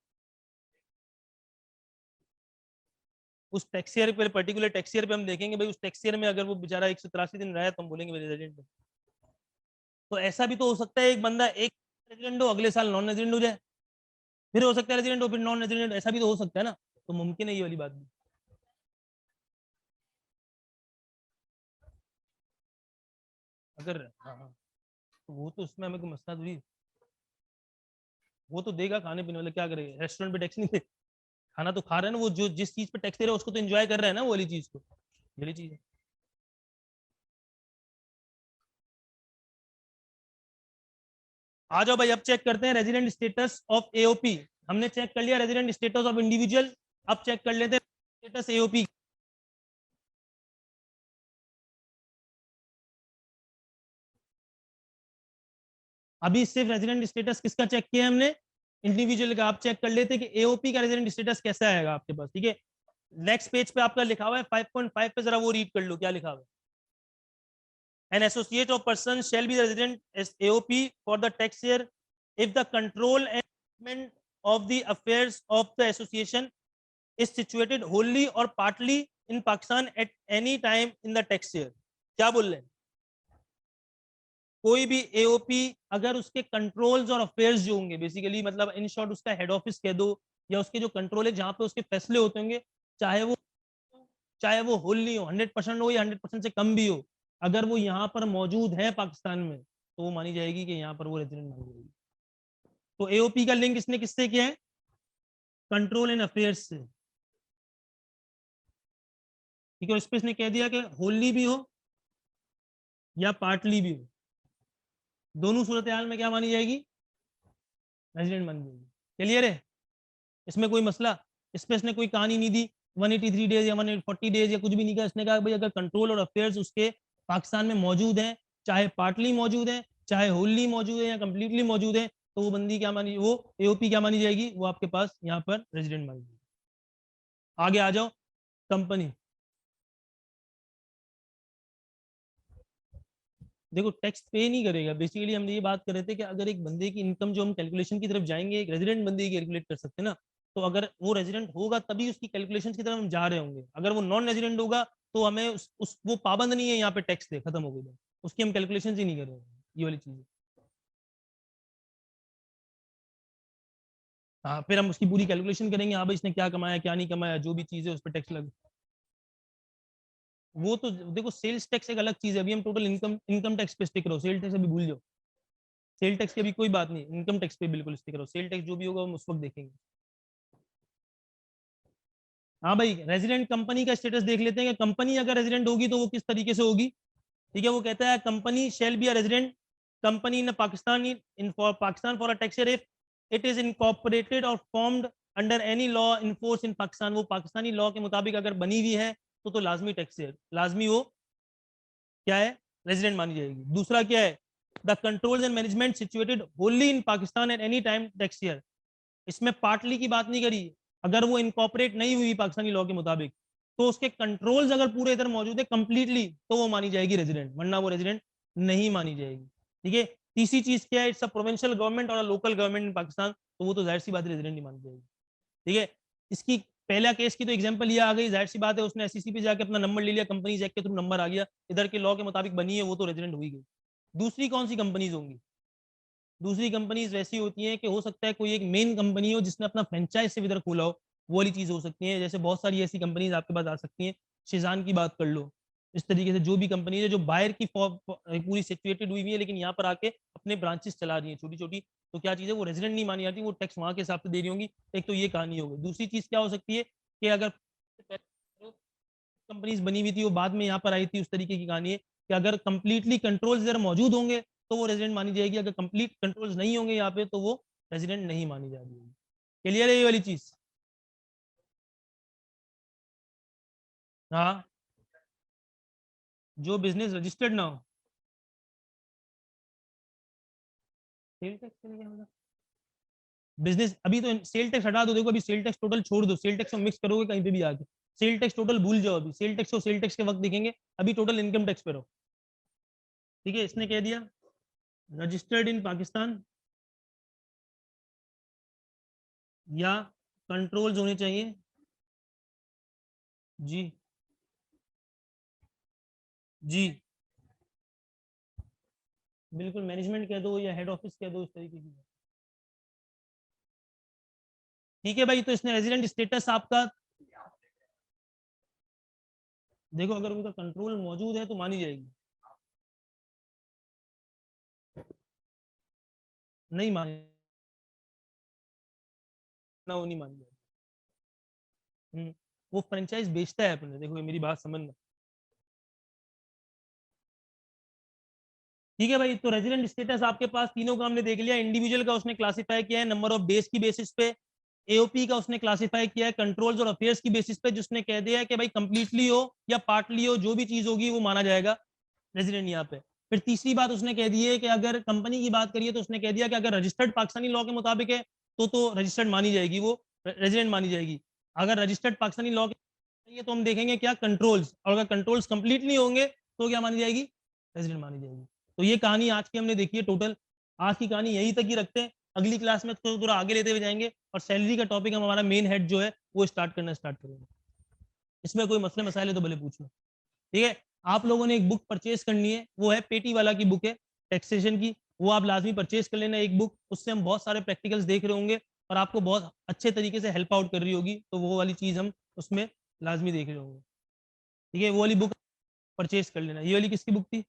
उस टैक्स ईयर पे, पर्टिकुलर टैक्स ईयर पे हम देखेंगे भाई, उस टैक्स ईयर में अगर वो बेचारा 183 दिन रहा है तो हम बोलेंगे रेजिडेंट है। तो ऐसा भी तो हो सकता है एक बंदा एक रेजिडेंट हो, अगले साल नॉन रेजिडेंट हो जाए, फिर हो सकता है रेजिडेंट हो, फिर नॉन रेजिडेंट, ऐसा भी तो हो सकता है ना। तो मुमकिन है ये वाली बात भी। अगर हाँ हाँ, तो वो तो उसमें हमें कोई मसला थोड़ी, वो तो देगा खाने पीने वाले, क्या करेगा, रेस्टोरेंट पे टैक्स नहीं दे, खाना तो खा रहे हैं ना वो, जो जिस चीज पे टैक्स दे रहे हैं उसको तो एंजॉय कर रहे हैं ना, वो वाली चीज को, ये वाली चीज है। आ जाओ भाई, अब चेक करते हैं रेजिडेंट स्टेटस ऑफ एओपी। हमने चेक कर लिया रेजिडेंट स्टेटस ऑफ इंडिविजुअल, अब चेक कर लेते हैं स्टेटस एओपी। अभी सिर्फ रेजिडेंट स्टेटस किसका चेक किया हमने, इंडिविजुअल का। आप चेक कर लेते हैं कि एओपी का रेजिडेंट स्टेटस कैसा आएगा आपके पास, ठीक है। नेक्स्ट पेज पे आपका लिखा हुआ है 5.5 पे, जरा वो रीड कर लो क्या लिखा हुआ है। An associate of person shall be resident as AOP for the tax year if the control and management of the affairs of the association is situated wholly or partly in Pakistan at any time in the tax year। क्या बोल रहे हैं, कोई भी AOP अगर उसके controls और affairs जो होंगे, बेसिकली मतलब इन शॉर्ट उसका हेड ऑफिस कह दो, या उसके जो कंट्रोल है जहां पे उसके फैसले होते होंगे, चाहे वो होल नहीं हो, 100% हो या 100% से कम भी हो, अगर वो यहाँ पर मौजूद है पाकिस्तान में, तो वो मानी जाएगी कि यहाँ पर वो रेजिडेंट मानी जाएगी। तो एओपी का लिंक इसने किससे किया है, कंट्रोल एंड अफेयर्स से, ठीक है। इस पे इसने कह दिया कि होली भी हो या पार्टली भी हो, दोनों सूरत हाल में क्या मानी जाएगी, रेजिडेंट मानी जाएगी। क्लियर है, इसमें कोई मसला, इस पे इसने कोई कहानी नहीं दी 183 डेज या 140 डेज या कुछ भी नहीं कहा। इसने कहा भाई अगर कंट्रोल और अफेयर्स उसके पाकिस्तान में मौजूद हैं, चाहे पार्टली मौजूद है, चाहे होली मौजूद है या कंप्लीटली मौजूद है, तो वो बंदी क्या मानी, वो एओपी क्या मानी जाएगी, वो आपके पास यहाँ पर रेजिडेंट मानी जाएगी। आगे आ जाओ, कंपनी। देखो टैक्स पे नहीं करेगा, बेसिकली हम ये बात कर रहे थे कि अगर एक बंदे की इनकम जो हम कैलकुलेशन की तरफ जाएंगे, एक रेजिडेंट बंदे की कैलकुलेट कर सकते हैं ना, तो अगर वो रेजिडेंट होगा तभी उसकी कैलकुलेशन की तरफ हम जा रहे होंगे। अगर वो नॉन रेजिडेंट होगा तो हमें वो पाबंद नहीं है यहाँ पे टैक्स दे, खत्म हो गई, उसकी हम कैलकुलेशन ही नहीं कर रहे हैं, ये वाली चीज है। हाँ, फिर हम उसकी पूरी कैलकुलेशन करेंगे, हाँ भाई इसने क्या कमाया क्या नहीं कमाया, जो भी चीज है उस पर टैक्स लगे। वो तो देखो सेल्स टैक्स एक अलग चीज है, अभी हम टोटल इनकम टैक्स पे स्टिक रहो, सेल टैक्स अभी भूल जाओ, सेल टैक्स की अभी कोई बात नहीं, इनकम टैक्स पे बिल्कुल स्टिक रहो, सेल टैक्स जो भी होगा हम उस वक्त देखेंगे। हाँ भाई, रेजिडेंट कंपनी का स्टेटस देख लेते हैं कि कंपनी अगर रेजिडेंट होगी तो वो किस तरीके से होगी, ठीक है। वो कहता है company shall be a resident company in Pakistan, in for Pakistan for a tax year if it is incorporated or formed under any law in force in Pakistan. वो पाकिस्तानी लॉ के मुताबिक अगर बनी हुई है तो लाजमी टैक्स ईयर, लाजमी वो क्या है, रेजिडेंट मानी जाएगी। दूसरा क्या है, the controls and management situated Holi in Pakistan at any time tax year. इसमें पार्टली की बात नहीं करी, अगर वो इनकॉर्पोरेट नहीं हुई पाकिस्तानी लॉ के मुताबिक, तो उसके कंट्रोल्स अगर पूरे इधर मौजूद है कंप्लीटली, तो वो मानी जाएगी रेजिडेंट, वरना वो रेजिडेंट नहीं मानी जाएगी, ठीक है। तीसरी चीज क्या है, इट्स अ प्रोविंशियल गवर्नमेंट और लोकल गवर्नमेंट इन पाकिस्तान, तो वो तो जाहिर सी बात रेजिडेंट नहीं मानी जाएगी, ठीक है। इसकी पहला केस की तो एग्जांपल ये आ गई, जाहिर सी बात है उसने एसईसी पे जाके अपना नंबर ले लिया, कंपनीज एक्ट के थ्रू नंबर आ गया, इधर के लॉ के मुताबिक बनी है, वो तो रेजिडेंट हुई गई। दूसरी कौन सी कंपनीज होंगी, दूसरी कंपनीज वैसी होती हैं कि हो सकता है कोई एक मेन कंपनी हो जिसने अपना फ्रेंचाइज से इधर खोला हो, वो वाली चीज हो सकती है। जैसे बहुत सारी ऐसी कंपनीज आपके पास आ सकती हैं, शिजान की बात कर लो, इस तरीके से जो भी कंपनी है जो बाहर की पूरी सिचुएटेड हुई है लेकिन यहाँ पर आके अपने ब्रांचेस चला रही है छोटी छोटी, तो क्या चीज़ है, वो रेजिडेंट नहीं मानी जाती, वो टैक्स वहाँ के हिसाब से दे रही होंगी। एक तो ये कहानी हो गई। दूसरी चीज क्या हो सकती है कि अगर कंपनीज बनी हुई थी वो बाद में यहाँ पर आई थी, उस तरीके की कहानी है कि अगर कंप्लीटली कंट्रोल्स इधर मौजूद होंगे तो वो रेजिडेंट मानी जाएगी, अगर कंप्लीट कंट्रोल्स नहीं होंगे यहाँ पे तो वो रेजिडेंट नहीं मानी जाएगी। क्लियर है ये वाली चीज, हाँ। जो बिजनेस रजिस्टर्ड ना हो, सेल टैक्स के लिए क्या होगा, बिजनेस अभी तो सेल टैक्स हटा दो, देखो अभी सेल टैक्स टोटल छोड़ दो, सेल टैक्स में मिक्स करोगे कहीं पे भी आके, सेल टैक्स टोटल भूल जाओ, अभी सेल टैक्स को सेल टैक्स के वक्त देखेंगे, अभी टोटल इनकम टैक्स पे रहो। ठीक है, इसने कह दिया रजिस्टर्ड इन पाकिस्तान या कंट्रोल्स होने चाहिए। जी जी बिल्कुल, मैनेजमेंट कह दो या हेड ऑफिस कह दो, इस तरीके की। ठीक है भाई, तो इसने रेजिडेंट स्टेटस आपका देखो, अगर उनका कंट्रोल मौजूद है तो मानी जाएगी, नहीं मानी ना, वो नहीं मानी जाएगी। वो फ्रेंचाइज बेचता है अपने, देखो ये मेरी बात समझना। ठीक है भाई, तो रेजिडेंट स्टेटस आपके पास तीनों का हमने देख लिया। इंडिविजुअल का उसने क्लासिफाई किया है नंबर ऑफ डेज की बेसिस पे, एओपी का उसने क्लासिफाई किया है कंट्रोल्स और अफेयर्स की बेसिस पे, जिसने कह दिया है कि भाई कंप्लीटली हो या पार्टली हो, जो भी चीज होगी वो माना जाएगा रेजिडेंट यहाँ पे। फिर तीसरी बात उसने कह दी है कि अगर कंपनी की बात करिए तो उसने कह दिया कि अगर रजिस्टर्ड पाकिस्तानी लॉ के मुताबिक है तो रजिस्टर्ड मानी जाएगी, वो रेजिडेंट मानी जाएगी। अगर रजिस्टर्ड पाकिस्तानी लॉ के तो हम देखेंगे क्या कंट्रोल्स, और अगर कंट्रोल्स कंप्लीट नहीं होंगे तो क्या मानी जाएगी, रेजिडेंट मानी जाएगी। तो ये कहानी आज की हमने देखी है टोटल। आज की कहानी यही तक ही रखते हैं, अगली क्लास में तो थोड़ा आगे लेते हुए जाएंगे और सैलरी का टॉपिक हम हमारा मेन हेड जो है वो स्टार्ट करेंगे। इसमें कोई मसले मसाइल है तो भले पूछ लो। ठीक है, आप लोगों ने एक बुक परचेज करनी है, वो है पेटी वाला की बुक है टैक्सेशन की, वो आप लाजमी परचेज कर लेना एक बुक। उससे हम बहुत सारे प्रैक्टिकल्स देख रहे होंगे और आपको बहुत अच्छे तरीके से हेल्प आउट कर रही होगी, तो वो वाली चीज हम उसमें लाजमी देख रहे होंगे। ठीक है, वो वाली बुक परचेज कर लेना। ये वाली किसकी बुक थी?